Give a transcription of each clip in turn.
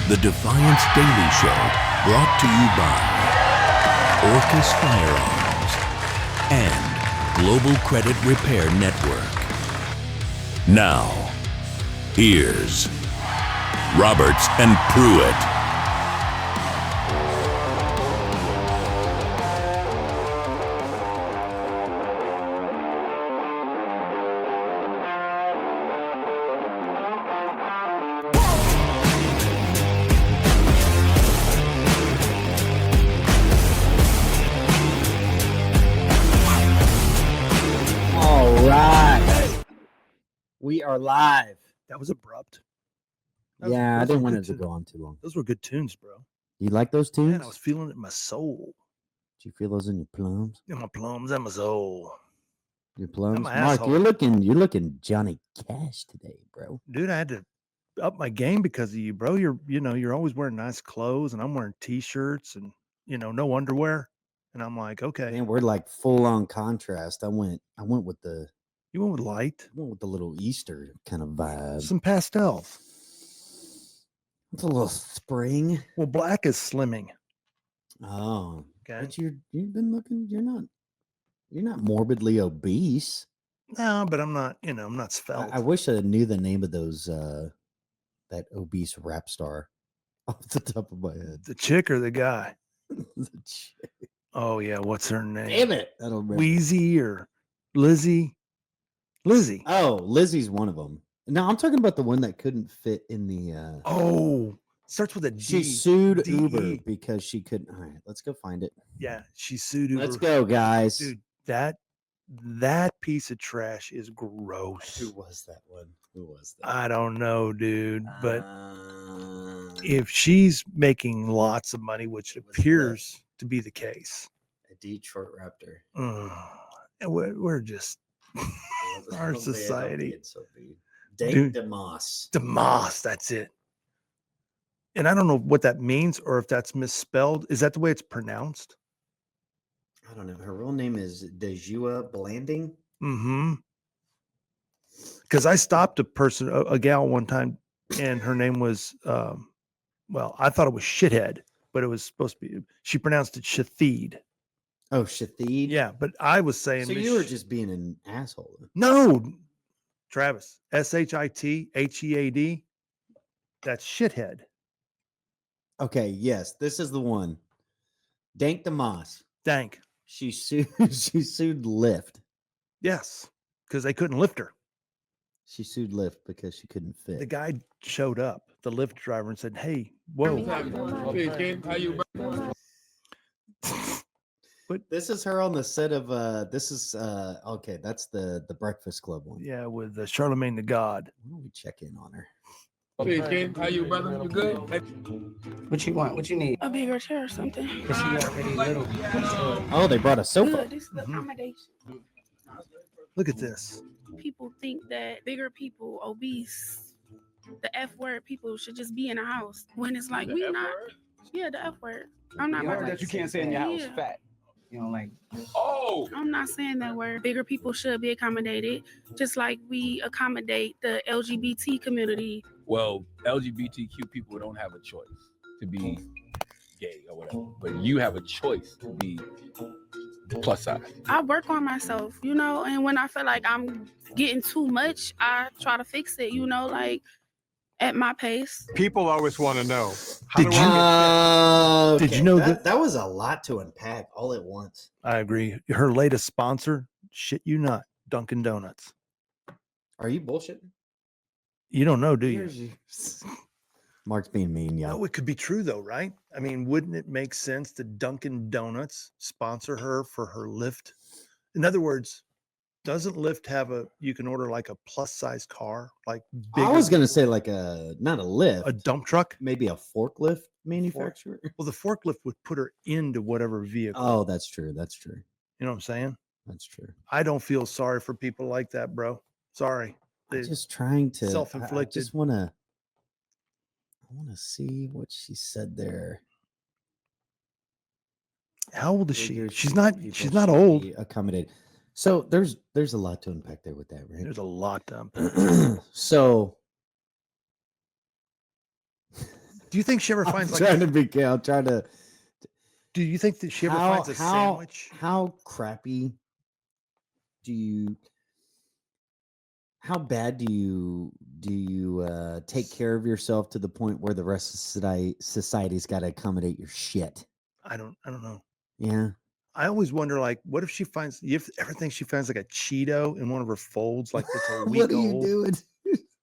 The Defiance Daily Show, brought to you by Orcus Firearms and Global Credit Repair Network. Now, here's Roberts and Pruitt. We are live. That was abrupt. I didn't want it to go on too long. Those were good tunes, bro. You like those tunes? Man, I was feeling it in my soul. Did you feel those in your plums? In my plums and my soul. Your plums? my Mark, asshole. you're looking Johnny Cash today, bro. Dude, I had to up my game because of you, bro. You're always wearing nice clothes, and I'm wearing t-shirts and no underwear. And I'm like, okay. Man, we're like full on contrast. I went with the You went with light. I went with the little Easter kind of vibe. Some pastels. It's a little spring. Well, black is slimming. Oh, Okay. but you've been looking. You're not morbidly obese. No, but I'm not. I'm not svelte. I wish I knew the name of those that obese rap star off the top of my head. The chick or the guy? The chick. Oh yeah, what's her name? Damn it! I don't remember. Wheezy or Lizzie? Lizzie. Oh, Lizzie's one of them. No, I'm talking about the one that couldn't fit in the. Oh, starts with a D. She sued D-E. Uber because she couldn't. All right, let's go find it. Yeah, she sued Uber. Let's go, guys. Dude, that piece of trash is gross. Who was that one? Who was that? I don't know, dude. But if she's making lots of money, which appears to be the case, a Detroit Raptor. And we're just our society. Dave DeMoss. DeMoss, that's it. And I don't know what that means or if that's misspelled. Is that the way it's pronounced? I don't know. Her real name is Dejua Blanding. Mm-hmm. Because I stopped a gal one time, and her name was, I thought it was Shithead, but it was supposed to be, she pronounced it Shatheed. Oh, Shatheed? Yeah, but I was saying. So you were just being an asshole. No, Travis, Shithhead. That's Shithead. Okay, yes, this is the one. Dank DeMoss. Dank. She sued Lyft. Yes, because they couldn't lift her. She sued Lyft because she couldn't fit. The guy showed up, the Lyft driver, and said, "Hey, whoa." But this is her on the set of this is okay, that's the Breakfast Club one. Yeah, with Charlemagne the God. Why don't we check in on her? Hey, Ken, how you, brother? You good? What you want? What you need? A bigger chair or something. Cause she already little. Oh, they brought a sofa. Good. This is the accommodation. Look at this. People think that bigger people, obese, the F word people should just be in a house. When it's like, we not. Yeah, the F word. I'm not. You heard that you can't say in your house, fat. You know, like. Oh! I'm not saying that word. Bigger people should be accommodated, just like we accommodate the LGBT community. Well, LGBTQ people don't have a choice to be gay or whatever, but you have a choice to be plus size. I work on myself, and when I feel like I'm getting too much, I try to fix it, like at my pace. People always want to know. Did you know that was a lot to unpack all at once? I agree. Her latest sponsor, shit you not, Dunkin' Donuts. Are you bullshitting? You don't know, do you? Mark's being mean, y'all. No, it could be true though, right? I mean, wouldn't it make sense to Dunkin' Donuts sponsor her for her Lyft? In other words, doesn't Lyft have you can order like a plus size car, like bigger, I was gonna say like not a lift, a dump truck, maybe a forklift manufacturer. Well, the forklift would put her into whatever vehicle. Oh, that's true. That's true. You know what I'm saying? That's true. I don't feel sorry for people like that, bro. Sorry. I'm just trying to self-inflicted. I just want to see what she said there. How old is she? She's not old. Accommodated. So there's a lot to unpack there with that, right? There's a lot to unpack. So Do you think she ever I'm finds trying like? to be. I'm trying to. Do you think that she ever finds a sandwich? How crappy do you? How bad do you take care of yourself to the point where the rest of society's got to accommodate your shit? I don't know. Yeah. I always wonder, like, what if she finds? You ever think she finds like a Cheeto in one of her folds, like that's a week What are you old, doing?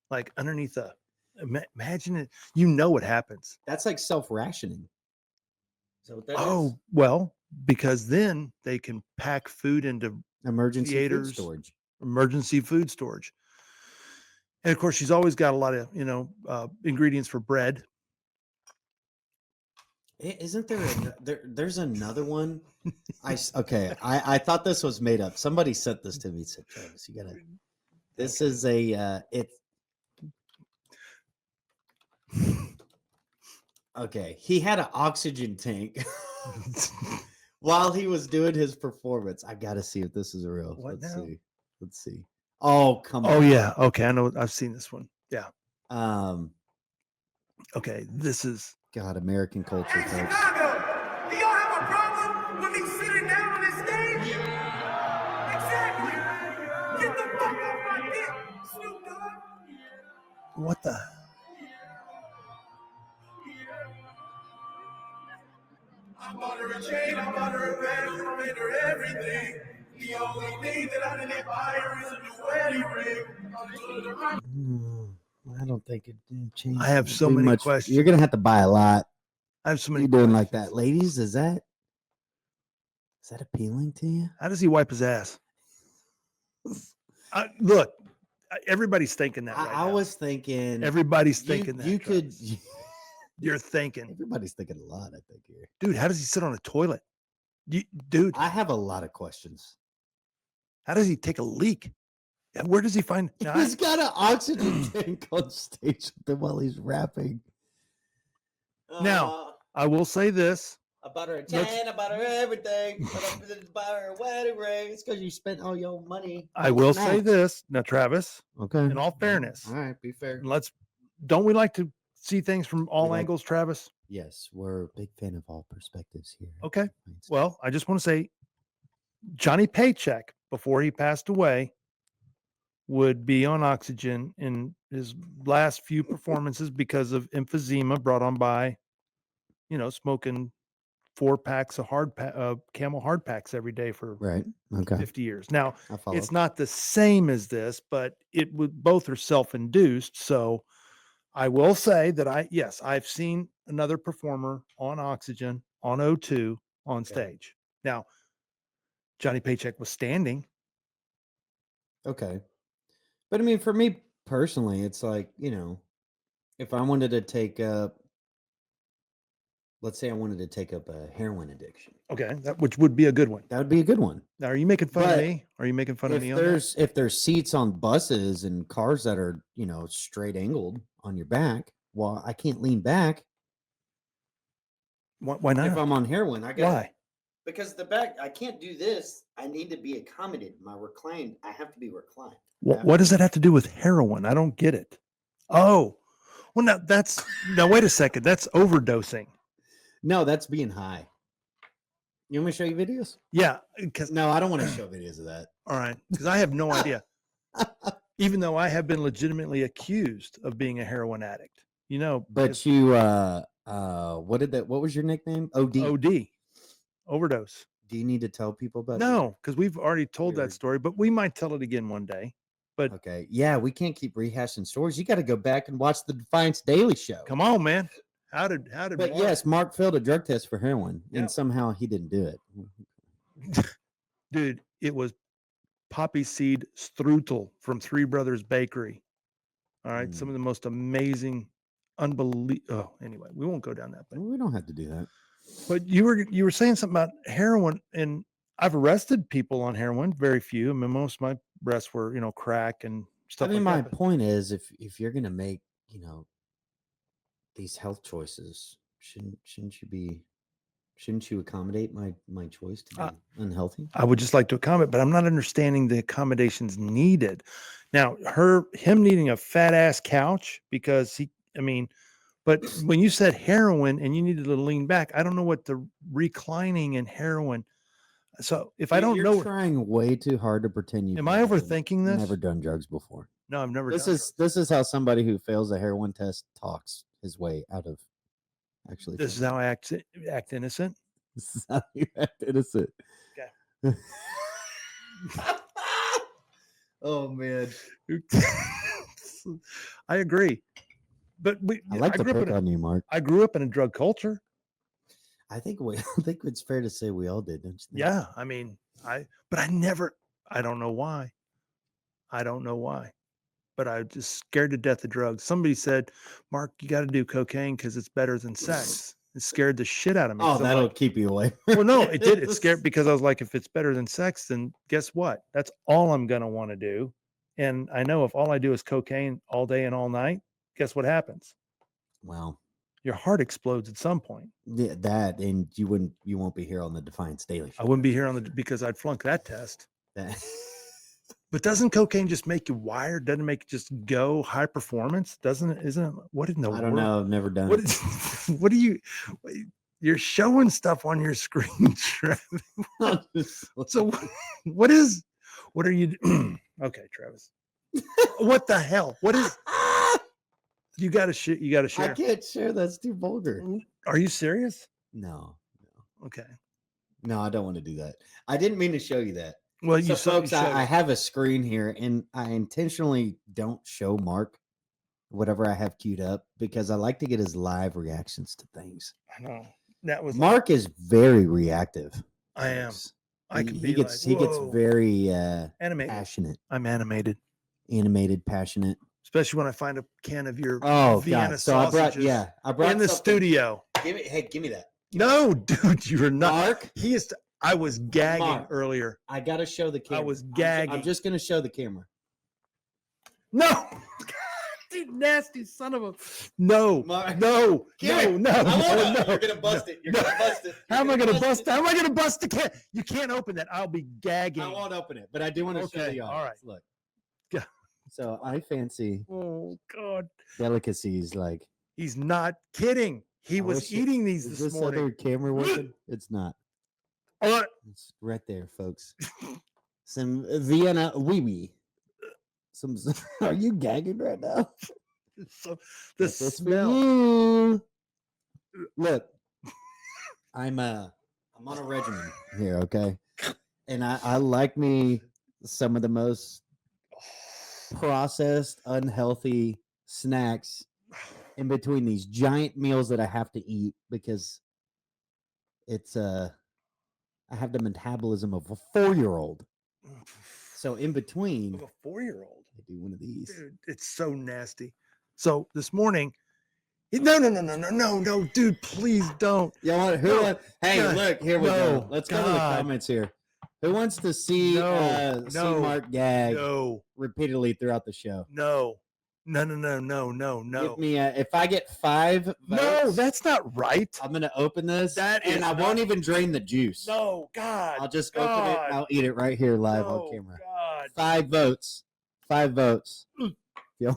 like underneath a? Imagine it. You know what happens. That's like self-rationing. So what that is? Oh well, because then they can pack food into Emergency food theaters, storage. emergency food storage. And of course, she's always got a lot of ingredients for bread. Isn't there's another one? I thought this was made up. Somebody sent this to me. He said, Travis, you gotta. This is a okay. He had an oxygen tank while he was doing his performance. I gotta see if this is real. What Let's now? see. Let's see. Oh, come on. Oh yeah. Okay, I know. I've seen this one. Yeah. Um. Okay, this is. God, American culture, Hey, folks. Chicago, do y'all have a problem with me sitting down on this stage? Exactly. Get the fuck off my dick, Snoop Dogg. What the? I bought her a chain, I bought her a bag, I made her everything. The only thing that I didn't buy her is a new wedding ring. I don't think it changed. I have so too many much. questions. You're gonna have to buy a lot. I have so many. You doing like questions. that, ladies? Is that appealing to you? How does he wipe his ass? Look, everybody's thinking that. Right I now. was thinking. Everybody's thinking that. You could. Travis. You're thinking. Everybody's thinking a lot. I think here, dude. How does he sit on a toilet? Dude, I have a lot of questions. How does he take a leak? Where does he find? Now, He's got an oxygen tank on stage with him while he's rapping. Now, I will say this. I bought her a tan, I bought her everything, but I bought her a wedding ring. It's because you spent all your money. I will say this. Now, Travis, Okay. in all fairness, all right, be fair. Don't we like to see things from all angles, Travis? Yes, we're a big fan of all perspectives here. Okay. Well, I just want to say Johnny Paycheck, before he passed away, would be on oxygen in his last few performances because of emphysema brought on by, smoking 4 packs of Camel hard packs every day for 50 years. Now, it's not the same as this, but both are self-induced. So I will say that I've seen another performer on oxygen, on O2, on stage. Now, Johnny Paycheck was standing. Okay. But I mean, for me personally, it's like, if I wanted to take up, let's say I wanted to take up a heroin addiction. Okay. Which would be a good one. That would be a good one. Now, are you making fun of me? Are you making fun of me on that? If there's seats on buses and cars that are, straight angled on your back, well, I can't lean back. Why not? If I'm on heroin, Why? Because the back, I can't do this. I need to be accommodated. I have to be reclined. What does that have to do with heroin? I don't get it. Oh, well, now wait a second. That's overdosing. No, that's being high. You want me to show you videos? Yeah. No, I don't want to show videos of that. All right. Because I have no idea. Even though I have been legitimately accused of being a heroin addict, But you, what was your nickname? OD. Overdose. Do you need to tell people about No, because we've already told that story, but we might tell it again one day. But okay. Yeah, we can't keep rehashing stories. You got to go back and watch the Defiance Daily Show. Come on, man. How did But yes, Mark failed a drug test for heroin, and somehow he didn't do it. Dude, it was poppy seed strudel from Three Brothers Bakery. All right. Some of the most amazing, anyway, we won't go down that. Well, we don't have to do that. But you were saying something about heroin, and I've arrested people on heroin, very few. I mean, most of my arrests were, crack and stuff. I mean, like my that. point is, if you're gonna make, these health choices, shouldn't you accommodate my choice to be unhealthy? I would just like to accommodate, but I'm not understanding the accommodations needed. Now, him needing a fat ass couch because But when you said heroin and you needed to lean back, I don't know what the reclining and heroin. So if I don't You're know, trying way too hard to pretend you. am I overthinking this? Never done drugs before. No, I've never. This done is how somebody who fails a heroin test talks his way out of actually. This is failing. how I act innocent. This is how you act innocent. Okay. Oh man, I agree, but I like to pick on you, Mark. I grew up in a drug culture. I think it's fair to say we all did, don't you think? Yeah, I mean, I don't know why. I don't know why, but I was just scared to death of drugs. Somebody said, Mark, you got to do cocaine because it's better than sex. It scared the shit out of me. Oh, 'cause I'm that'll like, keep you away. well, no, it did. It scared because I was like, if it's better than sex, then guess what? That's all I'm going to want to do. And I know if all I do is cocaine all day and all night, guess what happens? Well, Your heart explodes at some point. yeah, that, and you won't be here on the Defiance Daily Show. I wouldn't be here because I'd flunk that test. That- But doesn't cocaine just make you wired? Doesn't it make you just go high performance? Doesn't it? Isn't it? What in the I world? don't know. I've never done What it. is? What do you? You're showing stuff on your screen, Travis. So what is? What are you? Okay, Travis. What the hell? What is? You got to share. You got to I share. can't share. That's too vulgar. Are you serious? No, Okay. no, I don't want to do that. I didn't mean to show you that. Well, So, you folks, showed I it. have a screen here, and I intentionally don't show Mark whatever I have queued up because I like to get his live reactions to things. I know that was. Mark is very reactive. I am. folks. I can he be gets like, he gets "Whoa." very Animated. passionate, I'm animated, animated, passionate. especially when I find a can of your Oh Vienna God! So I brought sausages I brought in the something- studio. Give me that. No, dude, you're not. Mark, He is. I was gagging Mark. earlier. I gotta show the camera. was I'm gagging. just gonna show the camera. No, you nasty son of a. No, Mark, no, give no, it. no, I wanna. no. You're gonna bust it. You're no. gonna bust it. How am I You're gonna bust? it. How am I gonna bust the can? You can't open that. I'll be gagging. I won't open it, but I do want to show Okay, the all audience. right. Look. Yeah. So I fancy Oh God, delicacies like. he's not kidding. He I was wish it- eating these Is this this morning. other camera working? It's not. Oh, It's right there, folks. Some Vienna wee wee. Some. Are you gagging right now? so the Got this for smell. you. Look, I'm on a regimen here, okay, and I like me some of the most processed, unhealthy snacks in between these giant meals that I have to eat because it's I have the metabolism of a 4-year-old. So in between, Of a 4-year-old. I do one of these. Dude, it's so nasty. So this morning, no, dude, please don't. Y'all want who? No, Hey, God, look, here we go. no, Let's go to the God. comments here. Who wants to see No, see no, Mark gag No, repeatedly throughout the show? no. Give me if I get 5 votes, No, that's not right. I'm gonna open this That is and I won't not- even drain the juice. No, God. I'll just open it God. and I'll eat it right here live No, on camera. God. 5 votes. 5 votes. Yo,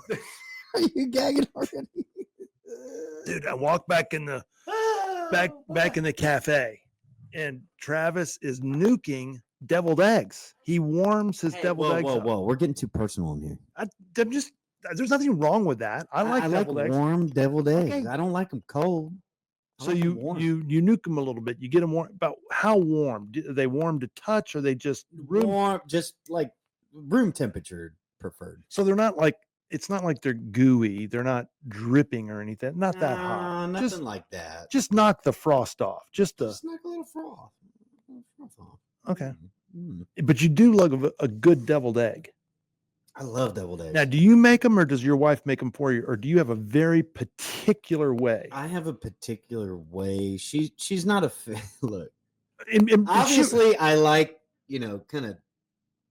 are you gagging already? Dude, I walked back in the back in the cafe, and Travis is nuking deviled eggs. He warms his Hey, deviled eggs. up. whoa. We're getting too personal in here. I'm just. There's nothing wrong with that. I like deviled eggs. warm deviled eggs. Okay. I don't like them cold. I So like 'em you warm. you nuke them a little bit. You get them warm. About how warm? Are they warm to touch, or they just room? warm, just like room temperature preferred. So they're not like. It's not like they're gooey. They're not dripping or anything. Not that hot. Nothing like that. Just knock the frost off. Just knock a little froth. Off. okay. Mm. But you do love a good deviled egg. I love deviled eggs. Now, do you make them, or does your wife make them for you, or do you have a very particular way? I have a particular way. She's not a look. And Obviously, I like kind of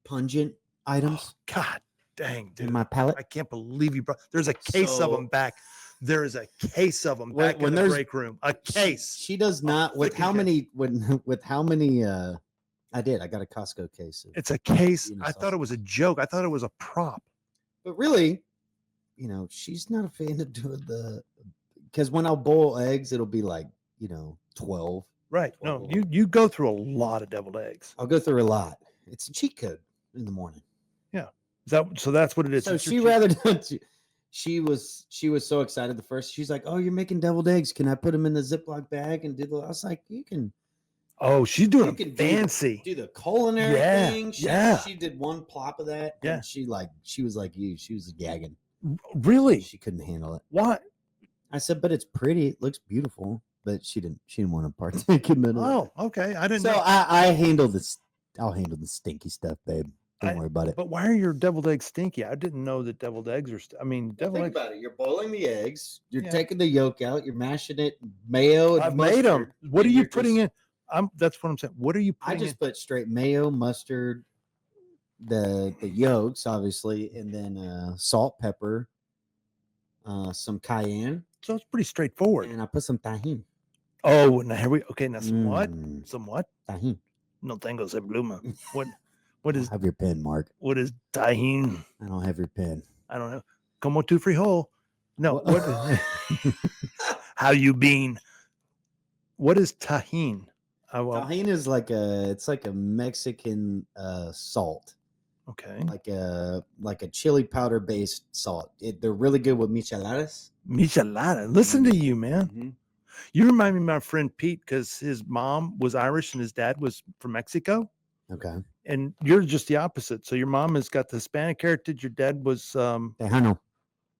pungent items God dang, dude! in my palate. I can't believe you brought. There's a case of So- them back. There is a case of them When- back when in the there's- break room. A case. She does not with freaking how case. many with how many I got a Costco case of, It's a case. Vienna I thought it was a joke. I thought it was a prop. but really, she's not a fan of doing the because when I'll boil eggs, it'll be like 12. Right. No, Well, you go through a lot of deviled eggs. I'll go through a lot. It's a cheat code in the morning. So that's what it is. So It's your she cheat- rather not. She was so excited the first. She's like, "Oh, you're making deviled eggs. Can I put them in the Ziploc bag and do the?" I was like, "You can Oh, she's doing you it can fancy. do the culinary Yeah, thing." yeah. She did one plop of that. Yeah. And she was like you. She was gagging. Really? She couldn't handle it. What? I said, "But it's pretty. It looks beautiful." But she didn't want to partake in it. Oh, okay. I didn't So know. I handle this. I'll handle the stinky stuff, babe. Don't worry about it. But why are your deviled eggs stinky? I didn't know that deviled eggs are. Deviled Think eggs. about it. You're boiling the eggs. You're Yeah. taking the yolk out. You're mashing it, mayo. And I've made them. mustard, What are and you you're putting just- in? That's what I'm saying. What are you I putting just put straight mayo, mustard, the yolks, obviously, and then salt, pepper, some cayenne, in? So it's pretty straightforward. and I put some tahini. Oh, now here we. Okay, now some what? Mm, Some what? tahini. No tengo ese pluma. What is Have your pen, Mark. what is tahine? I don't have your pen. I don't know. Como tu frijol? No. What- What? How you been? What is tahine? Tahini is like a Mexican salt, Okay. like a chili powder based salt. They're really good with micheladas. Michelada. Listen to you, man. Mhm. You remind me of my friend Pete because his mom was Irish and his dad was from Mexico. Okay. And you're just the opposite. So your mom has got the Hispanic heritage. Your dad was Tejano.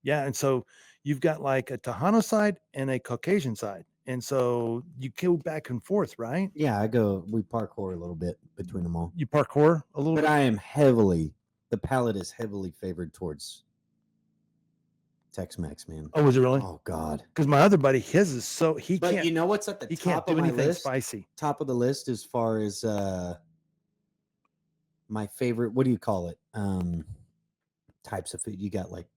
yeah. And so you've got like a Tejano side and a Caucasian side. And so you go back and forth, right? Yeah, we parkour a little bit between them all. You parkour a little But bit. I am the palate is heavily favored towards Tex-Mex, man. Oh, is it really? Oh God. Because my other buddy, his is so he But can't you know what's at the he can't top do of my anything list? spicy. Top of the list as far as my favorite, what do you call it? Types of food. You got like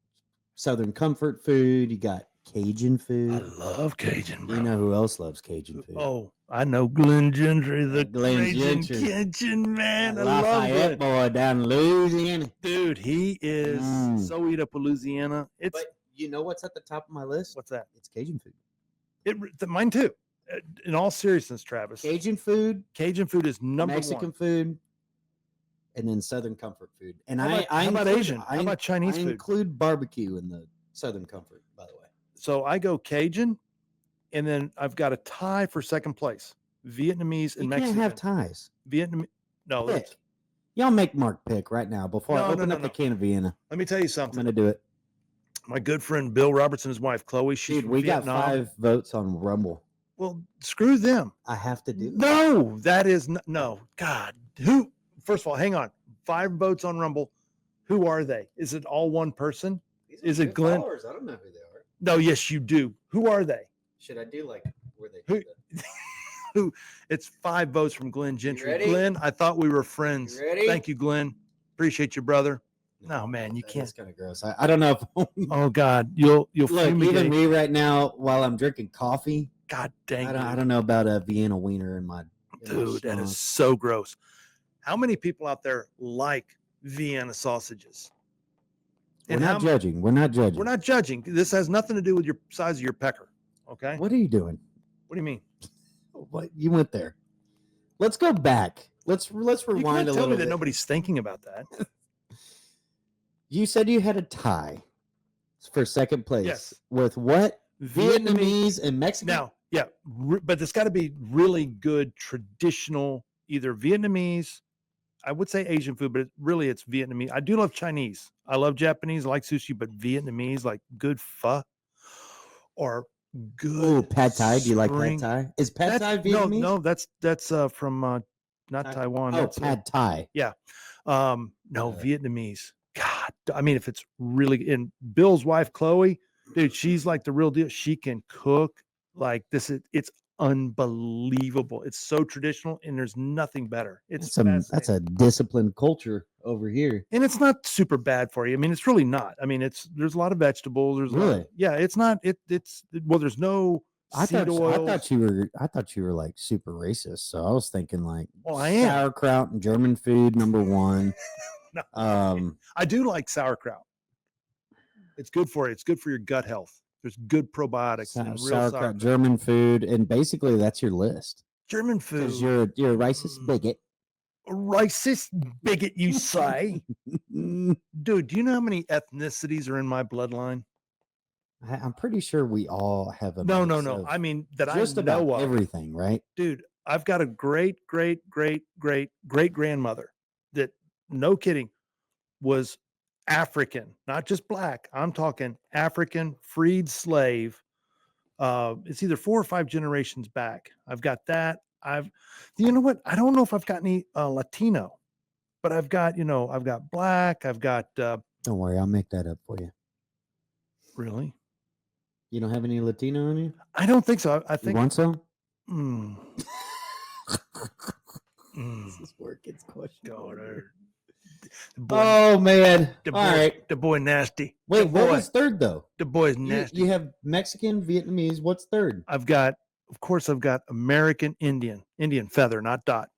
Southern comfort food, you got Cajun I food. love Cajun. Bro. You know who else loves Cajun food? Oh, I know Glenn Gentry, the Glenn Cajun Gentry. Kitchen man. That I love Lafayette Glenn. boy down in Louisiana. Dude, he is Mm. so eat up with Louisiana. It's But you know what's at the top of my list? what's that? It's Cajun food. Mine too. In all seriousness, Travis, Cajun food, Cajun food is number Mexican one. food, and then Southern comfort food. And How I about include- Asian? How I about Chinese I food? include barbecue in the Southern comfort, by the way. So I go Cajun, and then I've got a tie for second place: Vietnamese and You Mexican. can't have ties. Vietnamese. No, Pick. that's- Y'all make Mark pick right now before I No, open no, up no. the can of Vienna. let me tell you I'm something. gonna do it. My good friend Bill Roberts and his wife Chloe. She's Dude, from we Vietnam. got 5 votes on Rumble. Well, screw them. I have to do. No, that is no. God, who? First of all, hang on. 5 votes on Rumble. Who are they? Is it all one person? These Is it good Glenn? followers. I don't know who they are. No, yes, you do. Who are they? Should I do like where they Who- do that? It's 5 votes from Glenn Gentry. ready? Glenn, I thought we were friends. You ready? Thank you, Glenn. Appreciate you, brother. No, man, you That can't. is kind of gross. I don't know if Oh God, you'll look, even fumigate. me right now while I'm drinking coffee. God dang, I dude. don't know about a Vienna wiener in my Dude, that schlong. is so gross. How many people out there like Vienna sausages? We're And not how- judging. We're not judging. We're not judging. This has nothing to do with your size of your pecker. Okay. What are you doing? What do you mean? What you went there? Let's go back. Let's You rewind can't a tell little me that bit. nobody's thinking about that. You said you had a tie for second place. Yes. With what? Vietnamese and Mexican. Now, yeah, but it's got to be really good traditional, either Vietnamese. I would say Asian food, but really it's Vietnamese. I do love Chinese. I love Japanese. I like sushi, but Vietnamese, like good pho or good. Oh, pad thai. Do you like spring- pad thai? Is pad thai No, Vietnamese? no, that's from not Thai- Taiwan. Oh, That's pad thai. no, Uh, Vietnamese. God, I mean, if it's really, and Bill's wife Chloe, dude, she's like the real deal. She can cook like this. It's unbelievable. It's so traditional, and there's nothing better. It's That's a fascinating. disciplined culture over here. And it's not super bad for you. I mean, it's really not. I mean, there's a lot of vegetables. There's a lot of- Really? yeah, it's not. It's well, there's no I seed thought oils. I thought you were like super racist. So I was thinking like Well, I am. sauerkraut and German food number 1. No. I do like sauerkraut. It's good for you. It's good for your gut health. There's good probiotics and real Sauerkraut, German food, and basically that's your list. German food. Because you're a racist bigot. A racist bigot, you say? Dude, do you know how many ethnicities are in my bloodline? I'm pretty sure we all have a No. mix of I mean, that just I know about of. everything, right? Dude, I've got a great grandmother that, no kidding, was African, not just black. I'm talking African, freed slave. It's either 4 or 5 generations back. I've got that. You know what? I don't know if I've got any Latino, but I've got black. I've got, Don't worry, I'll make that up for you. really? You don't have any Latino in you? I don't think so. I You think, want some? mm, This is where it gets questionable. God, here. the boy, Oh man! the All boy, right. the boy nasty. Wait, the what boy, was third though? the boy's You, nasty. you have Mexican, Vietnamese. What's third? I've got American Indian feather, not dot.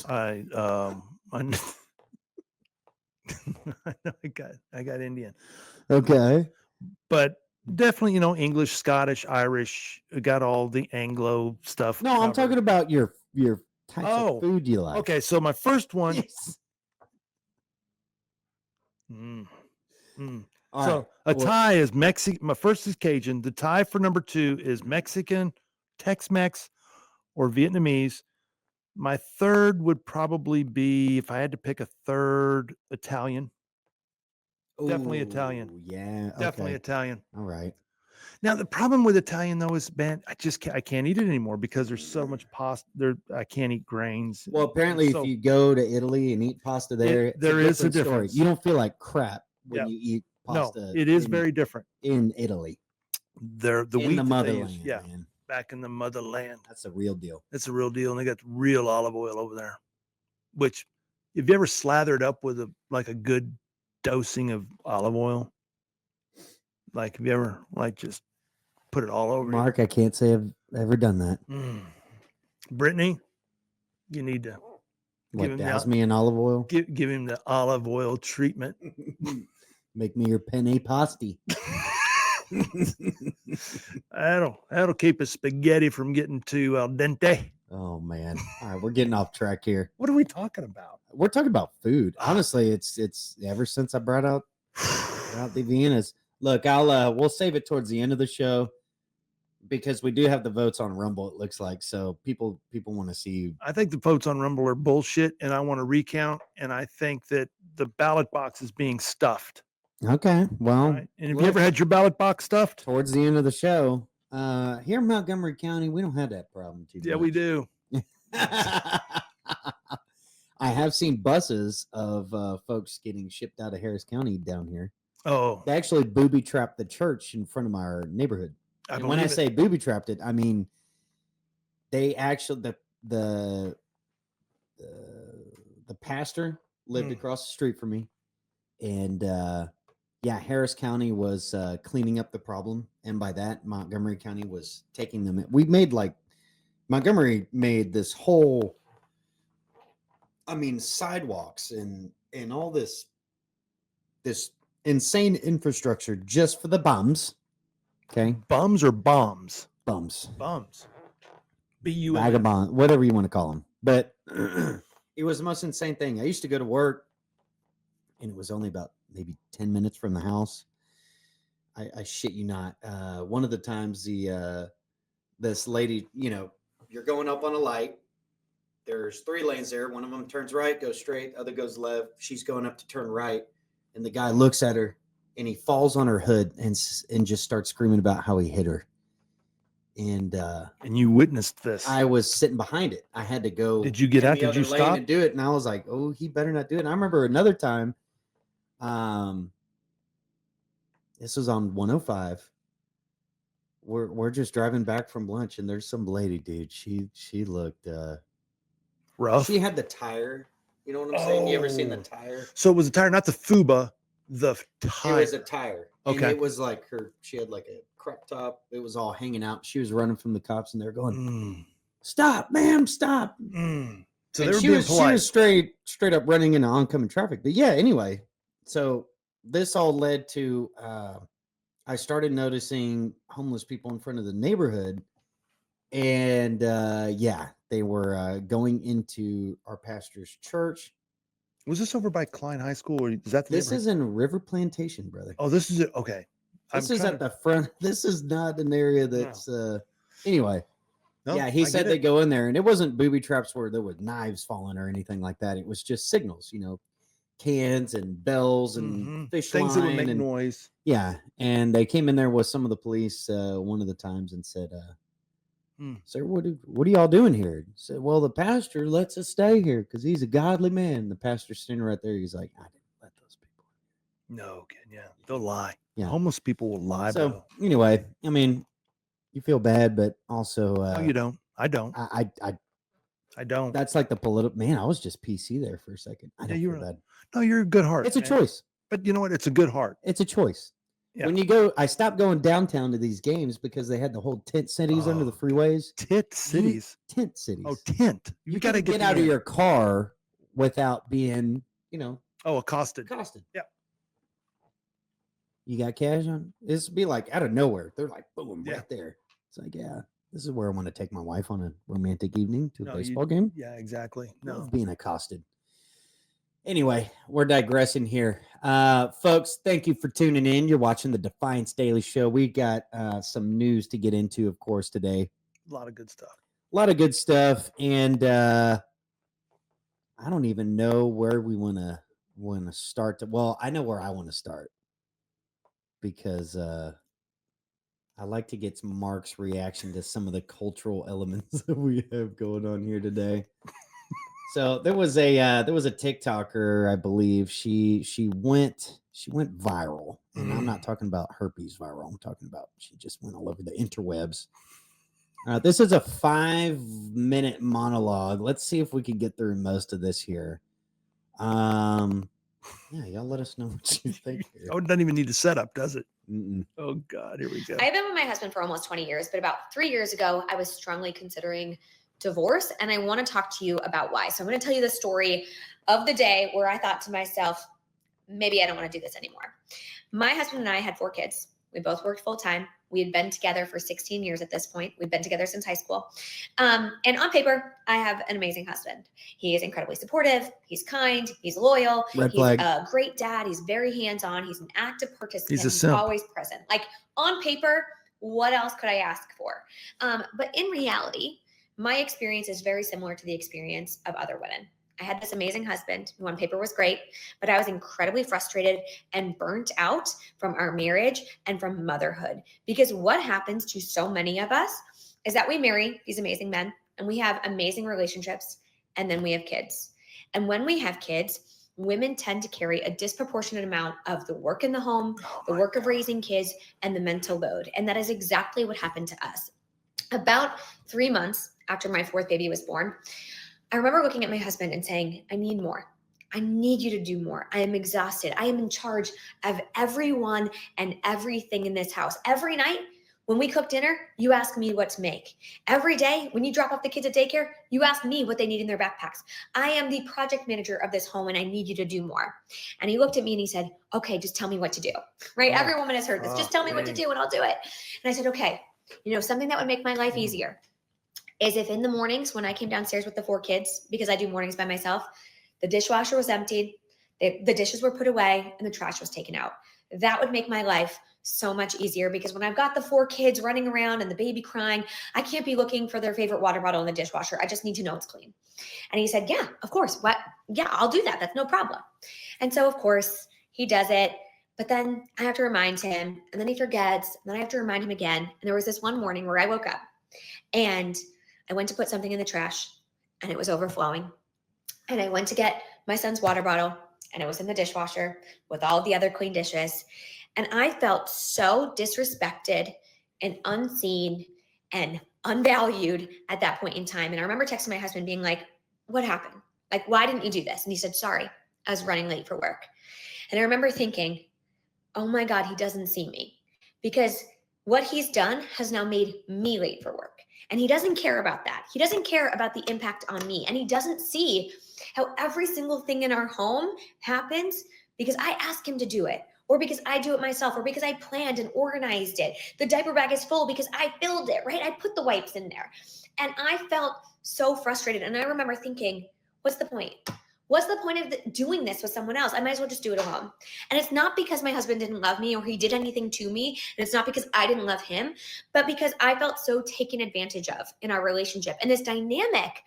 I know I got Indian, Okay. but definitely, English, Scottish, Irish. I got all the Anglo stuff. No, I'm talking covered. about your types Oh, of food you like. Okay, so my first one. Yes. All So right. a Well, Thai is Mexican. My first is Cajun. The Thai for number 2 is Mexican, Tex-Mex, or Vietnamese. My third would probably be, if I had to pick a third, Italian. Definitely Italian. ooh, Yeah. Definitely Okay. Italian. All right. Now the problem with Italian though is, man, I can't eat it anymore because there's so much pasta. I can't eat grains. Well, apparently, So if you go to Italy and eat pasta there, there is a different story. difference. You don't feel like crap when Yeah. you eat no, pasta. it is in, very different. in Italy. The in wheat the that they motherland, use, yeah, man. back in the motherland. That's a real deal. It's a real deal, and they got real olive oil over there. Which, if you ever slathered up with a good dosing of olive oil, like have you ever just put it all over Mark, I can't say I've ever done that. you? Brittany, you need to What, him douse the, me in olive oil? give him the olive oil treatment. Make me your penne pasty. That'll keep his spaghetti from getting too al dente. Oh man. All right, we're getting off track here. What are we talking about? We're talking about food. Honestly, it's ever since I brought out the Viennas. Look, we'll save it towards the end of the show because we do have the votes on Rumble, it looks like. So people want to see. I think the votes on Rumble are bullshit, and I want to recount. And I think that the ballot box is being stuffed. Okay. Well, Right? And have you ever had your ballot box stuffed? towards the end of the show, here in Montgomery County, we don't have that problem too Yeah, much. we do. I have seen buses of folks getting shipped out of Harris County down here. Oh, They actually booby trapped the church in front of our neighborhood. I And when I believe it. say booby trapped it, I mean they actually the pastor lived across the street from me, and yeah, Harris County was cleaning up the problem, and by that Montgomery County was taking them. We made Montgomery made this whole, sidewalks and all this insane infrastructure just for the bums. Okay, Bums or bombs? bums. Bums. B-U-M. Vagabond, whatever you want to call them. But it was the most insane thing. I used to go to work, and it was only about maybe 10 minutes from the house. I shit you not. One of the times this lady, you're going up on a light. There's 3 lanes there. One of them turns right, goes straight. Other goes left. She's going up to turn right, and the guy looks at her, and he falls on her hood and just starts screaming about how he hit her. And you witnessed this. I was sitting behind it. I had to go. Did you get in out? the Did you other lane stop? and do it? And I was like, "Oh, he better not do it." And I remember another time. This was on 105. We're just driving back from lunch, and there's some lady, dude. She looked Rough. She had the tire. You know what I'm saying? You ever seen the Oh. tire? So it was a tire, not the FUBA, the It tire. was a tire. And Okay. it was like she had like a crop top. It was all hanging out. She was running from the cops, and they're going, Mm, "Stop, ma'am, stop." mm. So And they were she being was polite. straight up running into oncoming traffic. But yeah, anyway, so this all led to I started noticing homeless people in front of the neighborhood, and yeah, they were going into our pastor's church. Was this over by Klein High School, or is that the This neighborhood? is in River Plantation, brother. Oh, this is it. Okay. This is at the front. This is not an area that's anyway. No, Yeah, he I said get they it. go in there, and it wasn't booby traps where there were knives falling or anything like that. It was just signals, cans and bells and Mhm. fish Things that would line make and noise. yeah. And they came in there with some of the police one of the times and said, "Sir, what are y'all doing here?" He said, "Well, the pastor lets us stay here because he's a godly man." The pastor's standing right there. He's like, "I didn't let those people." No, Ken, yeah, they'll lie. Yeah. Homeless people will lie, So bro. anyway, I mean, you feel bad, but also, No, you don't. I don't. I I don't. that's like the political man. I was just PC there for a second. I Yeah, don't you feel were. bad. No, you're a good heart. It's a man. choice. But you know what? It's a good heart. It's a choice. Yeah. When you go, I stopped going downtown to these games because they had the whole tent cities under the freeways. Tent cities. Tent cities. Oh, tent. You got to get out of your car without being, accosted. Yeah. You got cash on? This be like out of nowhere. They're like, boom, Yeah. right there. It's like, yeah, this is where I want to take my wife on a romantic evening to a No, baseball game. Yeah, exactly. No. Love being accosted. Anyway, we're digressing here. Folks, thank you for tuning in. You're watching the Defiance Daily Show. We got some news to get into, of course, today. A lot of good stuff. A lot of good stuff. And I don't even know where we want to start. Well, I know where I want to start because I like to get Mark's reaction to some of the cultural elements that we have going on here today. So there was a TikToker, I believe. She went viral, and I'm not talking about herpes viral. I'm talking about she just went all over the interwebs. This is a 5-minute monologue. Let's see if we can get through most of this here. Yeah, y'all let us know what you think here. Oh, it doesn't even need a setup, does it? Mm-mm. Oh God, here we go. I've been with my husband for almost 20 years, but about 3 years ago, I was strongly considering divorce, and I want to talk to you about why. So I'm going to tell you the story of the day where I thought to myself, maybe I don't want to do this anymore. My husband and I had 4 kids. We both worked full time. We had been together for 16 years at this point. We've been together since high school. And on paper, I have an amazing husband. He is incredibly supportive. He's kind. He's loyal. Red He's flag. a great dad. He's very hands-on. He's an active participant. He's a simp. Always present. Like on paper, what else could I ask for? But in reality, my experience is very similar to the experience of other women. I had this amazing husband who on paper was great, but I was incredibly frustrated and burnt out from our marriage and from motherhood. Because what happens to so many of us is that we marry these amazing men and we have amazing relationships, and then we have kids. And when we have kids, women tend to carry a disproportionate amount of the work in the home, the work of raising kids, and the mental load. And that is exactly what happened to us. About 3 months after my 4th baby was born, I remember looking at my husband and saying, I need more. I need you to do more. I am exhausted. I am in charge of everyone and everything in this house. Every night when we cook dinner, you ask me what to make. Every day when you drop off the kids at daycare, you ask me what they need in their backpacks. I am the project manager of this home and I need you to do more. And he looked at me and he said, okay, just tell me what to do. Right? Every woman has heard this. Just tell me what to do and I'll do it. And I said, okay, something that would make my life easier is if in the mornings when I came downstairs with the 4 kids, because I do mornings by myself, the dishwasher was emptied, the dishes were put away, and the trash was taken out. That would make my life so much easier, because when I've got the 4 kids running around and the baby crying, I can't be looking for their favorite water bottle in the dishwasher. I just need to know it's clean. And he said, yeah, of course. What? Yeah, I'll do that. That's no problem. And so, of course, he does it. But then I have to remind him, and then he forgets, and then I have to remind him again. And there was this one morning where I woke up and I went to put something in the trash and it was overflowing. And I went to get my son's water bottle and it was in the dishwasher with all the other clean dishes. And I felt so disrespected and unseen and unvalued at that point in time. And I remember texting my husband being like, what happened? Like, why didn't you do this? And he said, sorry, I was running late for work. And I remember thinking, oh my God, he doesn't see me, because what he's done has now made me late for work. And he doesn't care about that. He doesn't care about the impact on me. And he doesn't see how every single thing in our home happens because I ask him to do it. or because I do it myself, or because I planned and organized it. The diaper bag is full because I filled it, right? I put the wipes in there. And I felt so frustrated. And I remember thinking, what's the point? What's the point of doing this with someone else? I might as well just do it alone. And it's not because my husband didn't love me or he did anything to me. And it's not because I didn't love him, but because I felt so taken advantage of in our relationship. And this dynamic,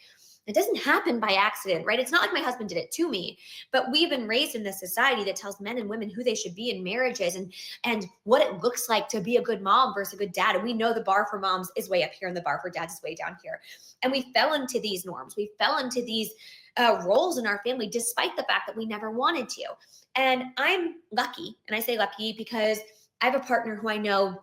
it doesn't happen by accident, right? It's not like my husband did it to me, but we've been raised in this society that tells men and women who they should be in marriages and what it looks like to be a good mom versus a good dad. And we know the bar for moms is way up here and the bar for dads is way down here. And we fell into these norms. We fell into these roles in our family, despite the fact that we never wanted to. And I'm lucky, and I say lucky because I have a partner who I know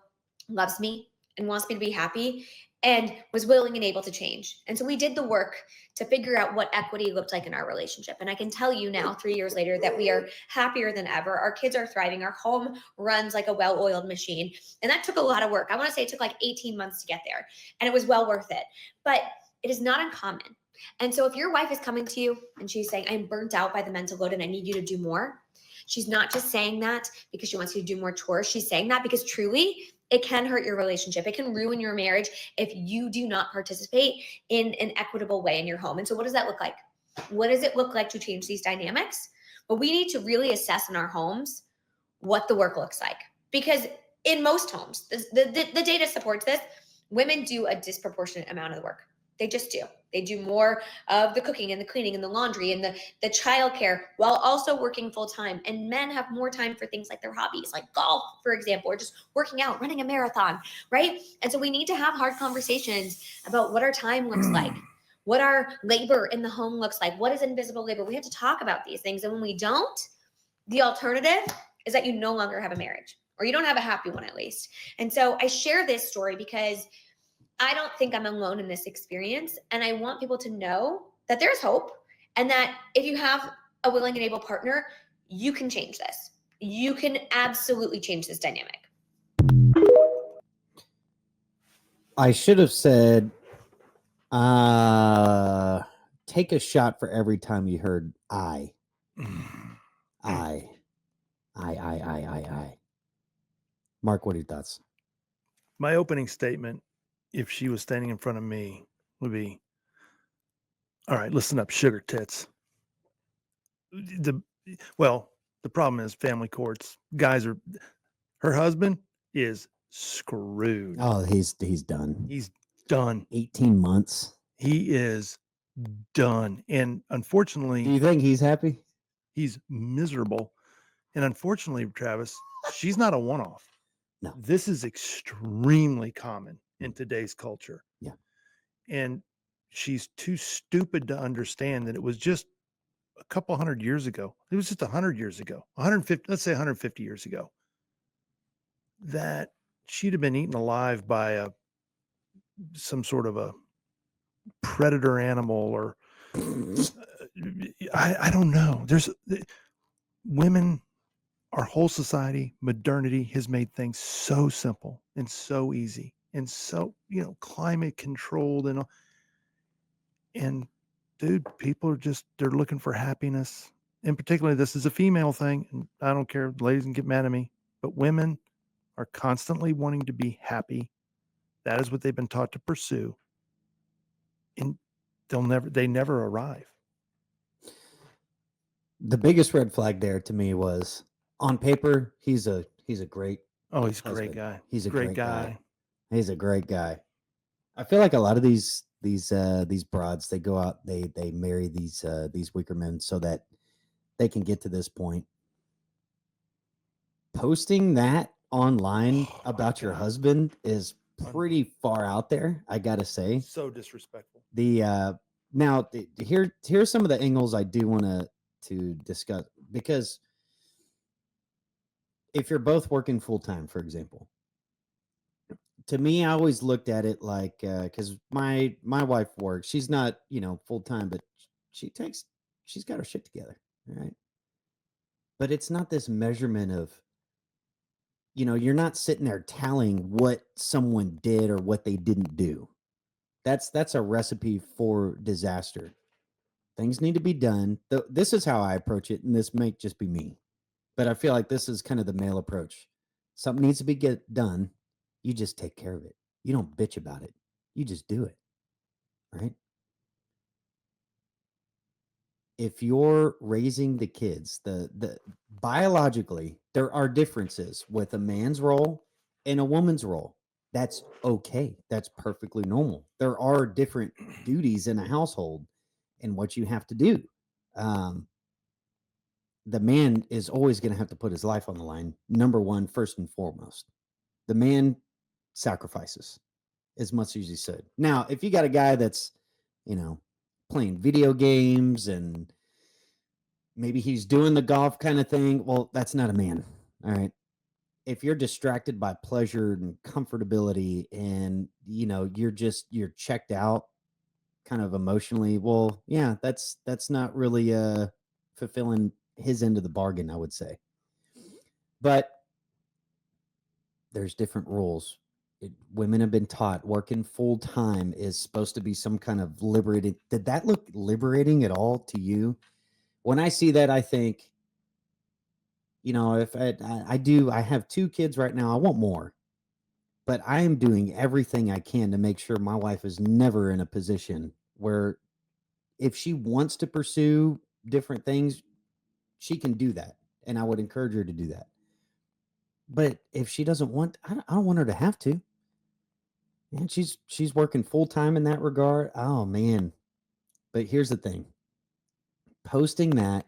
loves me and wants me to be happy and was willing and able to change. And so we did the work to figure out what equity looked like in our relationship. And I can tell you now, 3 years later, that we are happier than ever. Our kids are thriving. Our home runs like a well-oiled machine. And that took a lot of work. I want to say it took like 18 months to get there, and it was well worth it. But it is not uncommon. And so if your wife is coming to you and she's saying, I'm burnt out by the mental load and I need you to do more, she's not just saying that because she wants you to do more chores. She's saying that because truly it can hurt your relationship. It can ruin your marriage if you do not participate in an equitable way in your home. And so what does that look like? What does it look like to change these dynamics? Well, we need to really assess in our homes what the work looks like. Because in most homes, the data supports this, women do a disproportionate amount of the work. They just do. They do more of the cooking and the cleaning and the laundry and the childcare while also working full time. And men have more time for things like their hobbies, like golf, for example, or just working out, running a marathon, right? And so we need to have hard conversations about what our time looks like, what our labor in the home looks like, what is invisible labor. We have to talk about these things. And when we don't, the alternative is that you no longer have a marriage, or you don't have a happy one at least. And so I share this story because I don't think I'm alone in this experience. And I want people to know that there's hope and that if you have a willing and able partner, you can change this. You can absolutely change this dynamic. I should have said, take a shot for every time you heard I. Mark, what are your thoughts? My opening statement, if she was standing in front of me, would be, all right, listen up, sugar tits. The problem is family courts. Her husband is screwed. Oh, he's done. He's done. 18 months. He is done. And unfortunately, Do you think he's happy? he's miserable. And unfortunately, Travis, she's not a one-off. No. This is extremely common in today's culture. Yeah. And she's too stupid to understand that it was just a couple hundred years ago. It was just 100 years ago, 150, let's say 150 years ago, that she'd have been eaten alive by some sort of a predator animal, or I don't know. Women, our whole society, modernity has made things so simple and so easy and so, climate controlled and dude, people are they're looking for happiness. And particularly, this is a female thing. And I don't care, ladies can get mad at me, but women are constantly wanting to be happy. That is what they've been taught to pursue. And they never arrive. The biggest red flag there to me was, on paper, he's a great He's a husband. great guy. He's a great guy. He's a great guy. I feel like a lot of these broads, they go out, they marry these weaker men so that they can get to this point. Posting that online about your husband is pretty far out there, I gotta say. So disrespectful. Here's some of the angles I do want to discuss, because if you're both working full time, for example, to me, I always looked at it like, because my wife works, she's not full time, but she's got her shit together, right? But it's not this measurement of, you're not sitting there tallying what someone did or what they didn't do. That's a recipe for disaster. Things need to be done. This is how I approach it, and this may just be me. But I feel like this is kind of the male approach. Something needs to be get done. You just take care of it. You don't bitch about it. You just do it. Right? If you're raising the kids, the biologically, there are differences with a man's role and a woman's role. That's okay. That's perfectly normal. There are different duties in a household and what you have to do. Um, the man is always going to have to put his life on the line. Number one, first and foremost, the man sacrifices as much as he should. Now, if you got a guy that's, playing video games and maybe he's doing the golf kind of thing, well, that's not a man. All right. If you're distracted by pleasure and comfortability and, you're checked out kind of emotionally, well, yeah, that's not really fulfilling his end of the bargain, I would say. But there's different rules. Women have been taught working full time is supposed to be some kind of liberating. Did that look liberating at all to you? When I see that, I think, if I have 2 kids right now, I want more, but I am doing everything I can to make sure my wife is never in a position where if she wants to pursue different things, she can do that. And I would encourage her to do that. But if she doesn't want, I don't want her to have to. And she's working full time in that regard. Oh man. But here's the thing. Posting that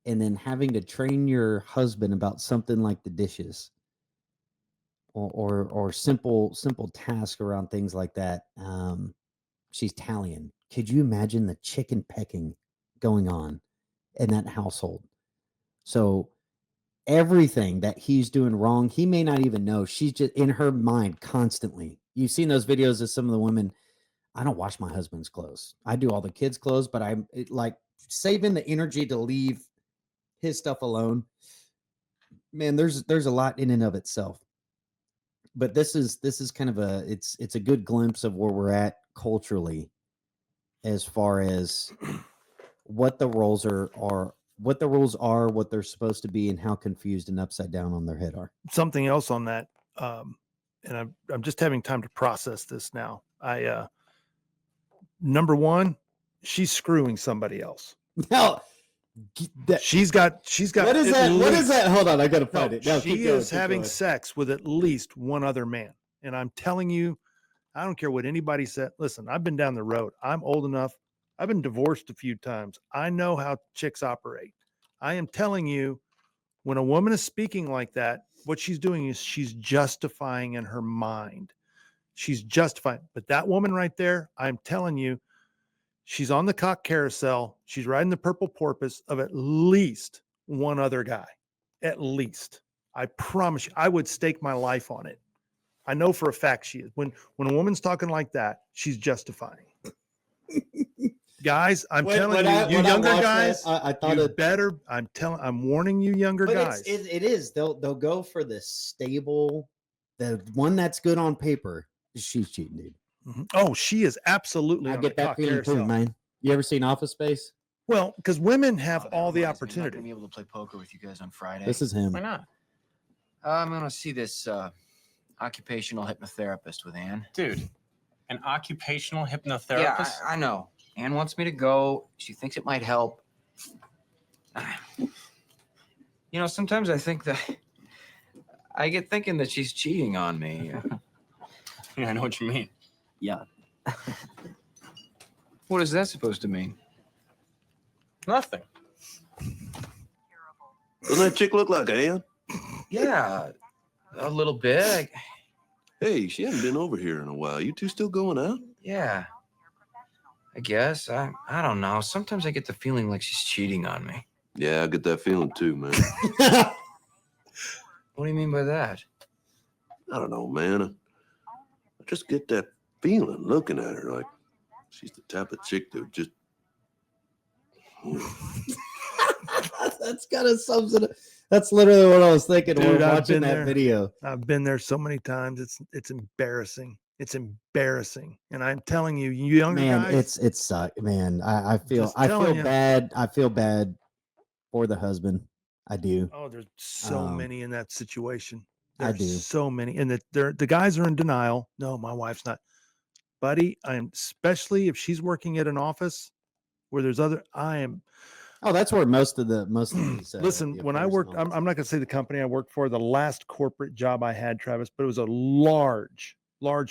and then having to train your husband about something like the dishes or simple task around things like that. She's Italian. Could you imagine the chicken pecking going on in that household? So everything that he's doing wrong, he may not even know. She's just in her mind constantly. You've seen those videos of some of the women. I don't wash my husband's clothes. I do all the kids' clothes, but I'm like saving the energy to leave his stuff alone. Man, there's a lot in and of itself. But this is kind of it's a good glimpse of where we're at culturally as far as what the roles are, what the rules are, what they're supposed to be, and how confused and upside down on their head are. Something else on that, and I'm just having time to process this now. Number one, she's screwing somebody else. No, she's got. What is that? What is that? Hold on, I gotta find it. No, she is having sex with at least one other man, and I'm telling you, I don't care what anybody said. Listen, I've been down the road. I'm old enough. I've been divorced a few times. I know how chicks operate. I am telling you, when a woman is speaking like that, what she's doing is she's justifying in her mind. She's justifying. But that woman right there, I'm telling you, she's on the cock carousel. She's riding the purple porpoise of at least one other guy. At least. I promise you, I would stake my life on it. I know for a fact she is. When a woman's talking like that, she's justifying. Guys, I'm telling you, you younger guys, I thought it better. I'm warning you, younger guys. It is. They'll go for the stable, the one that's good on paper. She's cheating, dude. Mm-hmm. Oh, she is absolutely. I get that feeling too, man. You ever seen Office Space? Well, because women have all the opportunity. I'm not gonna be able to play poker with you guys on Friday. This is him. Why not? I'm gonna see this occupational hypnotherapist with Ann. Dude, an occupational hypnotherapist? Yeah, I know. Ann wants me to go. She thinks it might help. Sometimes I think that I get thinking that she's cheating on me. Yeah, I know what you mean. Yeah. What is that supposed to mean? Nothing. Doesn't that chick look like Ann? Yeah, a little bit. Hey, she hasn't been over here in a while. You two still going out? Yeah. I guess. I don't know. Sometimes I get the feeling like she's cheating on me. Yeah, I get that feeling too, man. What do you mean by that? I don't know, man. I just get that feeling looking at her like she's the type of chick that would just... That's kind of sums it up. That's literally what I was thinking when watching that video. I've been there so many times. It's embarrassing. It's embarrassing. And I'm telling you, you younger guys, it sucks, man. I feel bad. I feel bad for the husband. I do. Oh, there's so many in that situation. I There's do. so many, and the guys are in denial. No, my wife's not, buddy. I'm especially if she's working at an office where there's other. I am. Oh, that's where most of these. Listen, the when I affairs and worked, all I'm that not going to say the company I worked for. The last corporate job I had, Travis, but it was a large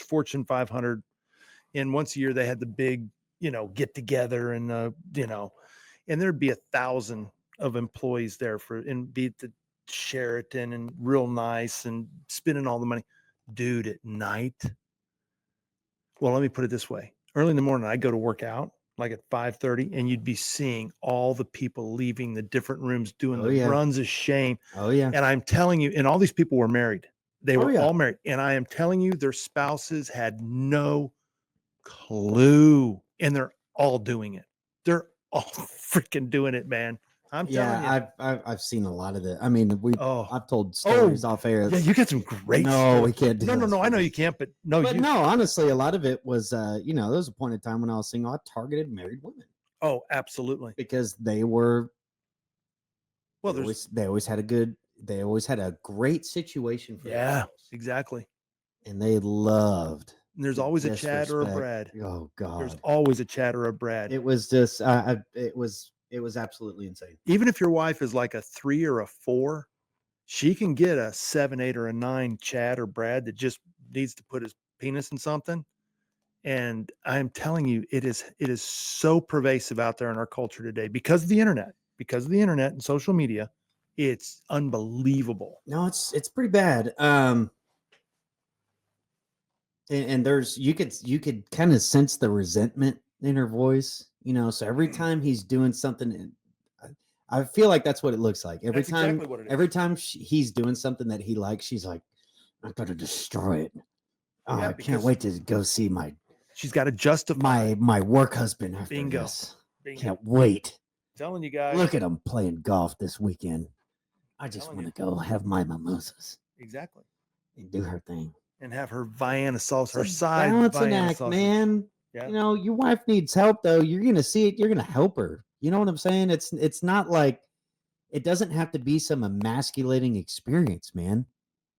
Fortune 500. And once a year they had the big, get together and and there'd be 1,000 of employees there and be at the Sheraton and real nice and spending all the money. Dude, at night. Well, let me put it this way. Early in the morning, I go to work out like at 5:30, and you'd be seeing all the people leaving the different rooms doing Oh, the yeah. runs of shame. Oh, yeah. And I'm telling you, and all these people were married. They Oh, were yeah. all married. And I am telling you, their spouses had no clue. And they're all doing it. They're all freaking doing it, man. I'm telling you. Yeah, I've seen a lot of that. I mean, Oh, I've told stories off air. yeah, you got some great No, stories. we can't do No, those I know stories. you can't, but no, But no, honestly, a lot of it was, there was a point in time when I was single, I targeted married women Oh, absolutely. because they were, Well, they always had a great situation for yeah, themselves, exactly. and they loved. And there's the always a Chad or a disrespect. Brad. Oh There's God, always a Chad or a Brad. it was just, it was absolutely insane. Even if your wife is like a 3 or a 4, she can get a 7, 8, or a 9 Chad or Brad that just needs to put his penis in something. And I'm telling you, it is so pervasive out there in our culture today because of the internet and social media. It's unbelievable. No, it's pretty bad. And there's you could kind of sense the resentment in her voice, so every time he's doing something, I feel like that's what it looks like every That's time. exactly what it is. Every time he's doing something that he likes, she's like, I'm gonna destroy it. Oh, Yeah, I can't because wait to go see she's got to justify my work husband after Bingo. this. Bingo. Can't wait. Telling you guys. Look at him playing golf this weekend. I just Telling want to go have my mimosas Exactly. and do her thing. And have her Vienna sauce, her It's a side balancing Vienna act, sausage. man. Yeah. Your wife needs help though. You're gonna see it. You're gonna help her. You know what I'm saying? It's not like it doesn't have to be some emasculating experience, man.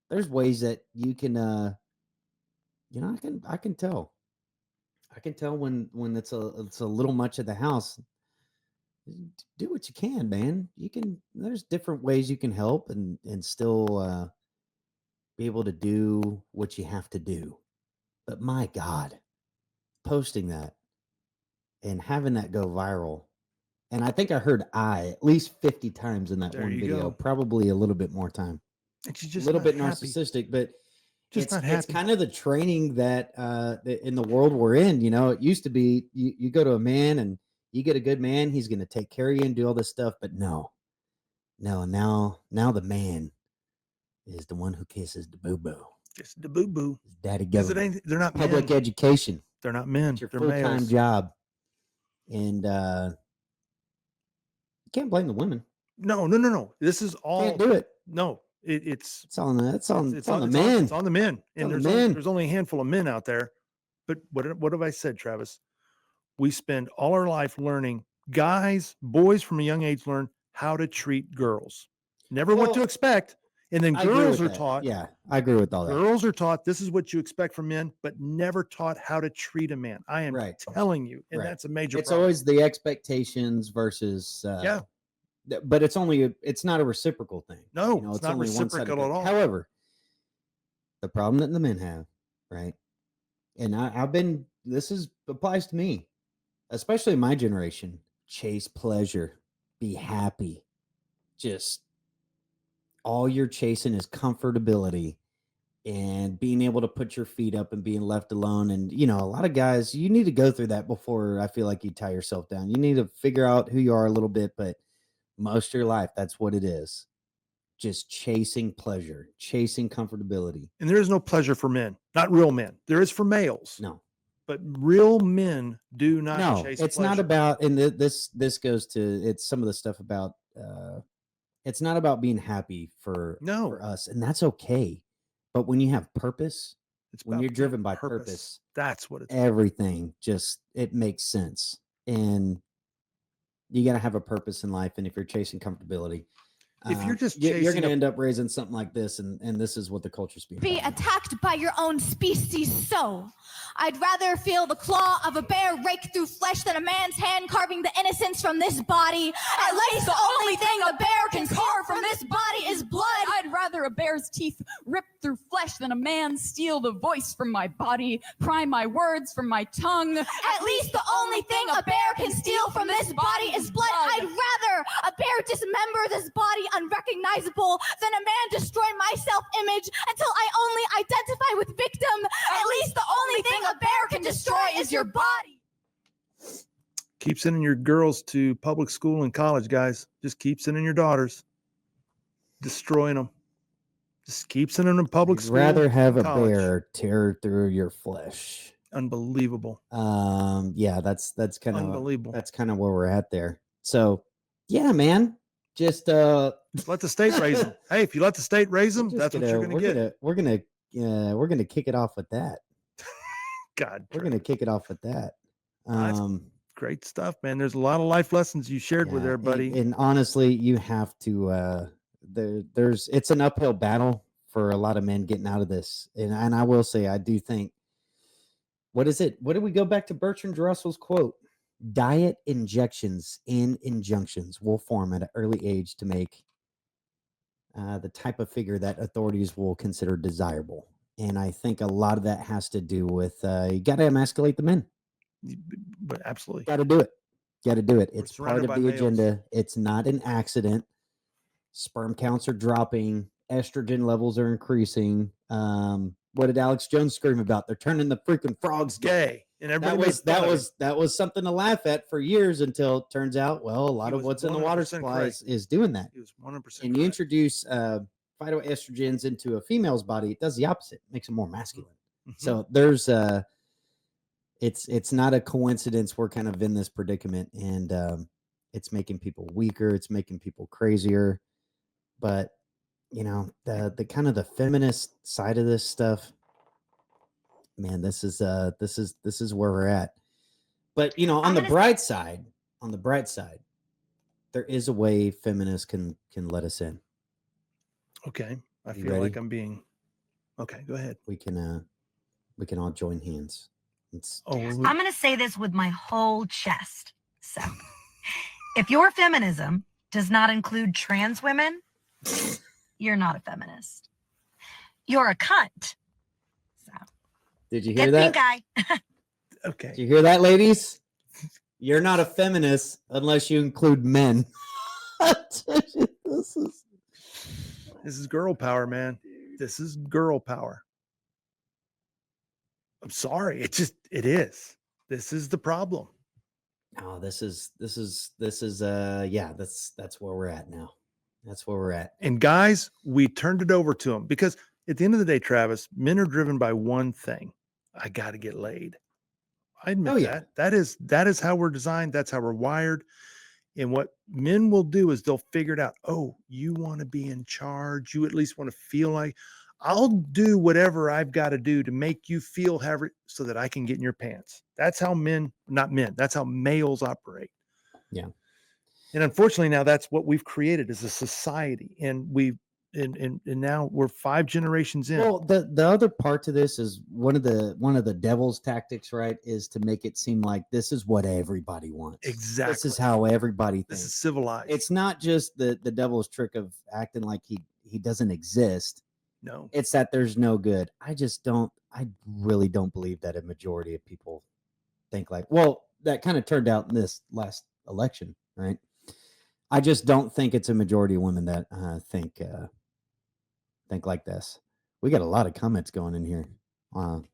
There's ways that you can, I can tell. I can tell when it's a little much of the house. Do what you can, man. There's different ways you can help and still be able to do what you have to do. But my God, posting that and having that go viral. And I think I heard at least 50 times in that There one you video, go. probably a little bit more time. And she's A just little not bit happy. narcissistic, but Just not happy. it's kind of the training that in the world we're in, it used to be you go to a man and you get a good man, he's going to take care of you and do all this stuff. But no, now the man is the one who kisses the boo-boo. Just the boo-boo. Daddy Because government. they're not Public men. education. They're not men. It's your They're full-time males. job. And you can't blame the women. No. This is all. Can't do it. No, it's on the on men. It's on the men. And on the men. There's only a handful of men out there. But what have I said, Travis? We spend all our life learning. Boys from a young age learn how to treat girls. Never what to Well, expect. And then I agree girls with are that. taught. Yeah, I agree with all that. Girls are taught this is what you expect from men, but never taught how to treat a man. I am Right. telling you, and Right. that's a major It's problem. always the expectations versus Yeah. But it's not a reciprocal thing. No, You know, it's not only one-sided reciprocal thing. at all. However, the problem that the men have, right? And this applies to me, especially my generation. Chase pleasure, be happy. Just all you're chasing is comfortability and being able to put your feet up and being left alone. And, a lot of guys, you need to go through that before I feel like you tie yourself down. You need to figure out who you are a little bit, but most of your life, that's what it is. Just chasing pleasure, chasing comfortability. And there is no pleasure for men, not real men. There is for males. No. But real men do not No, chase it's pleasure. not about, and this goes to, it's some of the stuff about, it's not about being happy for us, and that's okay. But when you have purpose, when you're driven by purpose, that's what it's everything it makes sense. And you got to have a purpose in life. And if you're chasing comfortability, If you're just you're chasing going to a- end up raising something like this, and this is what the culture's being. Be attacked by your own species, so I'd rather feel the claw of a bear rake through flesh than a man's hand carving the innocence from this body. At least the only thing a bear can carve from this body is blood. I'd rather a bear's teeth rip through flesh than a man steal the voice from my body, pry my words from my tongue. At least the only thing a bear can steal from this body is blood. I'd rather a bear dismember this body unrecognizable than a man destroy my self-image until I only identify with victim. At least the only thing a bear can destroy is your body. Keep sending your girls to public school and college, guys. Just keep sending your daughters. Destroying them. Just keep sending them to public I'd school. rather have and a college. bear tear through your flesh. Unbelievable. Yeah, that's kind of Unbelievable. That's kind of where we're at there. So, yeah, man, just let the state raise them. Hey, if you let the state raise them, that's what you're going to get. We're gonna kick it off with that. God, we're gonna kick it off with that. That's great stuff, man. There's a lot of life lessons you shared with there, buddy. And honestly, you have to. It's an uphill battle for a lot of men getting out of this, and I will say, I do think. What is it? What did we go back to Bertrand Russell's quote? Diet injections and injunctions will form at an early age to make the type of figure that authorities will consider desirable. And I think a lot of that has to do with you got to emasculate the men. But absolutely. Got to do it. Got to do it. It's part surrounded of by the males. agenda. It's not an accident. Sperm counts are dropping. Estrogen levels are increasing. What did Alex Jones scream about? They're turning the freaking frogs gay. And everybody that was something to laugh at for years until it turns out, well, a lot of what's in the water 100% supply correct. is doing that. He was 100%. And you introduce phytoestrogens into a female's body, it does the opposite. It makes them more masculine. So there's it's not a coincidence we're kind of in this predicament, and it's making people weaker, it's making people crazier. But you know, the kind of the feminist side of this stuff, man, this is where we're at. But you know, on the bright side, there is a way feminists can let us in. Okay. I You feel like ready? I'm being okay. Go ahead. We can all join hands. I'm going to say this with my whole chest. So, if your feminism does not include trans women, you're not a feminist. You're a cunt. Did you hear Get that? pink eye. Okay. Did you hear that, ladies? You're not a feminist unless you include men. This is girl power, man. This is girl power. I'm sorry. It is. This is the problem. Oh, this is yeah, that's where we're at now. That's where we're at. And guys, we turned it over to them because at the end of the day, Travis, men are driven by one thing. I got to get laid. I admit that. That is how we're designed. That's how we're wired. And what men will do is they'll figure it out. Oh, you want to be in charge. You at least want to feel like I'll do whatever I've got to do to make you feel so that I can get in your pants. That's how that's how males operate. Yeah. And unfortunately now that's what we've created as a society. And and now we're 5 generations in. Well, the other part to this is one of the devil's tactics, right, is to make it seem like this is what everybody wants. Exactly. This is how everybody thinks. This is civilized. It's not just the devil's trick of acting like he doesn't exist. No. It's that there's no good. I really don't believe that a majority of people think like, well, that kind of turned out in this last election, right? I just don't think it's a majority of women that think like this. We got a lot of comments going in here.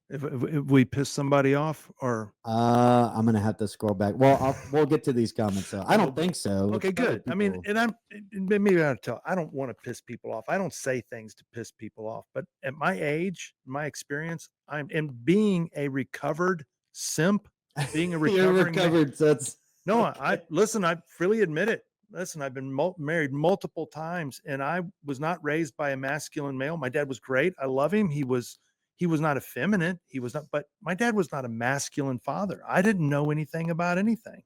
If we piss somebody off, or I'm gonna have to scroll back. Well, we'll get to these comments. I don't think so. Okay, good. I mean, and maybe I tell. I don't want to piss people off. I don't say things to piss people off. But at my age, my experience, and being a recovered simp, being a recovering recovered. That's no. I listen. I freely admit it. Listen, I've been married multiple times, and I was not raised by a masculine male. My dad was great. I love him. He was not effeminate. He was not, but my dad was not a masculine father. I didn't know anything about anything.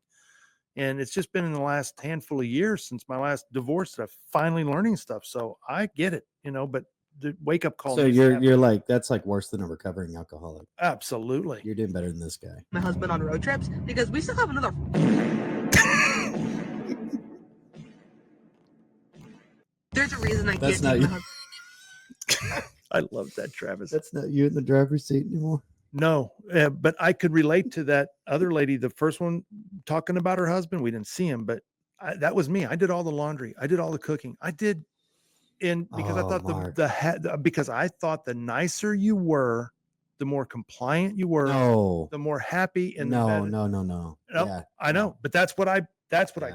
And it's just been in the last handful of years since my last divorce that I'm finally learning stuff. So I get it, but the wake up call. So needs to happen. you're like, that's like worse than a recovering alcoholic. Absolutely. You're doing better than this guy. My husband on road trips because we still have another. There's a reason I That's can't not take you. my husband. I love that, Travis. That's not you in the driver's seat anymore. No, but I could relate to that other lady, the first one talking about her husband. We didn't see him, but that was me. I did all the laundry. I did all the cooking. I did, because I thought because I thought the nicer you were, the more compliant you were, the more happy and the better. No. Yeah, I know, but that's what I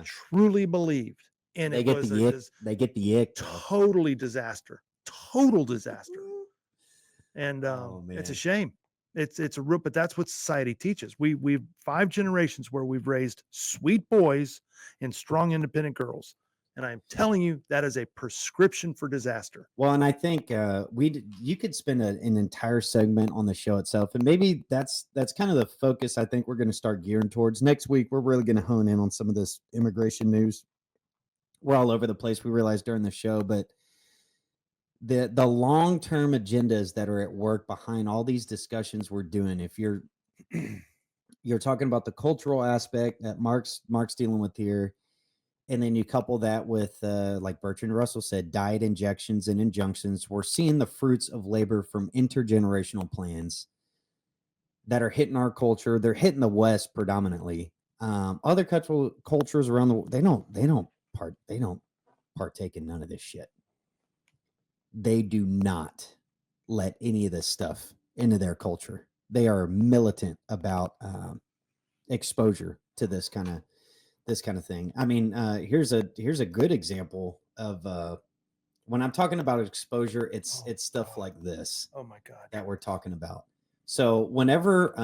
truly believed, and they it get was the ick. They get the ick. total disaster. And it's a shame. It's a root, but that's what society teaches. We've 5 generations where we've raised sweet boys and strong, independent girls, and I'm telling you that is a prescription for disaster. Well, and I think you could spend an entire segment on the show itself, and maybe that's kind of the focus I think we're going to start gearing towards. Next week, we're really going to hone in on some of this immigration news. We're all over the place, we realized during the show, but the long-term agendas that are at work behind all these discussions we're doing, if you're talking about the cultural aspect that Mark's dealing with here, and then you couple that with like Bertrand Russell said, diet injections and injunctions, we're seeing the fruits of labor from intergenerational plans that are hitting our culture. They're hitting the West predominantly. Other cultures around the world, they don't partake in none of this shit. They do not let any of this stuff into their culture. They are militant about exposure to this kind of thing. I mean, here's a good example of when I'm talking about exposure, it's stuff like this. Oh my God, that we're talking about. So whenever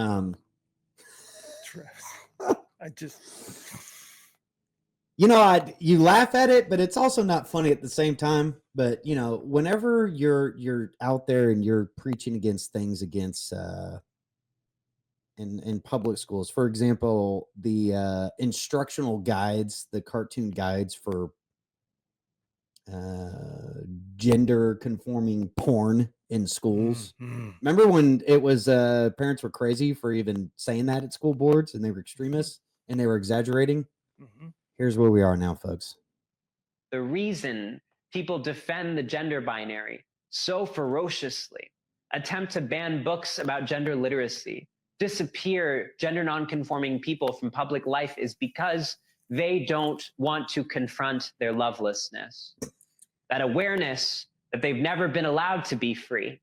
I just you laugh at it, but it's also not funny at the same time. But whenever you're out there and you're preaching against things in public schools, for example, the instructional guides, the cartoon guides for gender conforming porn in schools. Remember when it was parents were crazy for even saying that at school boards, and they were extremists and they were exaggerating? Here's where we are now, folks. The reason people defend the gender binary so ferociously, attempt to ban books about gender literacy, disappear gender nonconforming people from public life is because they don't want to confront their lovelessness, that awareness that they've never been allowed to be free.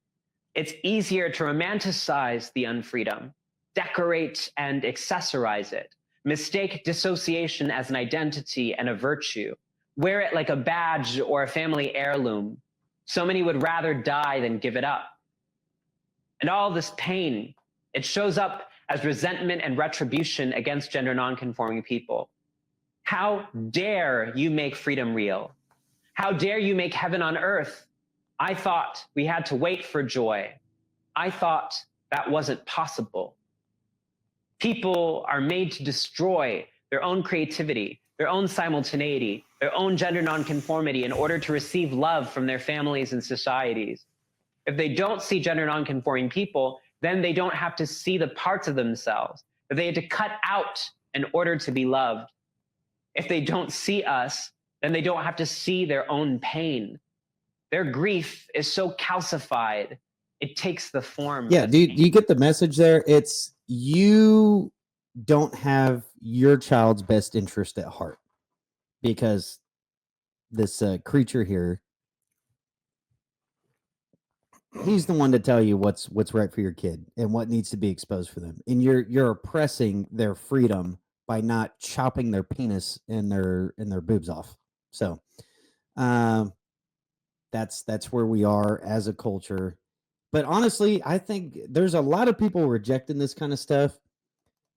It's easier to romanticize the unfreedom, decorate and accessorize it, mistake dissociation as an identity and a virtue, wear it like a badge or a family heirloom. So many would rather die than give it up. And all this pain, it shows up as resentment and retribution against gender nonconforming people. How dare you make freedom real? How dare you make heaven on earth? I thought we had to wait for joy. I thought that wasn't possible. People are made to destroy their own creativity, their own simultaneity, their own gender nonconformity in order to receive love from their families and societies. If they don't see gender nonconforming people, then they don't have to see the parts of themselves that they had to cut out in order to be loved. If they don't see us, then they don't have to see their own pain. Their grief is so calcified, it takes the form. Yeah, do you get the message there? It's you don't have your child's best interest at heart, because this creature here, he's the one to tell you what's right for your kid and what needs to be exposed for them, and you're oppressing their freedom by not chopping their penis and their boobs off. So that's where we are as a culture. But honestly, I think there's a lot of people rejecting this kind of stuff.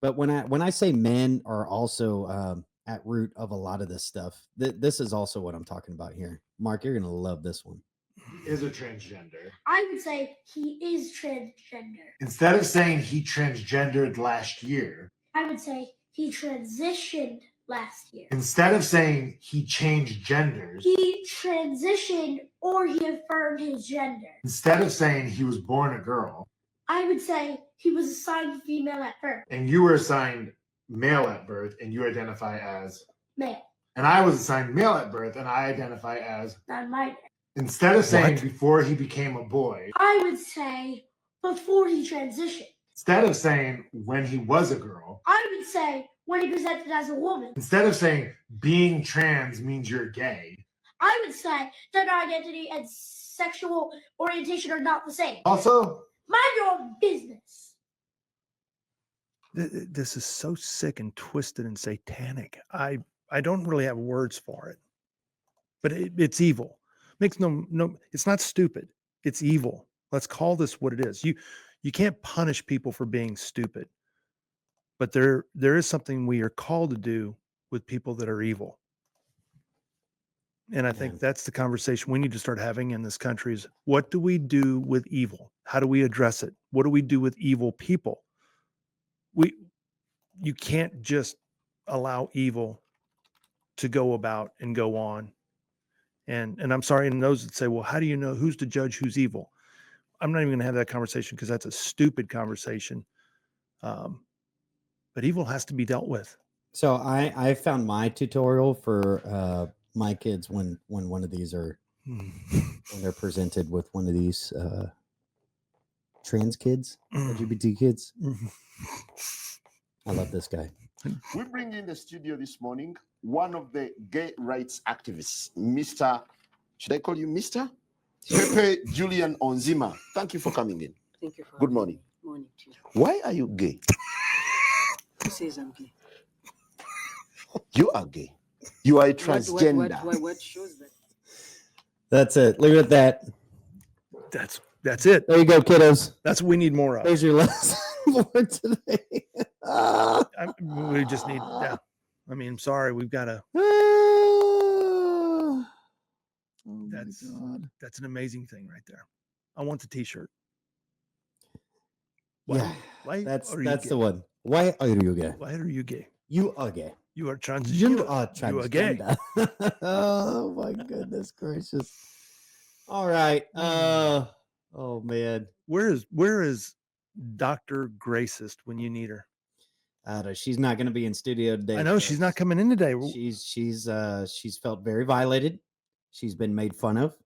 But when I say men are also at root of a lot of this stuff, this is also what I'm talking about here. Mark, you're gonna love this one. He is a transgender. I would say he is transgender. Instead of saying he transgendered last year, I would say he transitioned last year. Instead of saying he changed genders, He transitioned or he affirmed his gender. instead of saying he was born a girl, I would say he was assigned female at birth. and you were assigned male at birth, and you identify as Male. and I was assigned male at birth, and I identify as Non-binary. instead of saying What? before he became a boy, I would say before he transitioned. instead of saying when he was a girl, I would say when he presented as a woman. instead of saying being trans means you're gay. I would say gender identity and sexual orientation are not the same. Also, Mind your own business. This is so sick and twisted and satanic. I don't really have words for it, but it's evil. Makes no. It's not stupid. It's evil. Let's call this what it is. You can't punish people for being stupid, but there is something we are called to do with people that are evil. And I think that's the conversation we need to start having in this country is what do we do with evil? How do we address it? What do we do with evil people? You can't just allow evil to go about and go on. And I'm sorry, and those that say, well, how do you know who's to judge who's evil? I'm not even going to have that conversation because that's a stupid conversation. But evil has to be dealt with. So I found my tutorial for my kids when one of these are when they're presented with one of these trans kids, LGBT kids. I love this guy. We bring in the studio this morning one of the gay rights activists, Mr. Should I call you Mr? Pepe Julian Onzima. Thank you for coming in. Thank you for Good morning. Morning to you. Why are you gay? Who says I'm gay? You are gay. You are a transgender. What shows that? That's it. Leave it at that. That's it. There you go, kiddos. That's what we need more of. There's your lesson for today. We just need, yeah. I mean, I'm sorry, we've got to. That's an amazing thing right there. I want the T-shirt. Why That's are you the gay? one. Why are you gay? Why are you gay? You are gay. You are transgender. You are You are gay. transgender. Oh my goodness gracious. All right. Oh man. Where is Dr. Gracist when you need her? She's not going to be in studio today. I know she's not coming in today. She's felt very violated. She's been made fun of,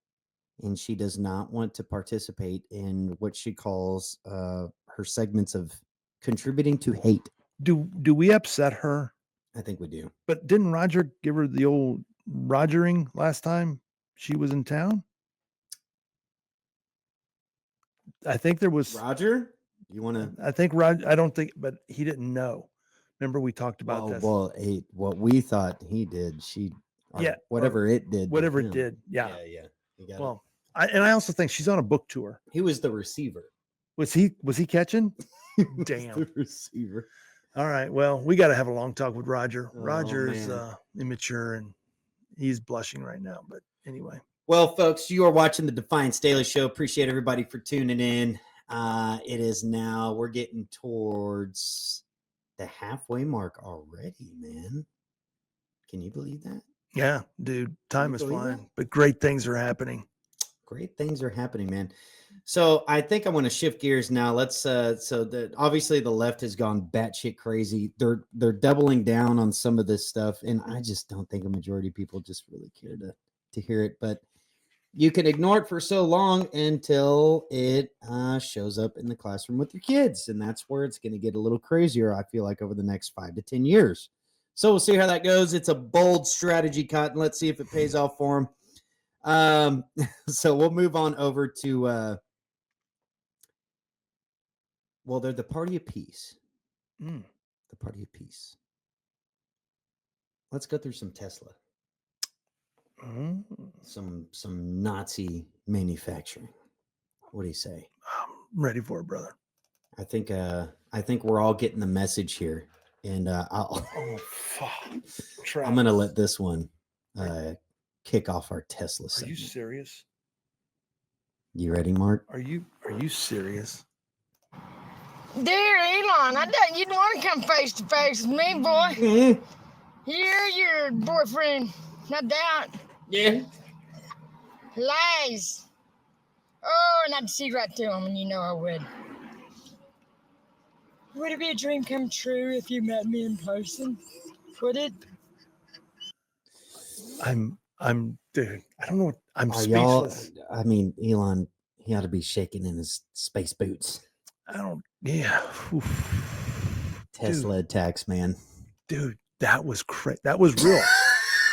and she does not want to participate in what she calls her segments of contributing to hate. Do we upset her? I think we do. But didn't Roger give her the old Rogering last time she was in town? I think there was Roger. You want to? I think Roger. I don't think, but he didn't know. Remember we talked about this. Well, what we thought he did, whatever it did. Whatever to it him. did. Yeah. Yeah. You got Well, I also think she's on a book tour. He was the receiver. Was he catching? Damn. The receiver. All right. Well, we got to have a long talk with Roger. Oh, Roger is man. immature and he's blushing right now. But anyway. Well, folks, you are watching the Defiance Daily Show. Appreciate everybody for tuning in. It is now, we're getting towards the halfway mark already, man. Can you believe that? Yeah, dude. Time you is believe flying, that? but great things are happening. Great things are happening, man. So I think I want to shift gears now. Let's obviously the left has gone batshit crazy. They're doubling down on some of this stuff, and I just don't think a majority of people just really care to hear it. But you can ignore it for so long until it shows up in the classroom with your kids, and that's where it's going to get a little crazier. I feel like over the next 5 to 10 years. So we'll see how that goes. It's a bold strategy, Cotton. Let's see if it pays off for them. So we'll move on over to they're the Party of Peace. The Party of Peace. Let's go through some Tesla. Some Nazi manufacturing. What do you say? I'm ready for it, brother. I think we're all getting the message here, and I'm gonna let this one kick off our Tesla Are segment. you serious? You ready, Mark? Are you serious? Dear Elon, I thought you'd want to come face to face with me, boy. You're your boyfriend, not that. Yeah. Lies. Oh, and I'd see right through them, and you know I would. Would it be a dream come true if you met me in person? Would it? I'm dude. I don't know what I'm Are y'all? speechless. I mean, Elon, he ought to be shaking in his space boots. I don't. Yeah. Oof. Tesla attacks, man. Dude, that was crazy. That was real.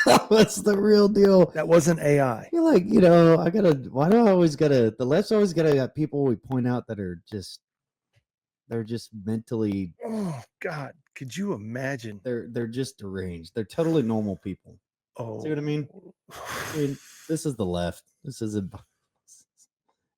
That was the real deal. That wasn't AI. You're like, I gotta. Why do I always gotta? The left's always gotta have people we point out that are just. They're just mentally. Oh God, could you imagine? They're just deranged. They're totally normal people. Oh, See what I mean? This is the left. This isn't.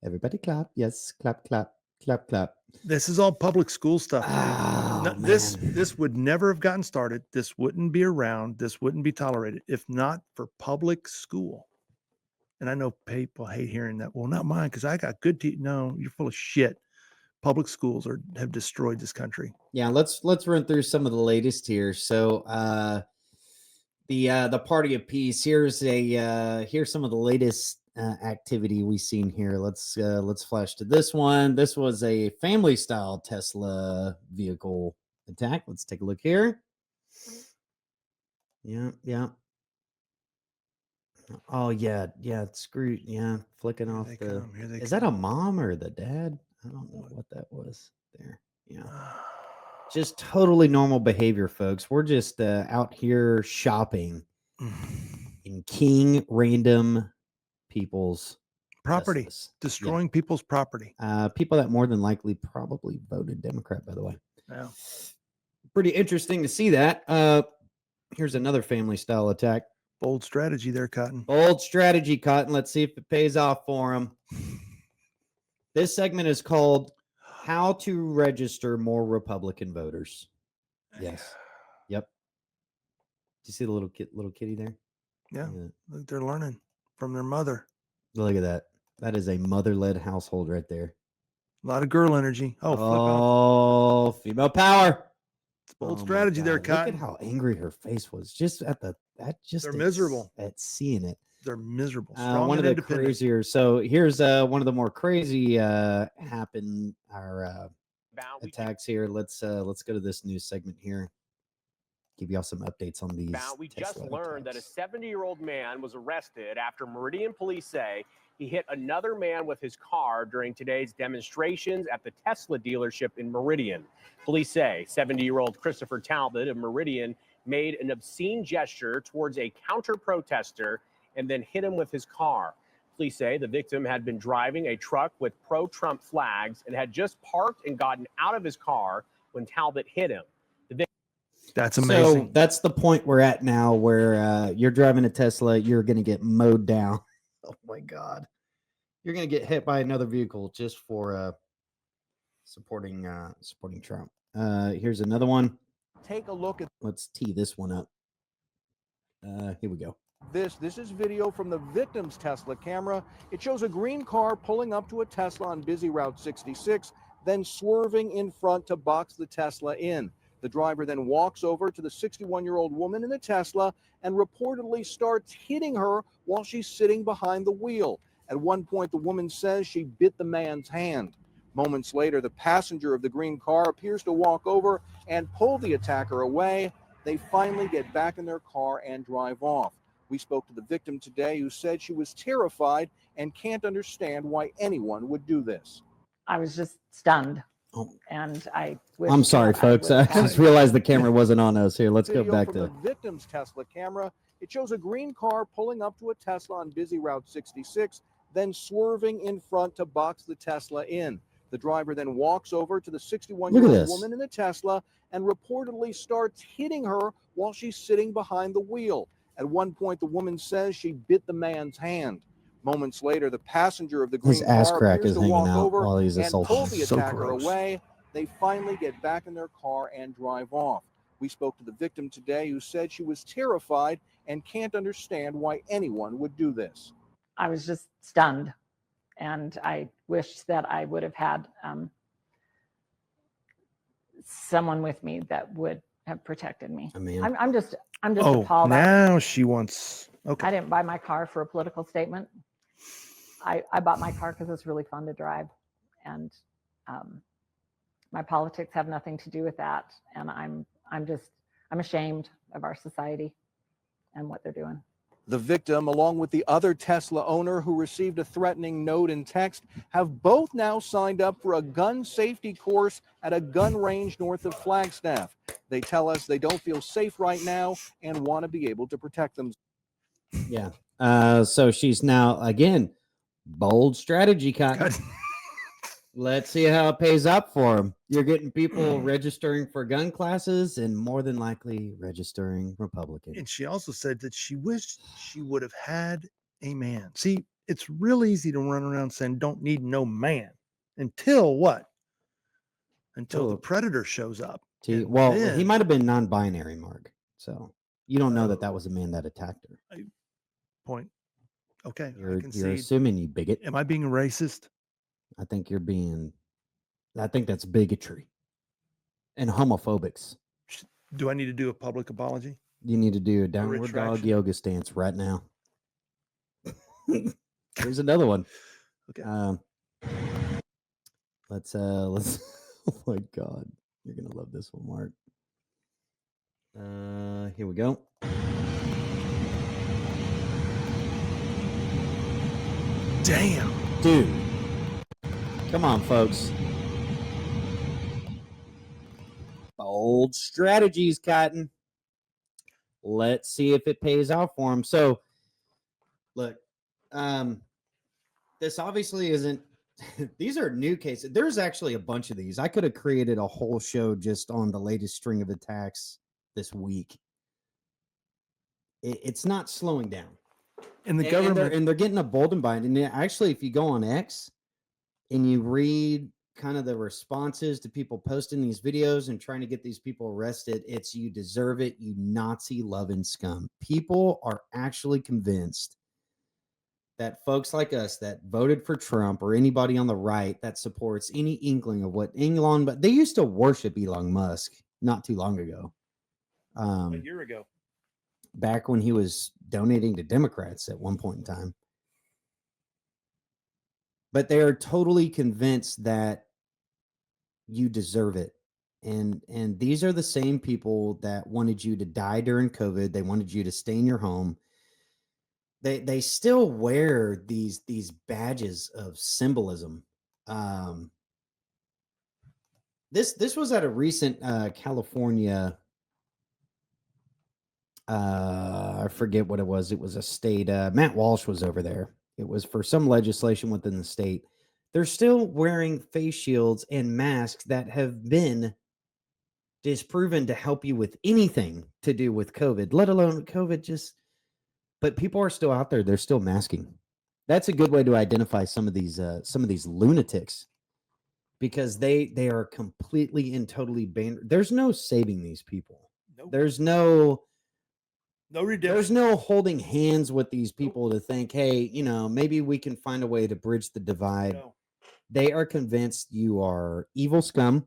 Everybody clap. Yes, clap, clap, clap, clap. This is all public school stuff. Oh, This would never have gotten started. This wouldn't be around. This wouldn't be tolerated if not for public school. And I know people hate hearing that. Well, not mine because I got good teeth. No, you're full of shit. Public schools have destroyed this country. Yeah, let's run through some of the latest here. So the Party of Peace. Here's some of the latest activity we've seen here. Let's flash to this one. This was a family style Tesla vehicle attack. Let's take a look here. Yeah. Oh yeah. Screw yeah. Flicking off the. Is that a mom or the dad? I don't know what that was there. Yeah. Just totally normal behavior, folks. We're just out here shopping in King random people's property, Teslas. destroying people's property. People that more than likely probably voted Democrat, by the way. Yeah. Pretty interesting to see that. Here's another family style attack. Bold strategy there, Cotton. Bold strategy, Cotton. Let's see if it pays off for him. This segment is called How to Register More Republican Voters. Yes. Yep. Do you see the little kitty there? Yeah. Look, they're learning from their mother. Look at that. That is a mother-led household right there. A lot of girl energy. Oh, flip out. Oh, female power. It's bold strategy there, Cotton. Look at how angry her face was just at They're miserable at seeing it. They're miserable. Strong One of and the independent. crazier. So here's one of the more crazy attacks here. Let's go to this news segment here. Give y'all some updates on these. We just learned that a 70-year-old man was arrested after Meridian police say he hit another man with his car during today's demonstrations at the Tesla dealership in Meridian. Police say 70-year-old Christopher Talbot of Meridian made an obscene gesture towards a counter-protester and then hit him with his car. Police say the victim had been driving a truck with pro-Trump flags and had just parked and gotten out of his car when Talbot hit him. That's amazing. So that's the point we're at now where you're driving a Tesla, you're going to get mowed down. Oh my God. You're going to get hit by another vehicle just for supporting Trump. Here's another one. Take a look at Let's tee this one up. Here we go. this. This is video from the victim's Tesla camera. It shows a green car pulling up to a Tesla on busy Route 66, then swerving in front to box the Tesla in. The driver then walks over to the 61-year-old woman in the Tesla and reportedly starts hitting her while she's sitting behind the wheel. At one point, the woman says she bit the man's hand. Moments later, the passenger of the green car appears to walk over and pull the attacker away. They finally get back in their car and drive off. We spoke to the victim today who said she was terrified and can't understand why anyone would do this. I was just stunned. And I wish I'm sorry, that folks. I would have just realized the camera wasn't on us here. Let's go Video back from to the victim's Tesla camera. It shows a green car pulling up to a Tesla on busy Route 66, then swerving in front to box the Tesla in. The driver then walks over to the 61-year-old this. woman in the Tesla and reportedly starts hitting her while she's sitting behind the wheel. At one point, the woman says she bit the man's hand. Moments later, the passenger of the green his ass car crack appears is to hanging walk out over while he's and pull assaulted. the So attacker gross. away. They finally get back in their car and drive off. We spoke to the victim today who said she was terrified and can't understand why anyone would do this. I was just stunned. And I wish that I would have had someone with me that would have protected me. I mean, I'm just Oh, appalled. now she wants. Okay. I didn't buy my car for a political statement. I bought my car because it's really fun to drive, and my politics have nothing to do with that. And I'm ashamed of our society and what they're doing. The victim, along with the other Tesla owner who received a threatening note and text, have both now signed up for a gun safety course at a gun range north of Flagstaff. They tell us they don't feel safe right now and want to be able to protect themselves. Yeah. So she's now, again, bold strategy, Cotton. Let's see how it pays up for them. You're getting people registering for gun classes and more than likely registering Republican. And she also said that she wished she would have had a man. See, it's real easy to run around saying don't need no man until what? Until the predator shows up. Well, he then- might have been non-binary, Mark. So you don't know that that was a man that attacked her. Point. Okay, I You're concede. assuming, you bigot. Am I being racist? I think that's bigotry and homophobics. Do I need to do a public apology? You need to do a downward dog retraction? yoga stance right now. Here's another one. Okay. Let's oh my God. You're gonna love this one, Mark. Here we go. Damn. Dude. Come on, folks. Bold strategies, Cotton. Let's see if it pays off for him. So, look, this obviously isn't. These are new cases. There's actually a bunch of these. I could have created a whole show just on the latest string of attacks this week. It's not slowing down. And the government. And they're getting emboldened by it. And actually, if you go on X and you read kind of the responses to people posting these videos and trying to get these people arrested, it's "you deserve it, you Nazi loving scum." People are actually convinced that folks like us that voted for Trump or anybody on the right that supports any inkling of what Elon, but they used to worship Elon Musk not too long ago. A year ago. Back when he was donating to Democrats at one point in time. But they are totally convinced that you deserve it. And these are the same people that wanted you to die during COVID. They wanted you to stay in your home. They still wear these badges of symbolism. This was at a recent California. I forget what it was. It was a state. Matt Walsh was over there. It was for some legislation within the state. They're still wearing face shields and masks that have been disproven to help you with anything to do with COVID, let alone COVID. But people are still out there. They're still masking. That's a good way to identify some of these lunatics, because they are completely and totally banned. There's no saving these people. Nope. There's no redemption. There's no holding hands with these people to think, hey, maybe we can find a way to bridge the divide. No. They are convinced you are evil scum.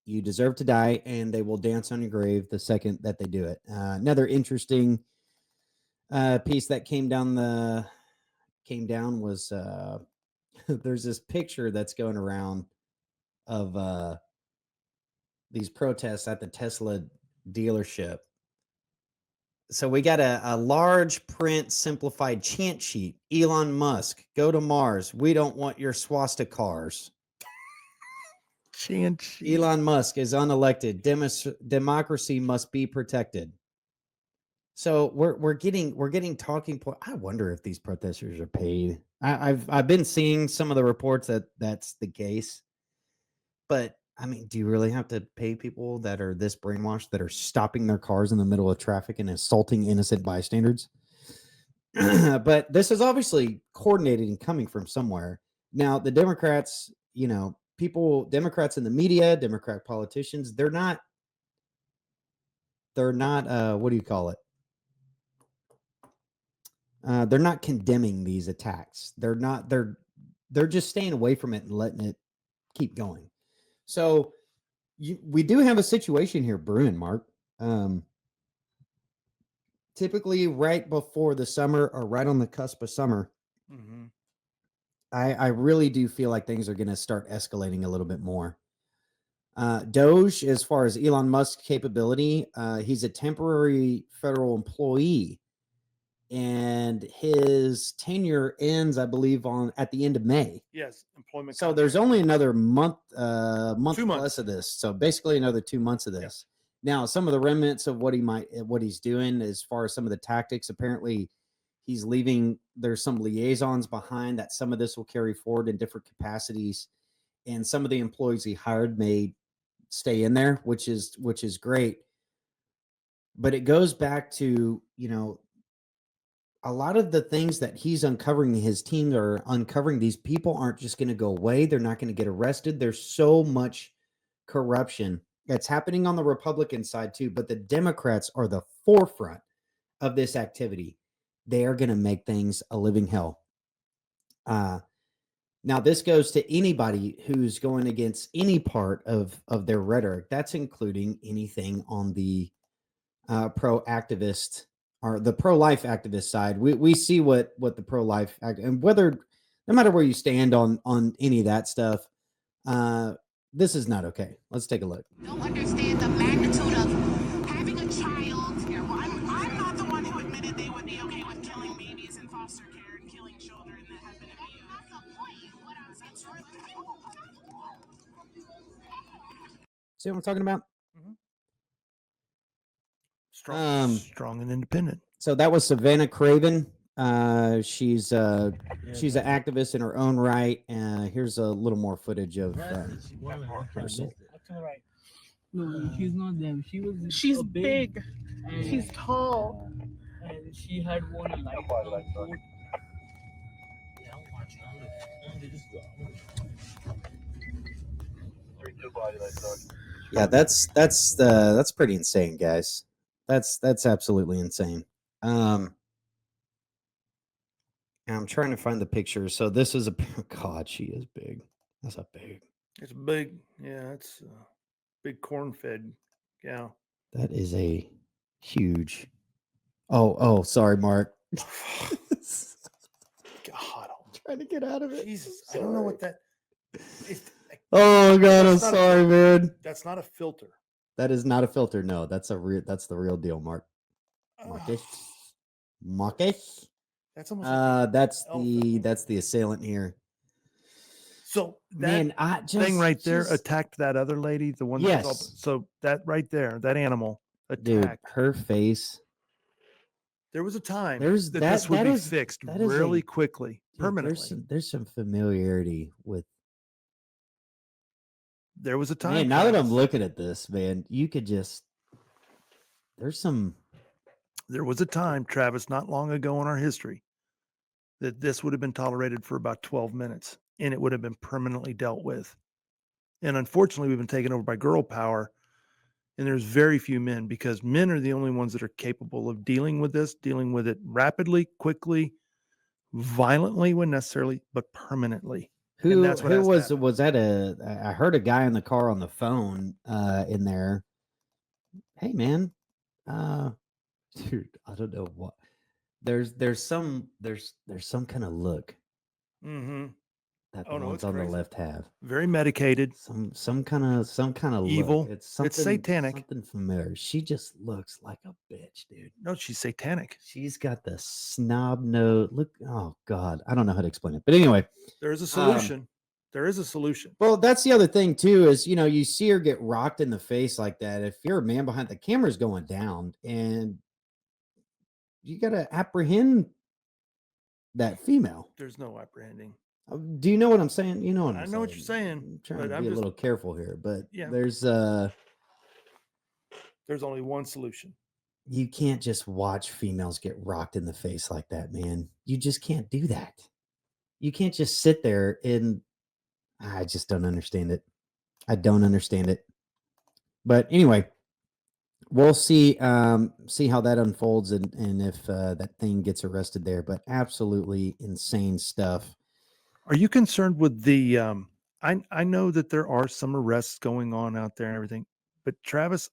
You deserve to die, and they will dance on your grave the second that they do it. Another interesting piece that came down was there's this picture that's going around of these protests at the Tesla dealership. So we got a large print simplified chant sheet. Elon Musk, go to Mars. We don't want your swastika cars. Chant sheet. Elon Musk is unelected. Democracy must be protected. So we're getting talking point. I wonder if these protesters are paid. I've been seeing some of the reports that that's the case. But I mean, do you really have to pay people that are this brainwashed, that are stopping their cars in the middle of traffic and assaulting innocent bystanders? But this is obviously coordinated and coming from somewhere. Now, the Democrats, Democrats in the media, Democrat politicians, they're not what do you call it? They're not condemning these attacks. They're just staying away from it and letting it keep going. So we do have a situation here brewing, Mark. Typically right before the summer or right on the cusp of summer, Mm-hmm. I really do feel like things are going to start escalating a little bit more. Doge, as far as Elon Musk's capability, he's a temporary federal employee, and his tenure ends, I believe, at the end of May. Yes, employment. So there's only another month, 2 plus months. of this. So basically another 2 months of this. Now, some of the remnants of what he's doing as far as some of the tactics, apparently he's leaving. There's some liaisons behind that some of this will carry forward in different capacities. And some of the employees he hired may stay in there, which is great. But it goes back to, a lot of the things that he's uncovering, his team are uncovering, these people aren't just going to go away. They're not going to get arrested. There's so much corruption that's happening on the Republican side too, but the Democrats are the forefront of this activity. They are going to make things a living hell. Now, this goes to anybody who's going against any part of their rhetoric. That's including anything on the pro-activist or the pro-life activist side. We see what the pro-life and whether, no matter where you stand on any of that stuff, this is not okay. Let's take a look. Don't understand the magnitude of having a child. Yeah, well, I'm not the one who admitted they would be okay with killing babies in foster care and killing children that have been abused. That's the point. What I'm saying. See what I'm talking about? Strong and independent. So that was Savannah Craven. She's an activist in her own right. Here's a little more footage of her. No, she's not them. She's big. and- She's tall. And she had worn a light brown coat. Yeah, that's pretty insane, guys. That's absolutely insane. And I'm trying to find the picture. So this is a God. She is big. That's a big. It's big. Yeah, it's a big corn-fed cow. That is a huge. Oh, sorry, Mark. God, I'm trying to get out of it. Jesus, I don't know what that. Oh God, I'm That's not a sorry, man. That's not a filter. That is not a filter. No, that's the real deal, Mark. Marcus. Marcus. That's almost. That's the assailant here. So that Man, I thing right there just- attacked that other lady, the one. Yes. That was so that right there, that animal attacked. Dude, her face. There was a time There's that that- this would that be is- fixed that is really a- quickly, Dude, permanently. There's some familiarity with. There was a time. Man, now that I'm Travis, looking at this, man, you could just. There's some. there was a time, Travis, not long ago in our history, that this would have been tolerated for about 12 minutes and it would have been permanently dealt with. And unfortunately, we've been taken over by girl power. And there's very few men because men are the only ones that are capable of dealing with this, dealing with it rapidly, quickly, violently when necessary, but permanently. And Who that's what who has to was happen. was that I heard a guy in the car on the phone in there. Hey man, dude, I don't know what. There's some kind of look Mm-hmm. that the Oh, no, ones it's on the crazy. left have. Very medicated. Some kind of Evil. Look. It's It's something satanic. Something familiar. She just looks like a bitch, dude. No, she's satanic. She's got the snob nose. Look, oh God, I don't know how to explain it. But anyway, There is a solution. There is a solution. well, that's the other thing too, is you see her get rocked in the face like that. If you're a man behind the camera's going down, and you gotta apprehend that female. There's no apprehending. Do you know what I'm saying? You know what I'm I saying. know what you're saying. I'm trying but to I'm be a just- little careful here, but Yeah. there's only one solution. you can't just watch females get rocked in the face like that, man. You just can't do that. You can't just sit there and I just don't understand it. I don't understand it. But anyway, we'll see how that unfolds and if that thing gets arrested there. But absolutely insane stuff. Are you concerned with the I know that there are some arrests going on out there and everything, but Travis,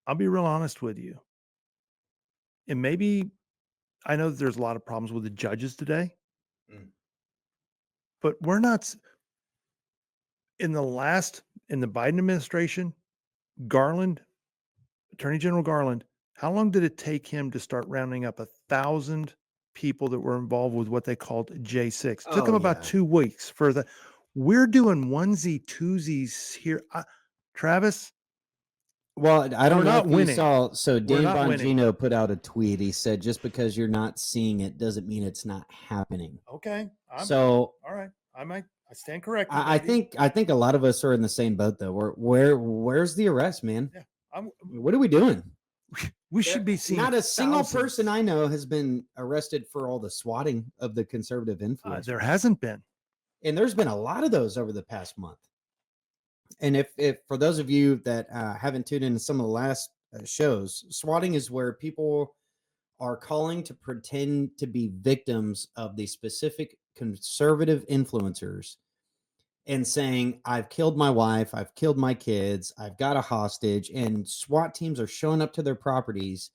I'll be real honest with you. And maybe I know that there's a lot of problems with the judges today, but we're not in the Biden administration, Attorney General Garland, how long did it take him to start rounding up 1,000 people that were involved with what they called J6? Took him about 2 weeks for the. We're doing onesie twosies here, Travis. Well, I don't We're know not if you winning. saw. So We're Dan not winning. Bongino put out a tweet. He said, "Just because you're not seeing it doesn't mean it's not happening." Okay. So all right. I stand corrected. I think a lot of us are in the same boat though. Where's the arrest, man? Yeah. What are we doing? We should be seeing Not a single thousands. person I know has been arrested for all the swatting of the conservative influence. There hasn't been. And there's been a lot of those over the past month. And if for those of you that haven't tuned into some of the last shows, swatting is where people are calling to pretend to be victims of the specific conservative influencers and saying, I've killed my wife, I've killed my kids, I've got a hostage, and SWAT teams are showing up to their properties.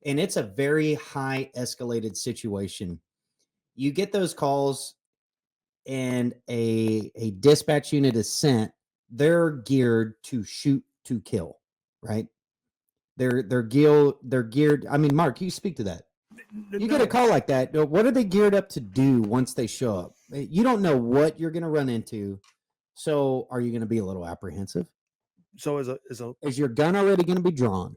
And it's a very high escalated situation. You get those calls and a dispatch unit is sent, they're geared to shoot to kill, right? They're geared. I mean, Mark, you speak to that. You get a call like that. What are they geared up to do once they show up? You don't know what you're going to run into. So are you going to be a little apprehensive? So is your gun already going to be drawn?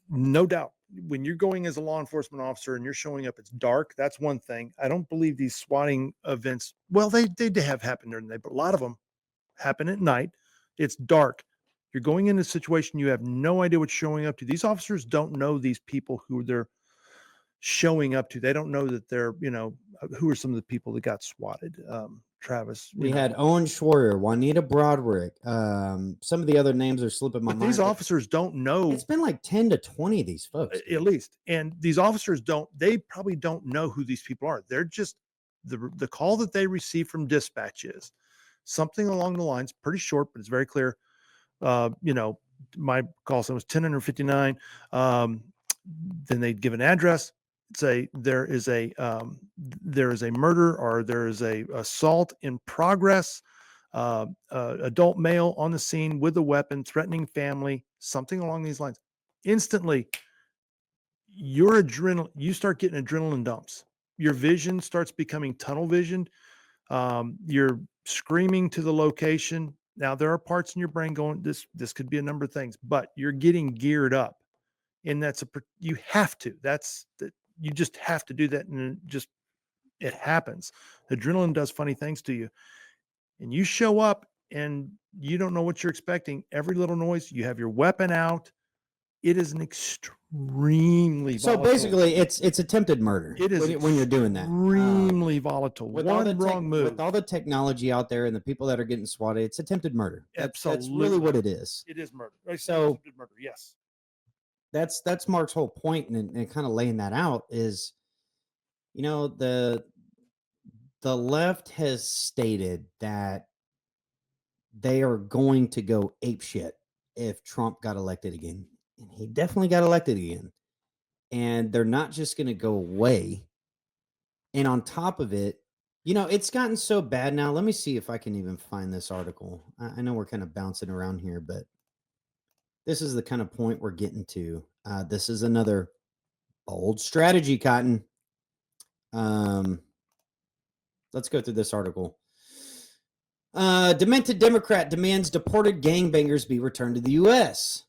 No doubt. When you're going as a law enforcement officer and you're showing up, it's dark. That's one thing. I don't believe these swatting events, well, they have happened during the day, but a lot of them happen at night. It's dark. You're going in a situation you have no idea what's showing up to. These officers don't know these people who they're showing up to. They don't know that they're, who are some of the people that got swatted. Travis. We had Owen Schwarzer, Juanita Broderick. Some of the other names are slipping my But mind. these officers don't know. It's been like 10 to 20 of these folks. At least. And these officers they probably don't know who these people are. They're just, the call that they receive from dispatch is something along the lines, pretty short, but it's very clear. My call sign was 1059. Then they'd give an address, say there is a murder or there is a assault in progress, adult male on the scene with a weapon threatening family, something along these lines. Instantly, you start getting adrenaline dumps. Your vision starts becoming tunnel visioned. You're screaming to the location. Now there are parts in your brain going, this could be a number of things, but you're getting geared up. And you have to. You just have to do that, and it happens. Adrenaline does funny things to you, and you show up, and you don't know what you're expecting. Every little noise, you have your weapon out. It is an extremely so volatile. Basically, it's attempted murder. It is when you're doing that. Extremely volatile. With One wrong move. With all the technology out there and the people that are getting swatted, it's attempted murder. That's really what it is. It is murder. So attempted murder. Yes. That's Mark's whole point, and kind of laying that out is, the left has stated that they are going to go apeshit if Trump got elected again, and he definitely got elected again, and they're not just going to go away. And on top of it, it's gotten so bad now. Let me see if I can even find this article. I know we're kind of bouncing around here, but this is the kind of point we're getting to. This is another bold strategy, Cotton. Let's go through this article. Demented Democrat demands deported gangbangers be returned to the U.S.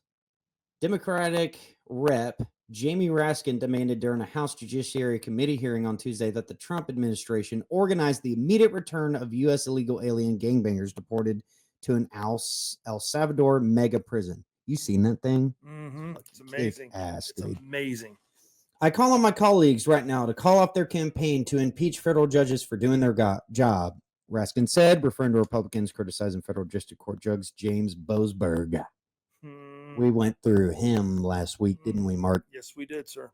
Democratic Rep. Jamie Raskin demanded during a House Judiciary Committee hearing on Tuesday that the Trump administration organize the immediate return of U.S. illegal alien gangbangers deported to an El Salvador mega prison. You seen that thing? Mm-hmm. It's amazing. It's amazing. I call on my colleagues right now to call off their campaign to impeach federal judges for doing their job, Raskin said, referring to Republicans criticizing federal district court judge James Boasberg. We went through him last week, didn't we, Mark? Yes, we did, sir.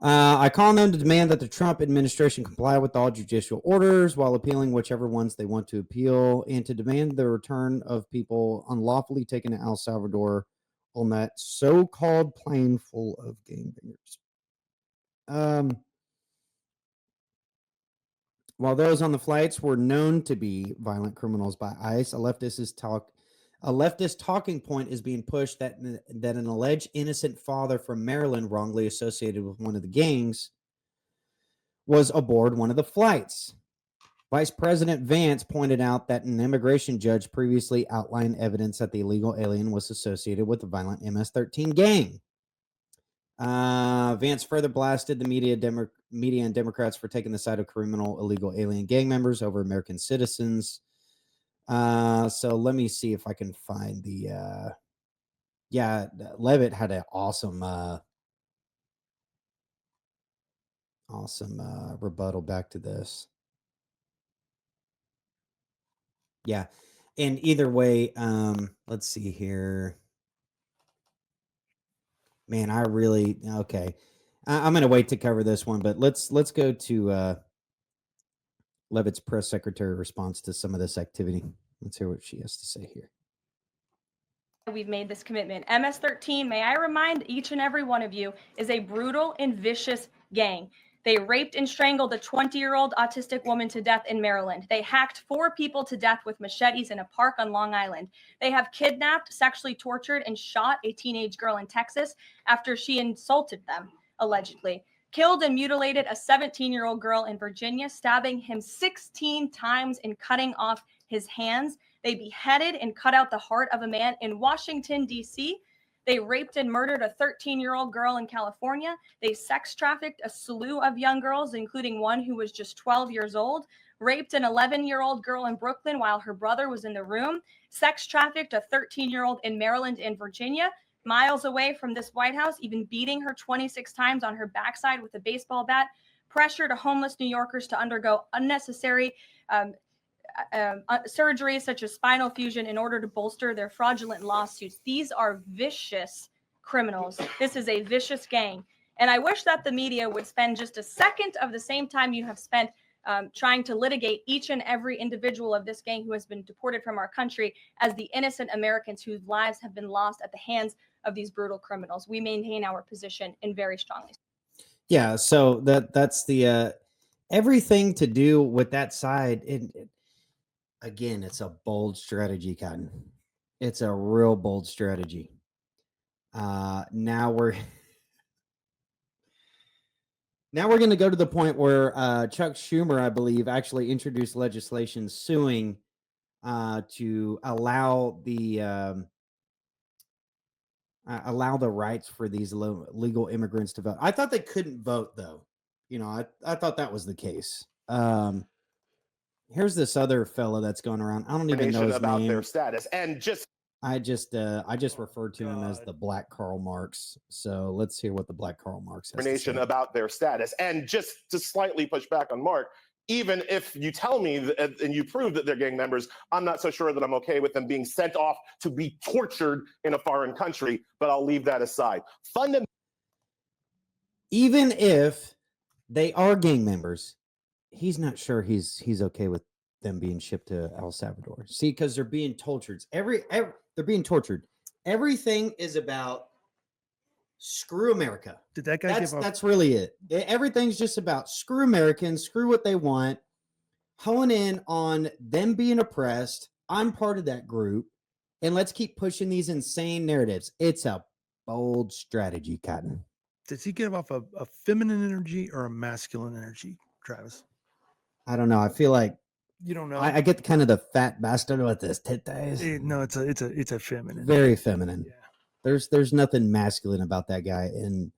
I call on them to demand that the Trump administration comply with all judicial orders while appealing whichever ones they want to appeal, and to demand the return of people unlawfully taken to El Salvador on that so-called plane full of gangbangers. While those on the flights were known to be violent criminals by ICE, a leftist talking point is being pushed that an alleged innocent father from Maryland wrongly associated with one of the gangs was aboard one of the flights. Vice President Vance pointed out that an immigration judge previously outlined evidence that the illegal alien was associated with the violent MS-13 gang. Vance further blasted the media and Democrats for taking the side of criminal illegal alien gang members over American citizens. So let me see if I can find the Levitt had an awesome rebuttal back to this. Yeah. And either way, let's see here. Man, okay. I'm going to wait to cover this one, but let's go to Levitt's press secretary response to some of this activity. Let's hear what she has to say here. We've made this commitment. MS-13, may I remind each and every one of you, is a brutal and vicious gang. They raped and strangled a 20-year-old autistic woman to death in Maryland. They hacked 4 people to death with machetes in a park on Long Island. They have kidnapped, sexually tortured, and shot a teenage girl in Texas after she insulted them, allegedly. Killed and mutilated a 17-year-old girl in Virginia, stabbing him 16 times and cutting off his hands. They beheaded and cut out the heart of a man in Washington, D.C. They raped and murdered a 13-year-old girl in California. They sex trafficked a slew of young girls, including one who was just 12 years old. Raped an 11-year-old girl in Brooklyn while her brother was in the room. Sex trafficked a 13-year-old in Maryland and Virginia, miles away from this White House, even beating her 26 times on her backside with a baseball bat. Pressured homeless New Yorkers to undergo unnecessary surgeries such as spinal fusion in order to bolster their fraudulent lawsuits. These are vicious criminals. This is a vicious gang. And I wish that the media would spend just a second of the same time you have spent trying to litigate each and every individual of this gang who has been deported from our country as the innocent Americans whose lives have been lost at the hands of these brutal criminals. We maintain our position and very strongly. Yeah, so that's the everything to do with that side. Again, it's a bold strategy, Cotton. It's a real bold strategy. Now we're going to go to the point where Chuck Schumer, I believe, actually introduced legislation suing to allow the rights for these legal immigrants to vote. I thought they couldn't vote, though. I thought that was the case. Here's this other fella that's going around. I don't even know his about name. their status and just I just referred to him as the Black Karl Marx. So let's hear what the Black Karl Marx has to say. about their status. And just to slightly push back on Mark, even if you tell me that, and you prove that they're gang members, I'm not so sure that I'm okay with them being sent off to be tortured in a foreign country, but I'll leave that aside. Even if they are gang members, he's not sure he's okay with them being shipped to El Salvador. See, because they're being tortured. They're being tortured. Everything is about screw America. Did that guy that's really it. Everything's just about screw Americans, screw what they want, hone in on them being oppressed. I'm part of that group, and let's keep pushing these insane narratives. It's a bold strategy, Cotton. Does he give off a feminine energy or a masculine energy, Travis? I don't know. I feel like you don't know. I get kind of the fat bastard with his tit thighs. No, it's a feminine. Very feminine. Yeah. There's nothing masculine about that guy, and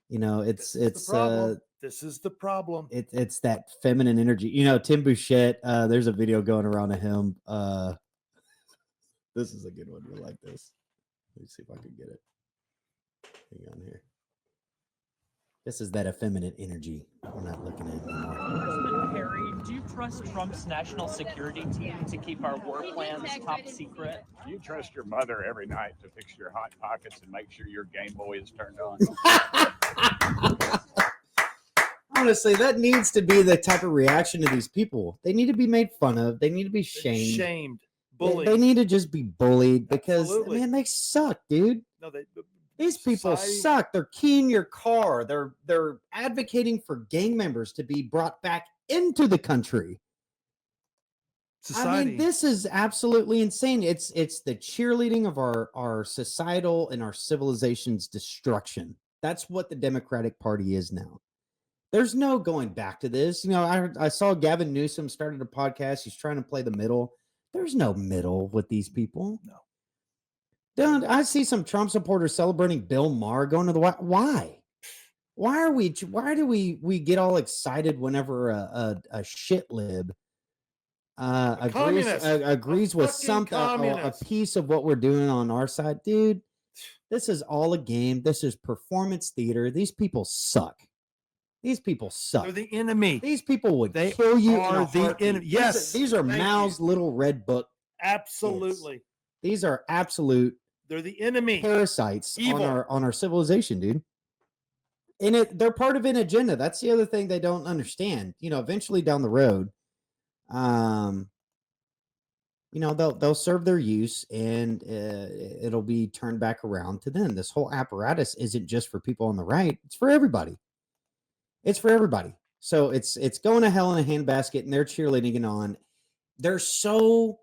it's this is the problem. It's that feminine energy. Tim Bouchette. There's a video going around of him. This is a good one. You like this? Let me see if I can get it. Hang on here. This is that effeminate energy we're not looking at anymore. Congressman Perry, do you trust Trump's national security team to keep our war plans top secret? Do you trust your mother every night to fix your hot pockets and make sure your Game Boy is turned on? Honestly, that needs to be the type of reaction to these people. They need to be made fun of. They need to be shamed. Shamed, They, bullied. they need to just be bullied because, Absolutely. man, they suck, dude. No, These people society- suck. They're keying your car. They're advocating for gang members to be brought back into the country. I Society. mean, this is absolutely insane. It's the cheerleading of our societal and our civilization's destruction. That's what the Democratic Party is now. There's no going back to this. You know, I saw Gavin Newsom started a podcast. He's trying to play the middle. There's no middle with these people. No. Don't I see some Trump supporters celebrating Bill Maher going to the why? Why do we get all excited whenever a shit lib communist. agrees with fucking something, a communist. piece of what we're doing on our side? Dude, this is all a game. This is performance theater. These people suck. These people suck. They're the enemy. These people would They kill you in are a the heartbeat. enemy. Yes, These are thank Mao's little red book. Absolutely. These are absolute They're the enemy. parasites Evil. on our civilization, dude. And they're part of an agenda. That's the other thing they don't understand. You know, eventually down the road, you know, they'll serve their use, and it'll be turned back around to them. This whole apparatus isn't just for people on the right; it's for everybody. It's for everybody. So it's going to hell in a handbasket, and they're cheerleading it on. They're so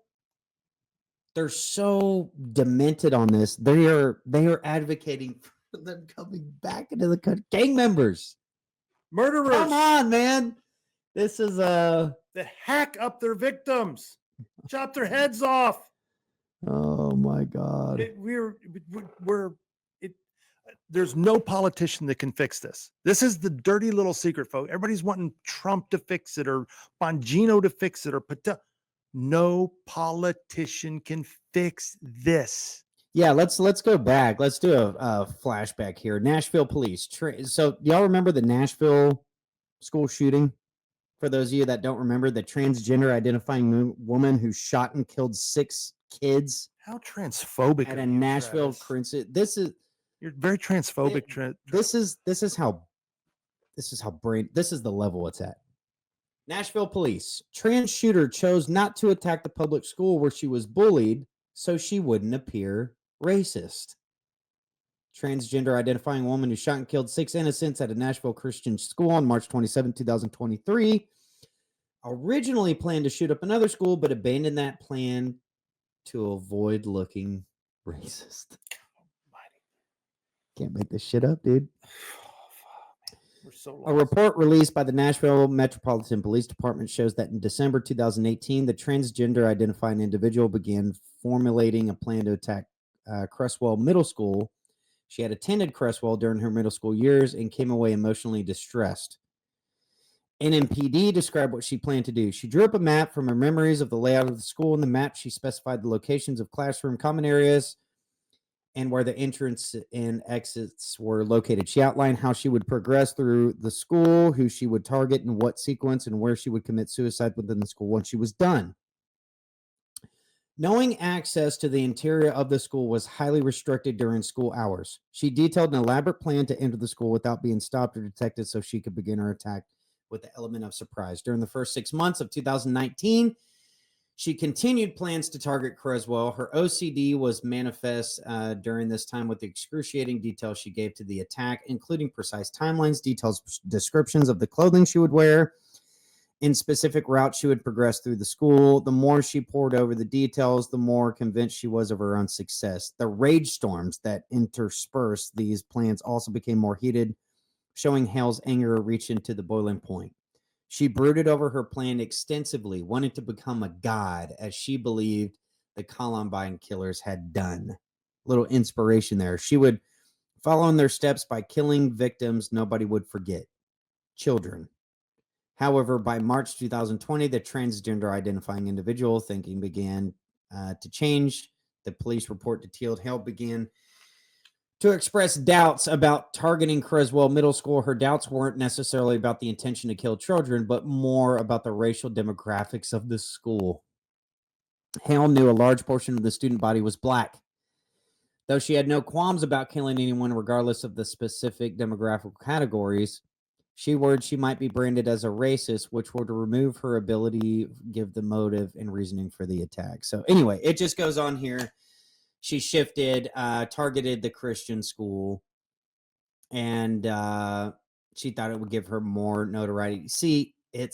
demented on this. They are advocating for them coming back into the country. Gang members, Murderers. come on, man. This is That hack up their victims, chop their heads off. oh my god. There's no politician that can fix this. This is the dirty little secret, folks. Everybody's wanting Trump to fix it or Bongino to fix it or Patel. No politician can fix this. Yeah, let's go back. Let's do a flashback here. Nashville police. So y'all remember the Nashville school shooting? For those of you that don't remember, the transgender identifying woman who shot and killed 6 kids. How transphobic at are a you, Nashville Travis? You're very transphobic. This is the level it's at. Nashville police. Trans shooter chose not to attack the public school where she was bullied so she wouldn't appear racist. Transgender identifying woman who shot and killed 6 innocents at a Nashville Christian school on March 27, 2023, originally planned to shoot up another school, but abandoned that plan to avoid looking racist. Can't make this shit up, dude. We're so A report released by the Nashville Metropolitan Police Department shows that in December 2018, the transgender identifying individual began formulating a plan to attack Cresswell Middle School. She had attended Cresswell during her middle school years and came away emotionally distressed. NMPD described what she planned to do. She drew up a map from her memories of the layout of the school. In the map, she specified the locations of classroom common areas and where the entrance and exits were located. She outlined how she would progress through the school, who she would target in what sequence, and where she would commit suicide within the school once she was done. Knowing access to the interior of the school was highly restricted during school hours, she detailed an elaborate plan to enter the school without being stopped or detected so she could begin her attack with the element of surprise. During the first 6 months of 2019, she continued plans to target Creswell. Her OCD was manifest during this time with the excruciating details she gave to the attack, including precise timelines, details, descriptions of the clothing she would wear, in specific routes she would progress through the school. The more she poured over the details, the more convinced she was of her own success. The rage storms that interspersed these plans also became more heated, showing Hale's anger reach into the boiling point. She brooded over her plan extensively, wanting to become a god, as she believed the Columbine killers had done. Little inspiration there. She would follow in their steps by killing victims nobody would forget. Children. However, by March 2020, the transgender identifying individual thinking began to change. The police report detailed Hale began to express doubts about targeting Creswell Middle School. Her doubts weren't necessarily about the intention to kill children, but more about the racial demographics of the school. Hale knew a large portion of the student body was black. Though she had no qualms about killing anyone regardless of the specific demographic categories, she worried she might be branded as a racist, which would remove her ability to give the motive and reasoning for the attack. So anyway, it just goes on here. She shifted, targeted the Christian school, and she thought it would give her more notoriety. See, it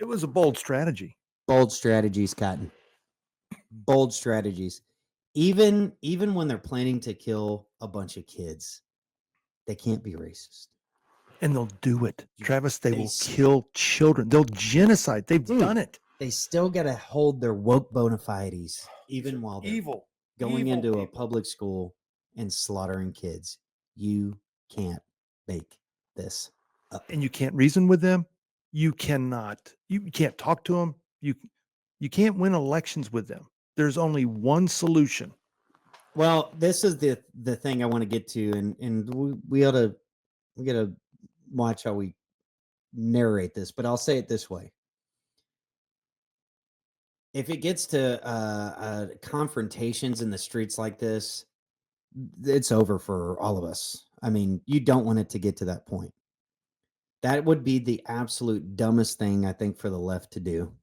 was a bold strategy. Bold strategies, Cotton. Bold strategies. Even when they're planning to kill a bunch of kids, they can't be racist. And they'll do it. Travis, they will kill children. They'll genocide. They've done it. They still got to hold their woke bona fides, even while they're going evil into a people. public school and slaughtering kids. You can't make this up. And you can't reason with them. You cannot. You can't talk to them. You can't win elections with them. There's only one solution. Well, this is the thing I want to get to, and we gotta watch how we narrate this, but I'll say it this way. If it gets to confrontations in the streets like this, it's over for all of us. I mean, you don't want it to get to that point. That would be the absolute dumbest thing, I think, for the left to do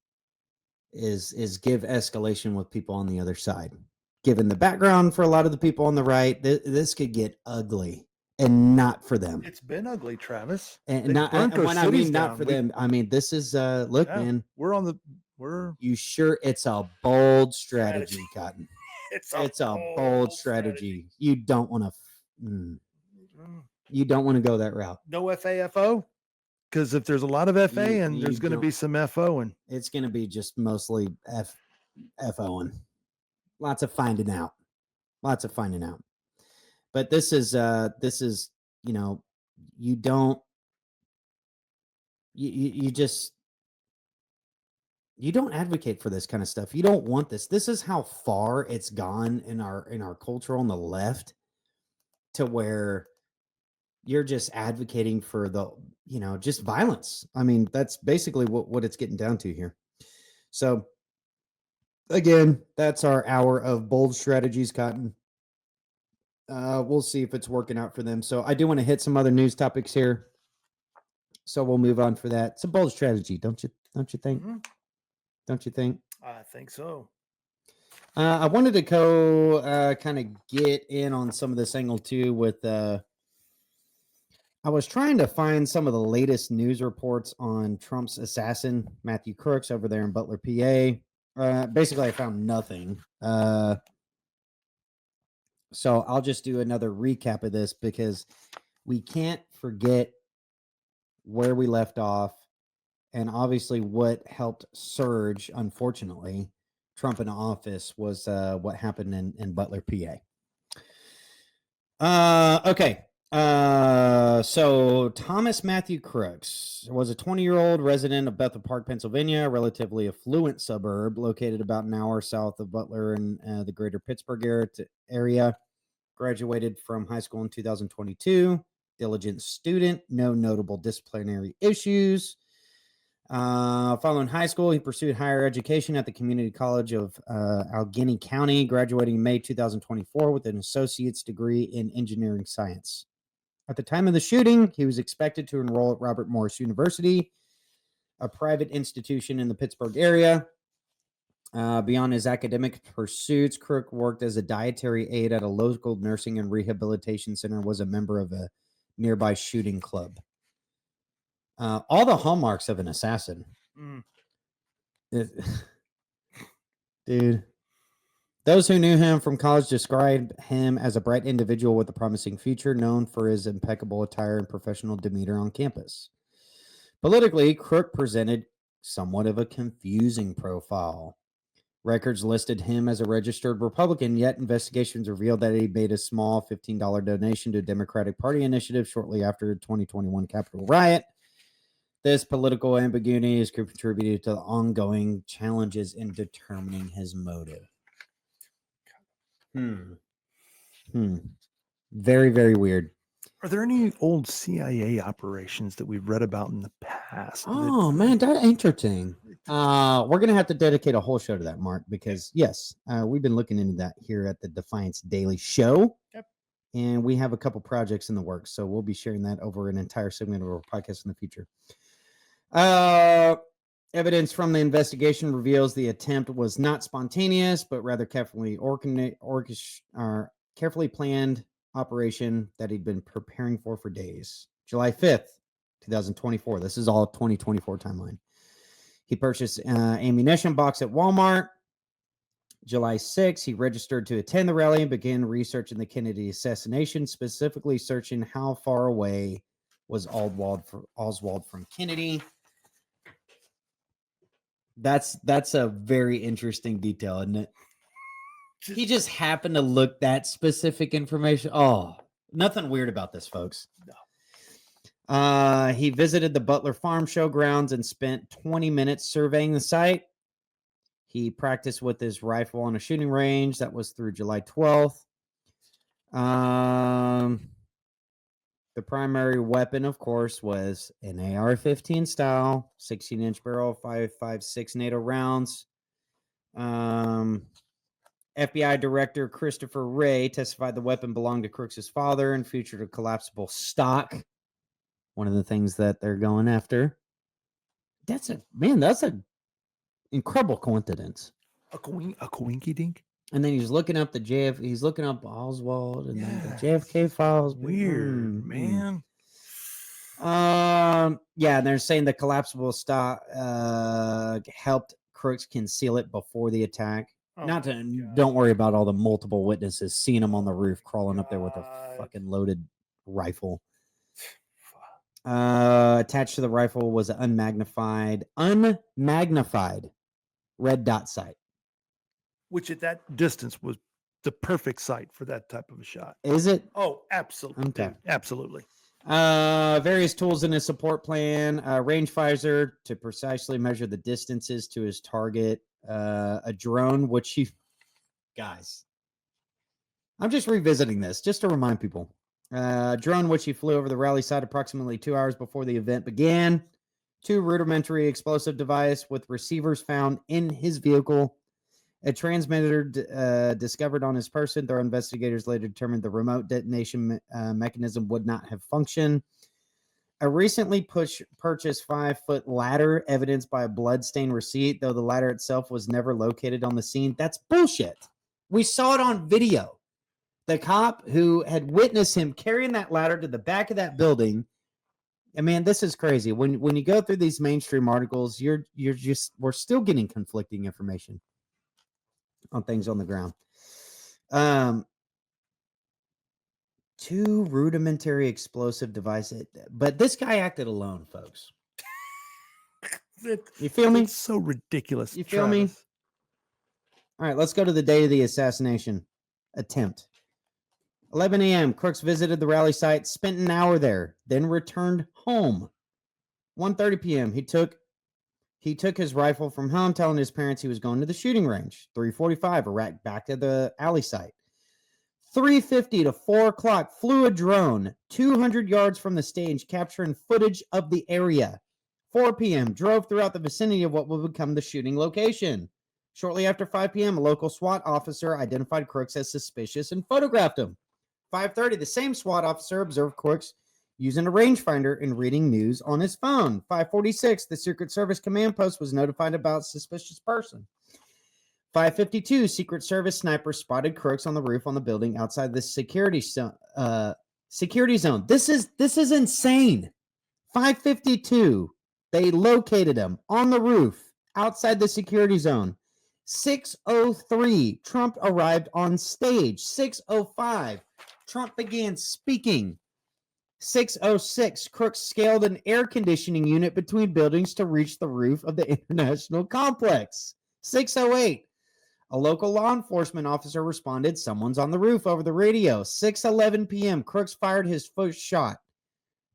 is give escalation with people on the other side. Given the background for a lot of the people on the right, this could get ugly, and not for them. It's been ugly, Travis. And They've not burnt and our when I cities mean not down. for them, I mean this is look, Yeah, man. We're You sure it's a bold strategy, Cotton. It's a bold strategy. You don't want to. You don't want to go that route. no FAFO, because if there's a lot of FA and there's going to be some FO, and it's going to be just mostly FOing. Lots of finding out. But this is you know, you don't you just you don't advocate for this kind of stuff. You don't want this. This is how far it's gone in our culture on the left, to where you're just advocating for the, just violence. I mean, that's basically what it's getting down to here. So again, that's our hour of bold strategies, Cotton. We'll see if it's working out for them. So I do want to hit some other news topics here. So we'll move on for that. It's a bold strategy, don't you think? Mm-hmm. Don't you think? I think so. I wanted to go kind of get in on some of this angle too with I was trying to find some of the latest news reports on Trump's assassin, Matthew Crooks, over there in Butler, PA. Basically, I found nothing. So I'll just do another recap of this because we can't forget where we left off. And obviously what helped surge, unfortunately, Trump in office was what happened in Butler, PA. Okay. So Thomas Matthew Crooks was a 20-year-old resident of Bethel Park, Pennsylvania, a relatively affluent suburb located about an hour south of Butler in the greater Pittsburgh area. Graduated from high school in 2022. Diligent student, no notable disciplinary issues. Following high school, he pursued higher education at the Community College of Allegheny County, graduating in May 2024 with an associate's degree in engineering science. At the time of the shooting, he was expected to enroll at Robert Morris University, a private institution in the Pittsburgh area. Beyond his academic pursuits, Crook worked as a dietary aide at a local nursing and rehabilitation center and was a member of a nearby shooting club. All the hallmarks of an assassin. Dude. Those who knew him from college described him as a bright individual with a promising future, known for his impeccable attire and professional demeanor on campus. Politically, Crook presented somewhat of a confusing profile. Records listed him as a registered Republican, yet investigations revealed that he made a small $15 donation to a Democratic Party initiative shortly after the 2021 Capitol riot. This political ambiguity has contributed to the ongoing challenges in determining his motive. Very, very weird. Are there any old CIA operations that we've read about in the past? Oh man, that's interesting. We're gonna have to dedicate a whole show to that, Mark, because yes, we've been looking into that here at the Defiance Daily Show. Yep. And we have a couple projects in the works, so we'll be sharing that over an entire segment of our podcast in the future. Evidence from the investigation reveals the attempt was not spontaneous, but rather carefully carefully planned operation that he'd been preparing for days. July 5th, 2024. This is all 2024 timeline. He purchased ammunition box at Walmart. July 6th, he registered to attend the rally and began researching the Kennedy assassination, specifically searching how far away was Oswald from Kennedy. That's a very interesting detail, isn't it? He just happened to look that specific information. Oh, nothing weird about this, folks. No. He visited the Butler Farm showgrounds and spent 20 minutes surveying the site. He practiced with his rifle on a shooting range. That was through July 12th. The primary weapon, of course, was an AR-15 style, 16-inch barrel, 5.56 NATO rounds. FBI Director Christopher Wray testified the weapon belonged to Crooks' father and featured a collapsible stock. One of the things that they're going after. That's a incredible coincidence. A coinky dink. And then he's looking up he's looking up Oswald and then the JFK files. Weird, man. Yeah, and they're saying the collapsible stock helped Crooks conceal it before the attack. Don't worry about all the multiple witnesses seeing him on the roof crawling up there with a fucking loaded rifle. Attached to the rifle was an unmagnified red dot sight. Which at that distance was the perfect site for that type of a shot. Is it? Oh, absolutely. Okay. Dude, absolutely. Various tools in his support plan, rangefinder to precisely measure the distances to his target, a drone, which he, guys, I'm just revisiting this just to remind people. Drone, which he flew over the rally site approximately 2 hours before the event began. 2 rudimentary explosive device with receivers found in his vehicle. A transmitter discovered on his person, though investigators later determined the remote detonation mechanism would not have functioned. A recently purchased 5-foot ladder, evidenced by a bloodstained receipt, though the ladder itself was never located on the scene. That's bullshit. We saw it on video. The cop who had witnessed him carrying that ladder to the back of that building. And man, this is crazy. When you go through these mainstream articles, we're still getting conflicting information on things on the ground. 2 rudimentary explosive devices, but this guy acted alone, folks. You feel me? It's so ridiculous. You feel me? All right, let's go to the day of the assassination attempt. 11 a.m. Crooks visited the rally site, spent an hour there, then returned home. 1:30 p.m. He took his rifle from home, telling his parents he was going to the shooting range. 3:45, back to the alley site. 3:50 to 4 o'clock, flew a drone 200 yards from the stage, capturing footage of the area. 4 p.m., drove throughout the vicinity of what will become the shooting location. Shortly after 5 p.m., a local SWAT officer identified Crooks as suspicious and photographed him. 5:30, the same SWAT officer observed Crooks using a rangefinder and reading news on his phone. 5:46, the Secret Service command post was notified about a suspicious person. 5:52, Secret Service snipers spotted Crooks on the roof on the building outside the security zone. This is insane. 5:52, they located him on the roof outside the security zone. 6:03, Trump arrived on stage. 6:05, Trump began speaking. 6:06, Crooks scaled an air conditioning unit between buildings to reach the roof of the International Complex. 6:08, a local law enforcement officer responded, someone's on the roof, over the radio. 6:11 p.m., Crooks fired his first shot.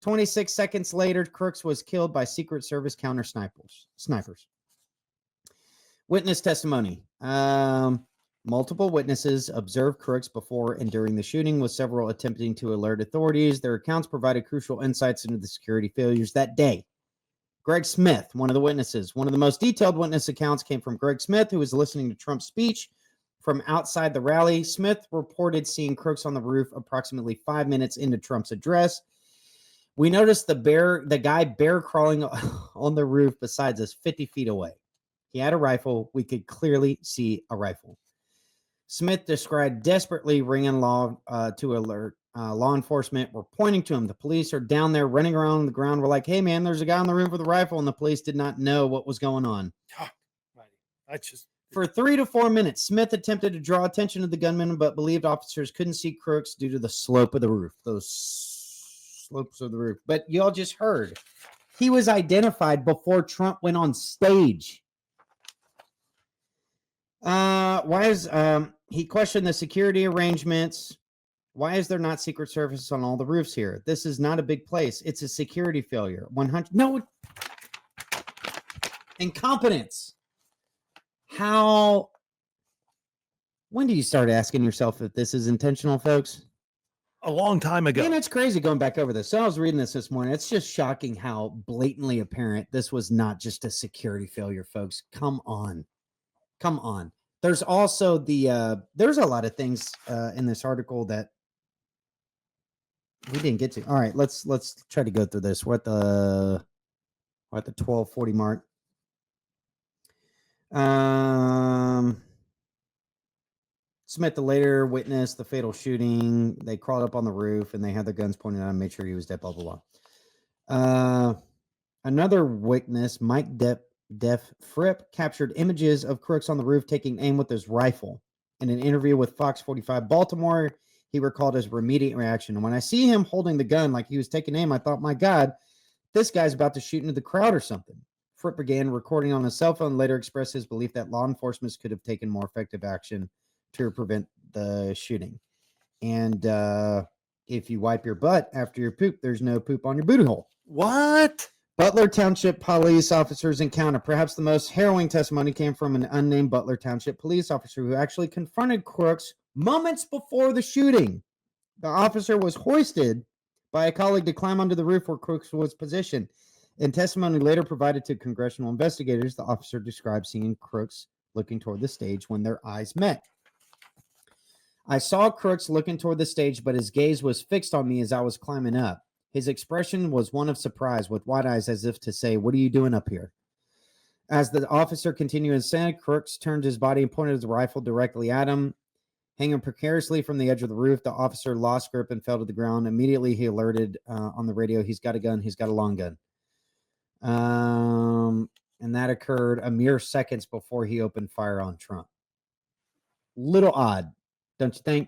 26 seconds later, Crooks was killed by Secret Service snipers. Witness testimony. Multiple witnesses observed Crooks before and during the shooting, with several attempting to alert authorities. Their accounts provided crucial insights into the security failures that day. Greg Smith, one of the witnesses. One of the most detailed witness accounts came from Greg Smith, who was listening to Trump's speech from outside the rally. Smith reported seeing Crooks on the roof approximately 5 minutes into Trump's address. We noticed the guy bear crawling on the roof beside us 50 feet away. He had a rifle. We could clearly see a rifle. Smith described desperately ringing to alert law enforcement. Were pointing to him. The police are down there running around on the ground. We're like, hey, man, there's a guy on the roof with a rifle, and the police did not know what was going on. For 3 to 4 minutes, Smith attempted to draw attention to the gunman, but believed officers couldn't see Crooks due to the slope of the roof. Those slopes of the roof. But y'all just heard. He was identified before Trump went on stage. He questioned the security arrangements. Why is there not Secret Service on all the roofs here? This is not a big place. It's a security failure. 100. No. Incompetence. When do you start asking yourself if this is intentional, folks? A long time ago. Man, it's crazy going back over this. So I was reading this morning. It's just shocking how blatantly apparent this was not just a security failure, folks. Come on. There's also there's a lot of things in this article that we didn't get to. All right, let's try to go through this. We're at the 12:40 mark. Smith, the later witnessed the fatal shooting. They crawled up on the roof and they had their guns pointed at him, made sure he was dead, blah, blah, blah. Another witness, Mike Def Fripp, captured images of Crooks on the roof taking aim with his rifle. In an interview with Fox 45 Baltimore, he recalled his immediate reaction. And when I see him holding the gun like he was taking aim, I thought, my God, this guy's about to shoot into the crowd or something. Fripp began recording on his cell phone, later expressed his belief that law enforcement could have taken more effective action to prevent the shooting. And if you wipe your butt after your poop, there's no poop on your booty hole. What? Butler Township police officers encounter. Perhaps the most harrowing testimony came from an unnamed Butler Township police officer who actually confronted Crooks moments before the shooting. The officer was hoisted by a colleague to climb onto the roof where Crooks was positioned. In testimony later provided to congressional investigators, the officer described seeing Crooks looking toward the stage when their eyes met. I saw Crooks looking toward the stage, but his gaze was fixed on me as I was climbing up. His expression was one of surprise, with wide eyes as if to say, what are you doing up here? As the officer continued his ascent, Crooks turned his body and pointed his rifle directly at him. Hanging precariously from the edge of the roof, the officer lost grip and fell to the ground. Immediately, he alerted on the radio, he's got a gun, he's got a long gun. And that occurred a mere seconds before he opened fire on Trump. Little odd, don't you think?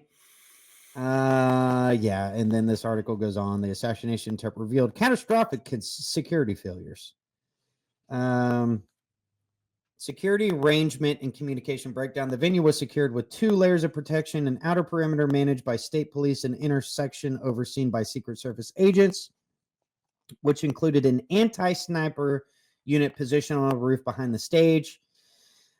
Yeah. And then this article goes on. The assassination attempt revealed catastrophic security failures. Security arrangement and communication breakdown. The venue was secured with 2 layers of protection, an outer perimeter managed by state police, and inner section overseen by Secret Service agents, which included an anti-sniper unit positioned on a roof behind the stage.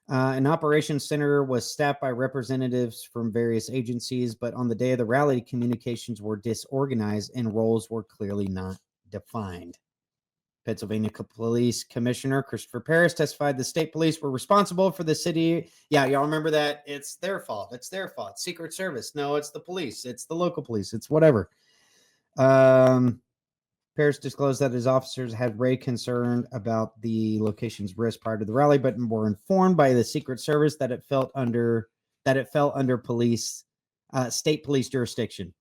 An operations center was staffed by representatives from various agencies, but on the day of the rally, communications were disorganized and roles were clearly not defined. Pennsylvania Police Commissioner Christopher Paris testified the state police were responsible for the city. Yeah, y'all remember that? It's their fault. It's their fault. Secret Service. No, it's the police. It's the local police. It's whatever. Paris disclosed that his officers had raised concern about the location's risk prior to the rally, but were informed by the Secret Service that it fell under police, state police jurisdiction.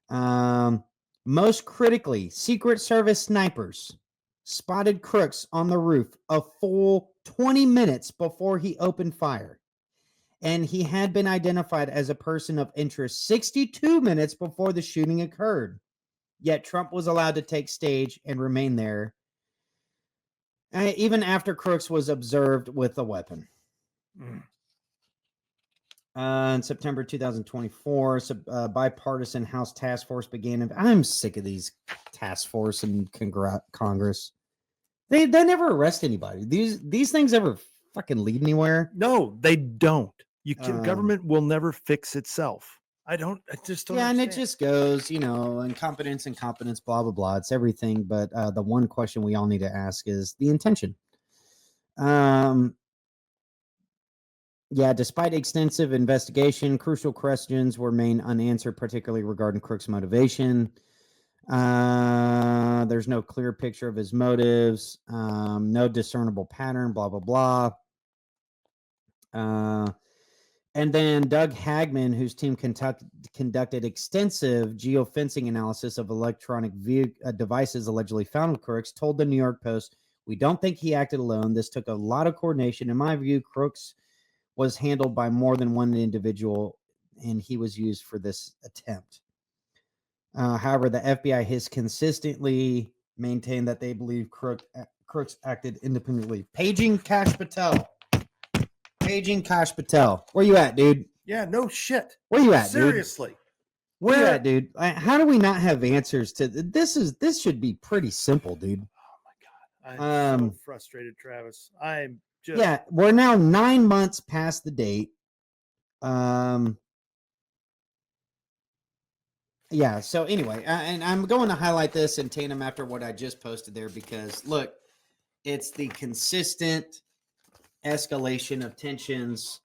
Most critically, Secret Service snipers spotted Crooks on the roof a full 20 minutes before he opened fire, and he had been identified as a person of interest 62 minutes before the shooting occurred. Yet Trump was allowed to take stage and remain there even after Crooks was observed with a weapon. In September 2024, a bipartisan House task force began. I'm sick of these task force and Congress. They never arrest anybody. These things ever fucking lead anywhere? No, they don't. You can, government will never fix itself. I just don't. Yeah, and understand. it just goes, incompetence, blah blah blah. It's everything. But the one question we all need to ask is the intention. Yeah, despite extensive investigation, crucial questions remain unanswered, particularly regarding Crook's motivation. There's no clear picture of his motives, no discernible pattern, blah, blah, blah. And then Doug Hagman, whose team conducted extensive geofencing analysis of electronic devices allegedly found with Crooks, told the New York Post, "We don't think he acted alone. This took a lot of coordination. In my view, Crooks was handled by more than one individual, and he was used for this attempt." However, the FBI has consistently maintained that they believe Crooks acted independently. Paging Kash Patel. Where you at, dude? Yeah, no shit. Where you at, Seriously. dude? Where you at, dude? How do we not have answers to this? Should be pretty simple, dude. I'm so frustrated, Travis. I'm just Yeah, we're now 9 months past the date. Yeah, so anyway, and I'm going to highlight this in tandem after what I just posted there because look, it's the consistent escalation of tensions.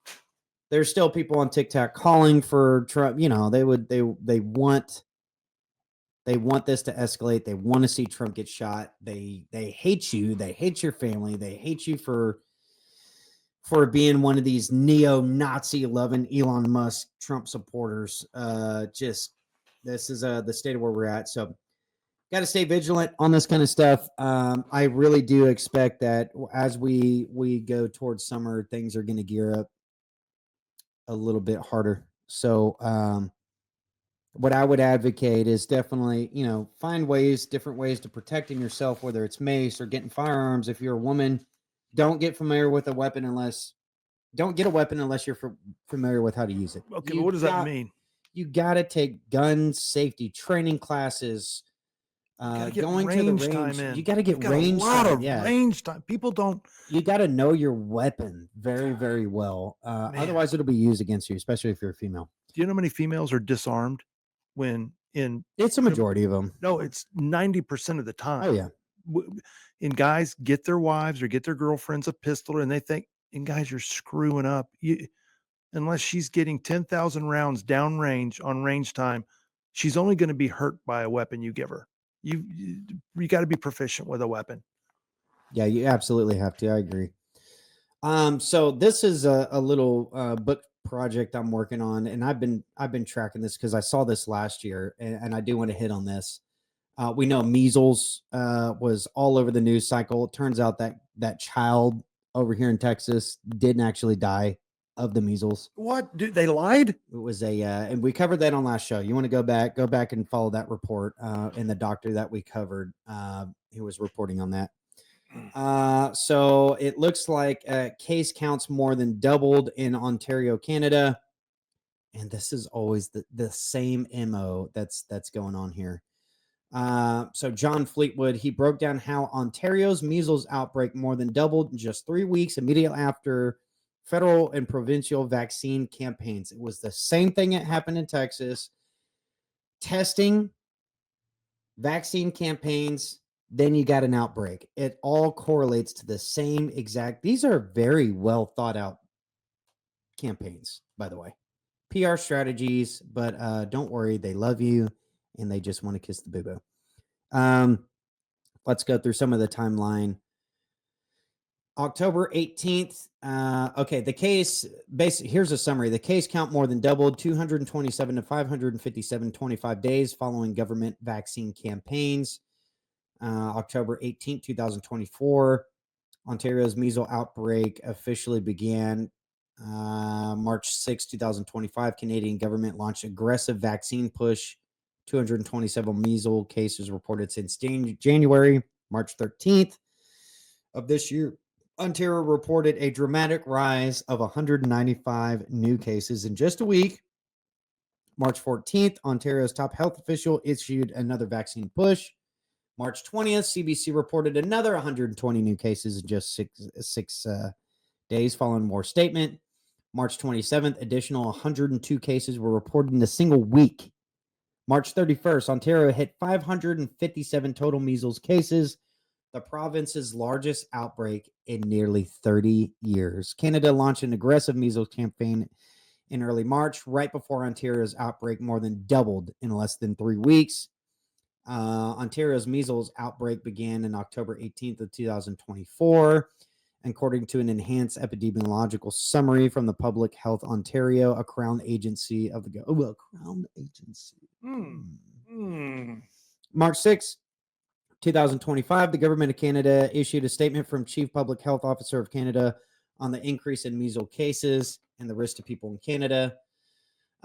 There's still people on TikTok calling for Trump. They want this to escalate. They want to see Trump get shot. They hate you. They hate your family. They hate you for being one of these neo-Nazi loving Elon Musk Trump supporters. This is the state of where we're at. So got to stay vigilant on this kind of stuff. I really do expect that as we go towards summer, things are going to gear up a little bit harder. So what I would advocate is definitely, find different ways to protecting yourself, whether it's mace or getting firearms. If you're a woman, don't get familiar with a weapon don't get a weapon unless you're familiar with how to use it. Okay, but what does that mean? You got to take gun safety training classes. Going to the range time in. You got to get A range lot time. of Yeah. range time. People don't. You got to know your weapon very, very well. Otherwise, it'll be used against you, especially if you're a female. Do you know how many females are disarmed when in? It's a majority of them. No, it's 90% of the time. Oh yeah. And guys get their wives or get their girlfriends a pistol, and they think, and guys, you're screwing up. Unless she's getting 10,000 rounds downrange on range time, she's only going to be hurt by a weapon you give her. You got to be proficient with a weapon. Yeah, you absolutely have to. I agree. So this is a little book project I'm working on, and I've been tracking this because I saw this last year, and I do want to hit on this. We know measles was all over the news cycle. It turns out that child over here in Texas didn't actually die of the measles. What? Dude, they lied? It was and we covered that on last show. You want to go back and follow that report, and the doctor that we covered, he was reporting on that. So it looks like case counts more than doubled in Ontario, Canada. And this is always the same MO that's going on here. So John Fleetwood, he broke down how Ontario's measles outbreak more than doubled in just 3 weeks immediately after federal and provincial vaccine campaigns. It was the same thing that happened in Texas. Testing, vaccine campaigns, then you got an outbreak. It all correlates to the same exact. These are very well thought out campaigns, by the way. PR strategies, but don't worry, they love you and they just want to kiss the boo-boo. Let's go through some of the timeline. October 18th. Okay, the case, basically, here's a summary. The case count more than doubled, 227 to 557, 25 days following government vaccine campaigns. October 18th, 2024. Ontario's measles outbreak officially began. March 6, 2025. Canadian government launched aggressive vaccine push. 227 measles cases reported since January. March 13th of this year, Ontario reported a dramatic rise of 195 new cases in just a week. March 14th, Ontario's top health official issued another vaccine push. March 20th, CBC reported another 120 new cases in just six days following more statement. March 27th, additional 102 cases were reported in a single week. March 31st, Ontario hit 557 total measles cases, the province's largest outbreak in nearly 30 years. Canada launched an aggressive measles campaign in early March, right before Ontario's outbreak more than doubled in less than 3 weeks. Ontario's measles outbreak began on October 18th of 2024. According to an enhanced epidemiological summary from the Public Health Ontario, a Crown agency of the Crown agency. March 6, 2025, the Government of Canada issued a statement from Chief Public Health Officer of Canada on the increase in measles cases and the risk to people in Canada.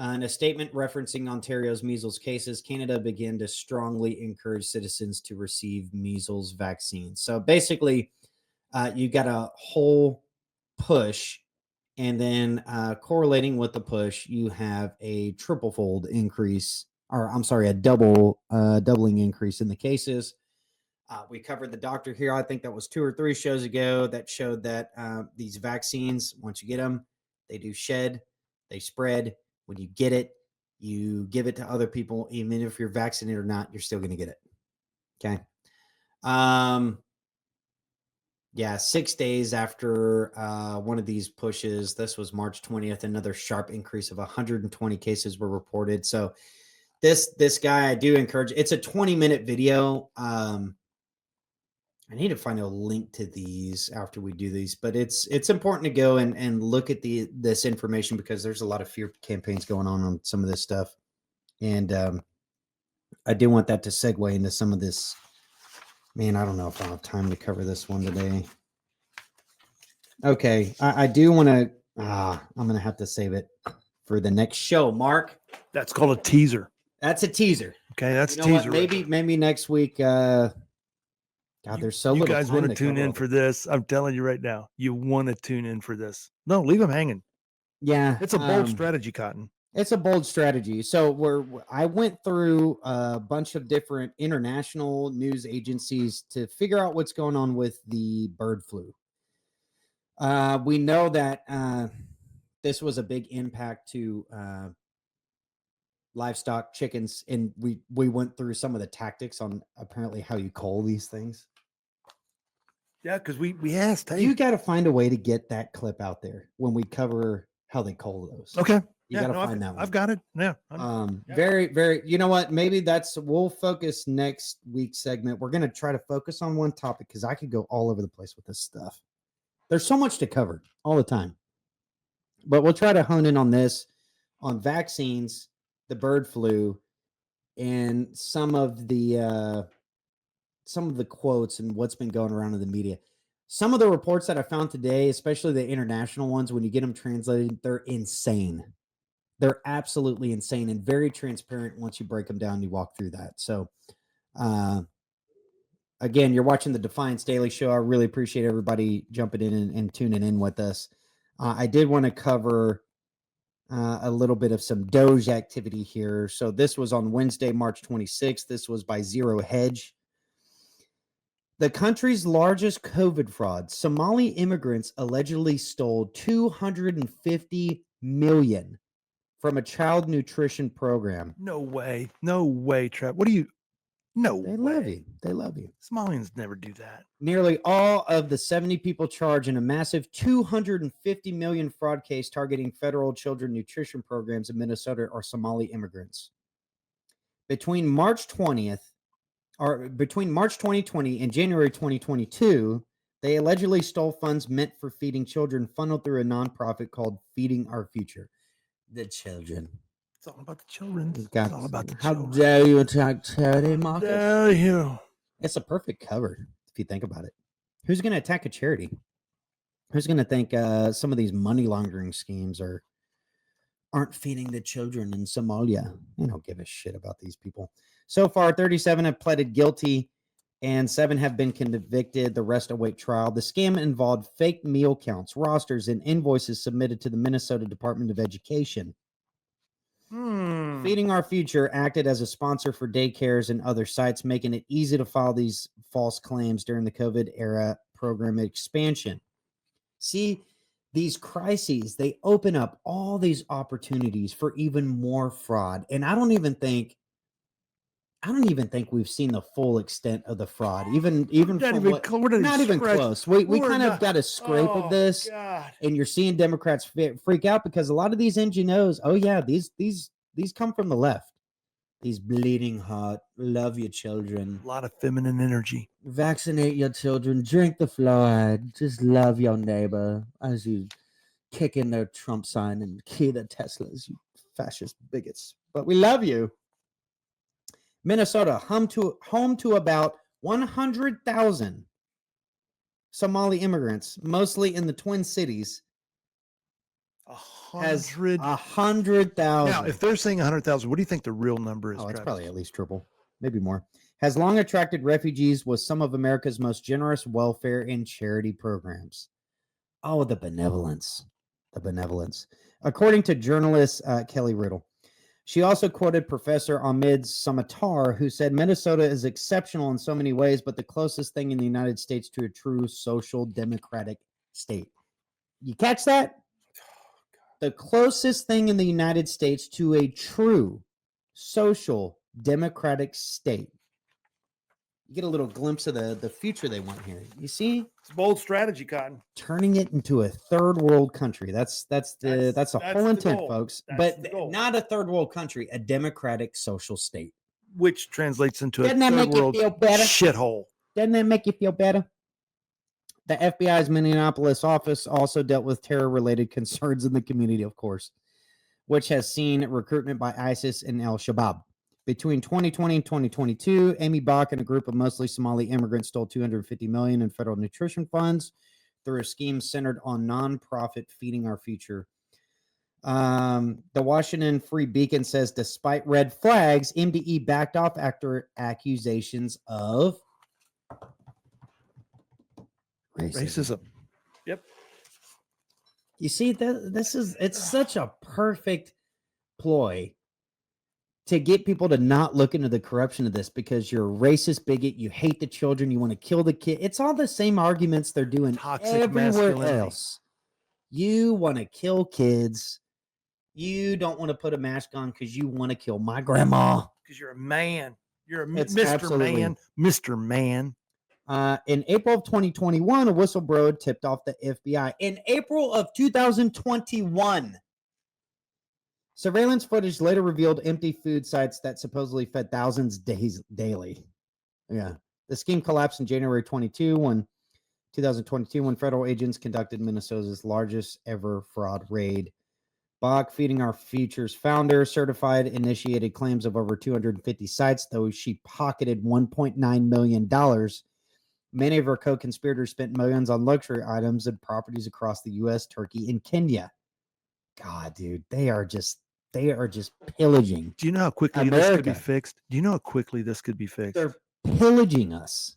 In a statement referencing Ontario's measles cases, Canada began to strongly encourage citizens to receive measles vaccines. So basically, you got a whole push, and then correlating with the push, you have a triple-fold increase, or I'm sorry, a doubling increase in the cases. We covered the doctor here. I think that was 2 or 3 shows ago that showed that these vaccines, once you get them, they do shed, they spread. When you get it, you give it to other people. Even if you're vaccinated or not, you're still going to get it. Okay. Yeah, 6 days after one of these pushes, this was March 20th, another sharp increase of 120 cases were reported. So this guy, I do encourage, it's a 20-minute video. I need to find a link to these after we do these, but it's important to go and look at this information, because there's a lot of fear campaigns going on some of this stuff. And I do want that to segue into some of this. Man, I don't know if I'll have time to cover this one today. Okay, I do want to, I'm going to have to save it for the next show, Mark. That's called a teaser. That's a teaser. Okay, that's you know teaser. What? Maybe next week, God, there's so you little guys time want to to tune cover in for this. I'm telling you right now, you want to tune in for this. No, leave them hanging. Yeah. It's a bold strategy, Cotton. It's a bold strategy. So I went through a bunch of different international news agencies to figure out what's going on with the bird flu. We know that this was a big impact to livestock, chickens, and we went through some of the tactics on apparently how you cull these things. Yeah, because we asked. Hey, you got to find a way to get that clip out there when we cover how they cull those. Okay. You got to find that one. I've got it. Yeah. Very, very, you know what? Maybe we'll focus next week's segment. We're going to try to focus on one topic, because I could go all over the place with this stuff. There's so much to cover all the time, but we'll try to hone in on this, on vaccines, the bird flu, and some of the quotes and what's been going around in the media. Some of the reports that I found today, especially the international ones, when you get them translated, they're insane. They're absolutely insane and very transparent once you break them down, you walk through that. So, again, you're watching the Defiance Daily Show. I really appreciate everybody jumping in and tuning in with us. I did want to cover a little bit of some Doge activity here. So this was on Wednesday, March 26th. This was by Zero Hedge. The country's largest COVID fraud. Somali immigrants allegedly stole $250 million from a child nutrition program. No way. No way, Trev. What do you? No They way. love you. They love you. Somalians never do that. Nearly all of the 70 people charged in a massive $250 million fraud case targeting federal children nutrition programs in Minnesota are Somali immigrants. Between March 2020 and January 2022, they allegedly stole funds meant for feeding children funneled through a nonprofit called Feeding Our Future. The children. It's all about the children. It's Got, all about the how children. dare you attack charity, How Marcus? dare you? It's a perfect cover if you think about it. Who's going to attack a charity? Who's going to think some of these money laundering schemes aren't feeding the children in Somalia? I don't give a shit about these people. So far, 37 have pleaded guilty and 7 have been convicted. The rest await trial. The scam involved fake meal counts, rosters, and invoices submitted to the Minnesota Department of Education. Feeding Our Future acted as a sponsor for daycares and other sites, making it easy to file these false claims during the COVID era program expansion. See, these crises, they open up all these opportunities for even more fraud. And I don't even think we've seen the full extent of the fraud. Even not from even what, clo- we're not even not even scratch- close. We we're kind of not- got a scrape Oh, of this, God. and you're seeing Democrats freak out because a lot of these NGOs, oh yeah, these come from the left. These bleeding heart, love your children, A lot of feminine energy. vaccinate your children, drink the fluoride, just love your neighbor as you kick in their Trump sign and key their Teslas, you fascist bigots. But we love you. Minnesota, home to about 100,000 Somali immigrants, mostly in the Twin Cities, has 100,000. Now, if they're saying 100,000, what do you think the real number is? Oh, it's Travis? probably at least triple, maybe more. Has long attracted refugees with some of America's most generous welfare and charity programs. Oh, the benevolence. The benevolence. According to journalist Kelly Riddle. She also quoted Professor Ahmed Samatar, who said Minnesota is exceptional in so many ways, but the closest thing in the United States to a true social democratic state. You catch that? The closest thing in the United States to a true social democratic state. You get a little glimpse of the future they want here. You see? It's a bold strategy, Cotton. Turning it into a third world country. That's a whole the intent, goal. folks. That's But the goal. not a third world country, a democratic social state. Which translates into Doesn't a that third make you world feel better? shithole. Doesn't that make you feel better? The FBI's Minneapolis office also dealt with terror-related concerns in the community, of course, which has seen recruitment by ISIS and al-Shabaab. Between 2020 and 2022, Amy Bach and a group of mostly Somali immigrants stole $250 million in federal nutrition funds through a scheme centered on nonprofit Feeding Our Future. The Washington Free Beacon says, despite red flags, MDE backed off after accusations of racism. Yep. You see, it's such a perfect ploy to get people to not look into the corruption of this because you're a racist bigot, you hate the children, you want to kill the kid. It's all the same arguments they're doing Toxic everywhere masculinity. else. You want to kill kids. You don't want to put a mask on because you want to kill my grandma. Because you're a man. You're a It's Mr. absolutely- Man. Mr. Man. In April of 2021, a whistleblower tipped off the FBI. In April of 2021, surveillance footage later revealed empty food sites that supposedly fed thousands daily. Yeah. The scheme collapsed in January 2022, when federal agents conducted Minnesota's largest ever fraud raid. Bach, Feeding Our Future's founder, certified initiated claims of over 250 sites, though she pocketed $1.9 million. Many of her co-conspirators spent millions on luxury items and properties across the U.S., Turkey, and Kenya. God, dude, they are just pillaging. Do you know how quickly this could be fixed? Do you know how quickly this could be fixed? They're pillaging us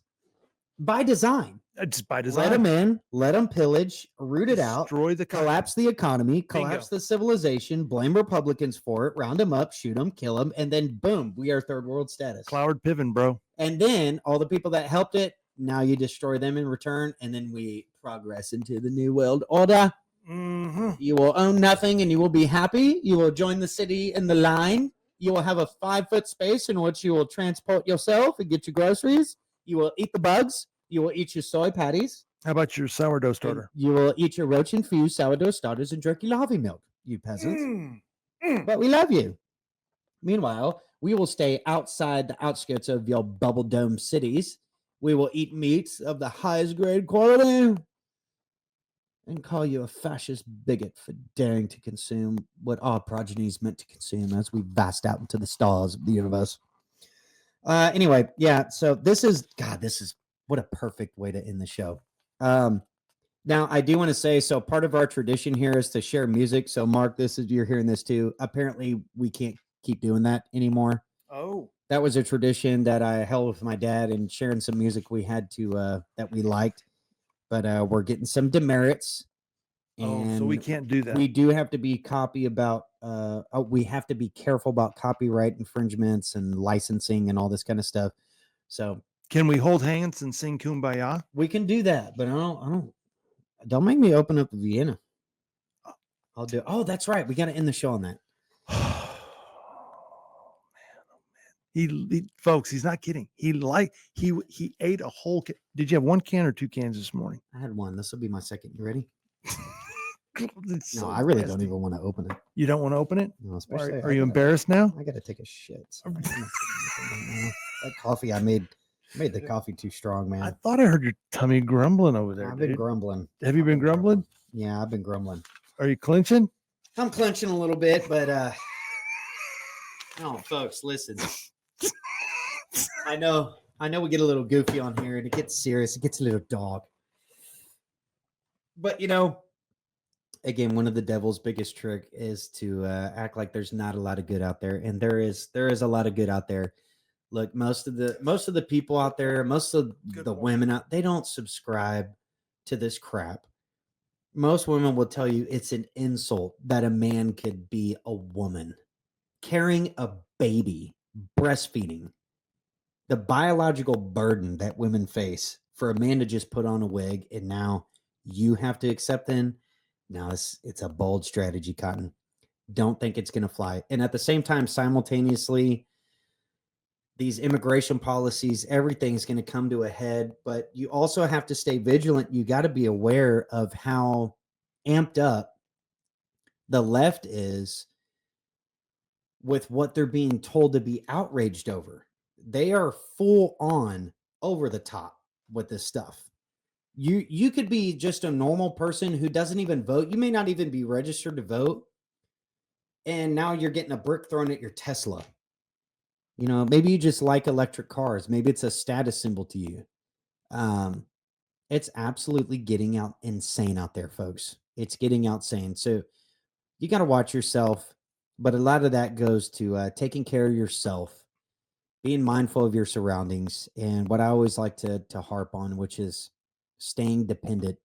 by design. It's by design. Let them in, let them pillage, root it out, Destroy the collapse the economy, Bingo. collapse the civilization, blame Republicans for it, round them up, shoot them, kill them, and then boom, we are third world status. Cloward Piven, bro. And then all the people that helped it, now you destroy them in return, and then we progress into the new world order. Mm-hmm. You will own nothing and you will be happy. You will join the city in the line. You will have a 5-foot space in which you will transport yourself and get your groceries. You will eat the bugs. You will eat your soy patties. How about your sourdough starter? You will eat your roach infused sourdough starters and drink your lobby milk, you peasants. But we love you. Meanwhile, we will stay outside the outskirts of your bubble dome cities. We will eat meats of the highest grade quality and call you a fascist bigot for daring to consume what our progeny is meant to consume as we vast out into the stars of the universe. Anyway, yeah, so this is what a perfect way to end the show. Now, I do want to say, so part of our tradition here is to share music. So, Mark, you're hearing this too. Apparently, we can't keep doing that anymore. Oh. That was a tradition that I held with my dad and sharing some music we had to that we liked. But we're getting some demerits. So we can't do that. We do have to be we have to be careful about copyright infringements and licensing and all this kind of stuff. So can we hold hands and sing Kumbaya? We can do that, but don't make me open up Vienna. I'll do. Oh, that's right. We got to end the show on that. Folks, he's not kidding. He ate a whole can. Did you have one can or two cans this morning? I had one. This will be my second. You ready? It's No, so I really don't nasty. even want to open it. You don't want to open it? No, especially. Are you embarrassed now? I got to take a shit. So that coffee I made the coffee too strong, man. I thought I heard your tummy grumbling over there. I've been dude. grumbling. Have you been grumbling? Yeah, I've been grumbling. Are you clenching? I'm clenching a little bit, but no, folks, listen. I know we get a little goofy on here and it gets serious. It gets a little dog. But again, one of the devil's biggest trick is to act like there's not a lot of good out there, and there is a lot of good out there. Look, most of the people out there, most of the women out, they don't subscribe to this crap. Most women will tell you it's an insult that a man could be a woman carrying a baby, breastfeeding. The biological burden that women face for a man to just put on a wig and now you have to accept them. Now it's a bold strategy, Cotton. Don't think it's going to fly. And at the same time, simultaneously, these immigration policies, everything's going to come to a head, but you also have to stay vigilant. You got to be aware of how amped up the left is with what they're being told to be outraged over. They are full on over the top with this stuff. You could be just a normal person who doesn't even vote. You may not even be registered to vote. And now you're getting a brick thrown at your Tesla. Maybe you just like electric cars. Maybe it's a status symbol to you. It's absolutely getting out insane out there, folks. It's getting insane. So you got to watch yourself. But a lot of that goes to taking care of yourself, being mindful of your surroundings, and what I always like to harp on, which is staying dependent,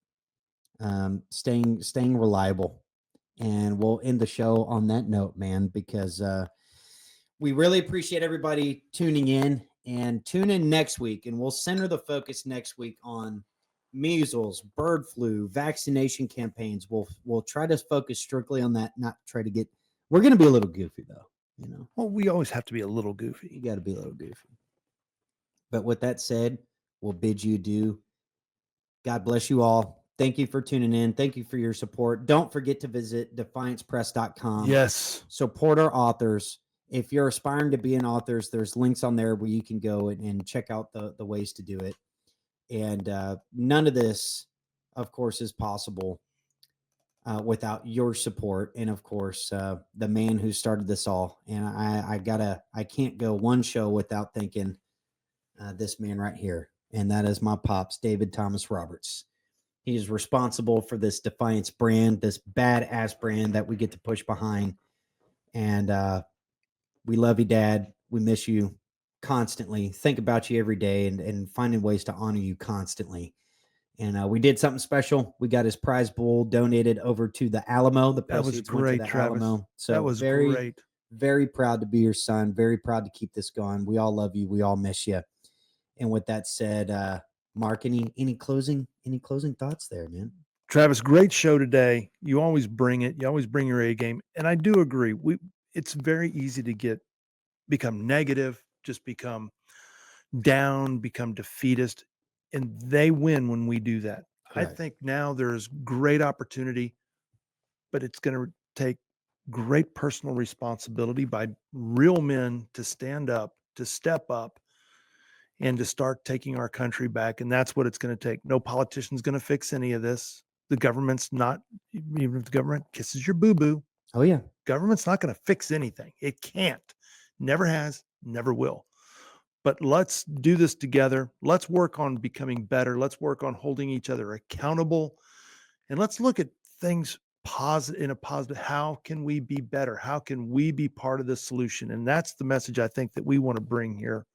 staying reliable. And we'll end the show on that note, man, because we really appreciate everybody tuning in, and tune in next week, and we'll center the focus next week on measles, bird flu, vaccination campaigns. We'll try to focus strictly on that, not try to get. We're going to be a little goofy though, Well, we always have to be a little goofy. You got to be a little goofy. But with that said, we'll bid you adieu. God bless you all. Thank you for tuning in. Thank you for your support. Don't forget to visit defiancepress.com. Yes. Support our authors. If you're aspiring to be an author, there's links on there where you can go and check out the ways to do it. And none of this, of course, is possible without your support. And of course, the man who started this all. And I can't go one show without thanking this man right here. And that is my pops, David Thomas Roberts. He is responsible for this Defiance brand, this badass brand that we get to push behind. And we love you, Dad. We miss you constantly. Think about you every day and finding ways to honor you constantly. And we did something special. We got his prize bull donated over to the Alamo. The That was proceeds went to great, the Travis. Alamo. So That was very, great. very proud to be your son. Very proud to keep this going. We all love you. We all miss you. And with that said, Mark, any closing thoughts there, man? Travis, great show today. You always bring it. You always bring your A game. And I do agree. It's very easy to become negative, just become down, become defeatist. And they win when we do that. Correct. I think now there's great opportunity, but it's going to take great personal responsibility by real men to stand up, to step up, and to start taking our country back. And that's what it's going to take. No politician's going to fix any of this. The government's not, even if the government kisses your boo-boo. Oh, yeah. Government's not going to fix anything. It can't. Never has, never will. But let's do this together. Let's work on becoming better. Let's work on holding each other accountable. And let's look at things in a positive. How can we be better? How can we be part of the solution? And that's the message I think that we want to bring here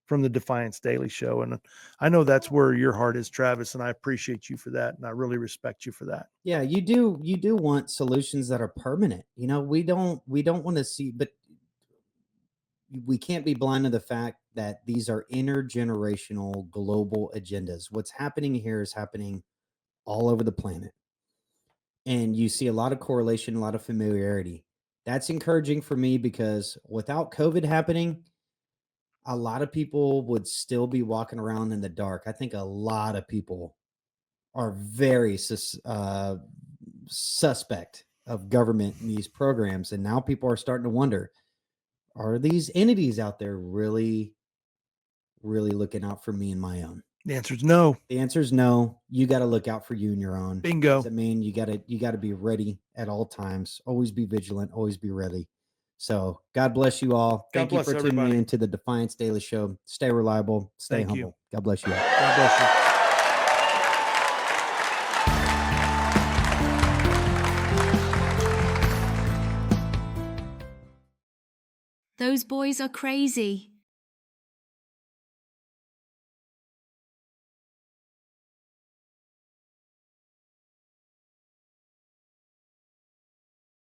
from the Defiance Daily Show. And I know that's where your heart is, Travis, and I appreciate you for that. And I really respect you for that. Yeah, you do want solutions that are permanent. We don't want to see, but we can't be blind to the fact that these are intergenerational global agendas. What's happening here is happening all over the planet. and you see a lot of correlation, a lot of familiarity. That's encouraging for me because without COVID happening, a lot of people would still be walking around in the dark. I think a lot of people are very suspect of government and these programs. And now people are starting to wonder, are these entities out there really looking out for me and my own? The answer is no. The answer is no. You got to look out for you and your own. Bingo. Does it mean you got to be ready at all times? Always be vigilant. Always be ready. So God bless you all. Thank you for tuning in to the Defiance Daily Show. Stay reliable. Stay humble. God bless you all. God bless you. Those boys are crazy.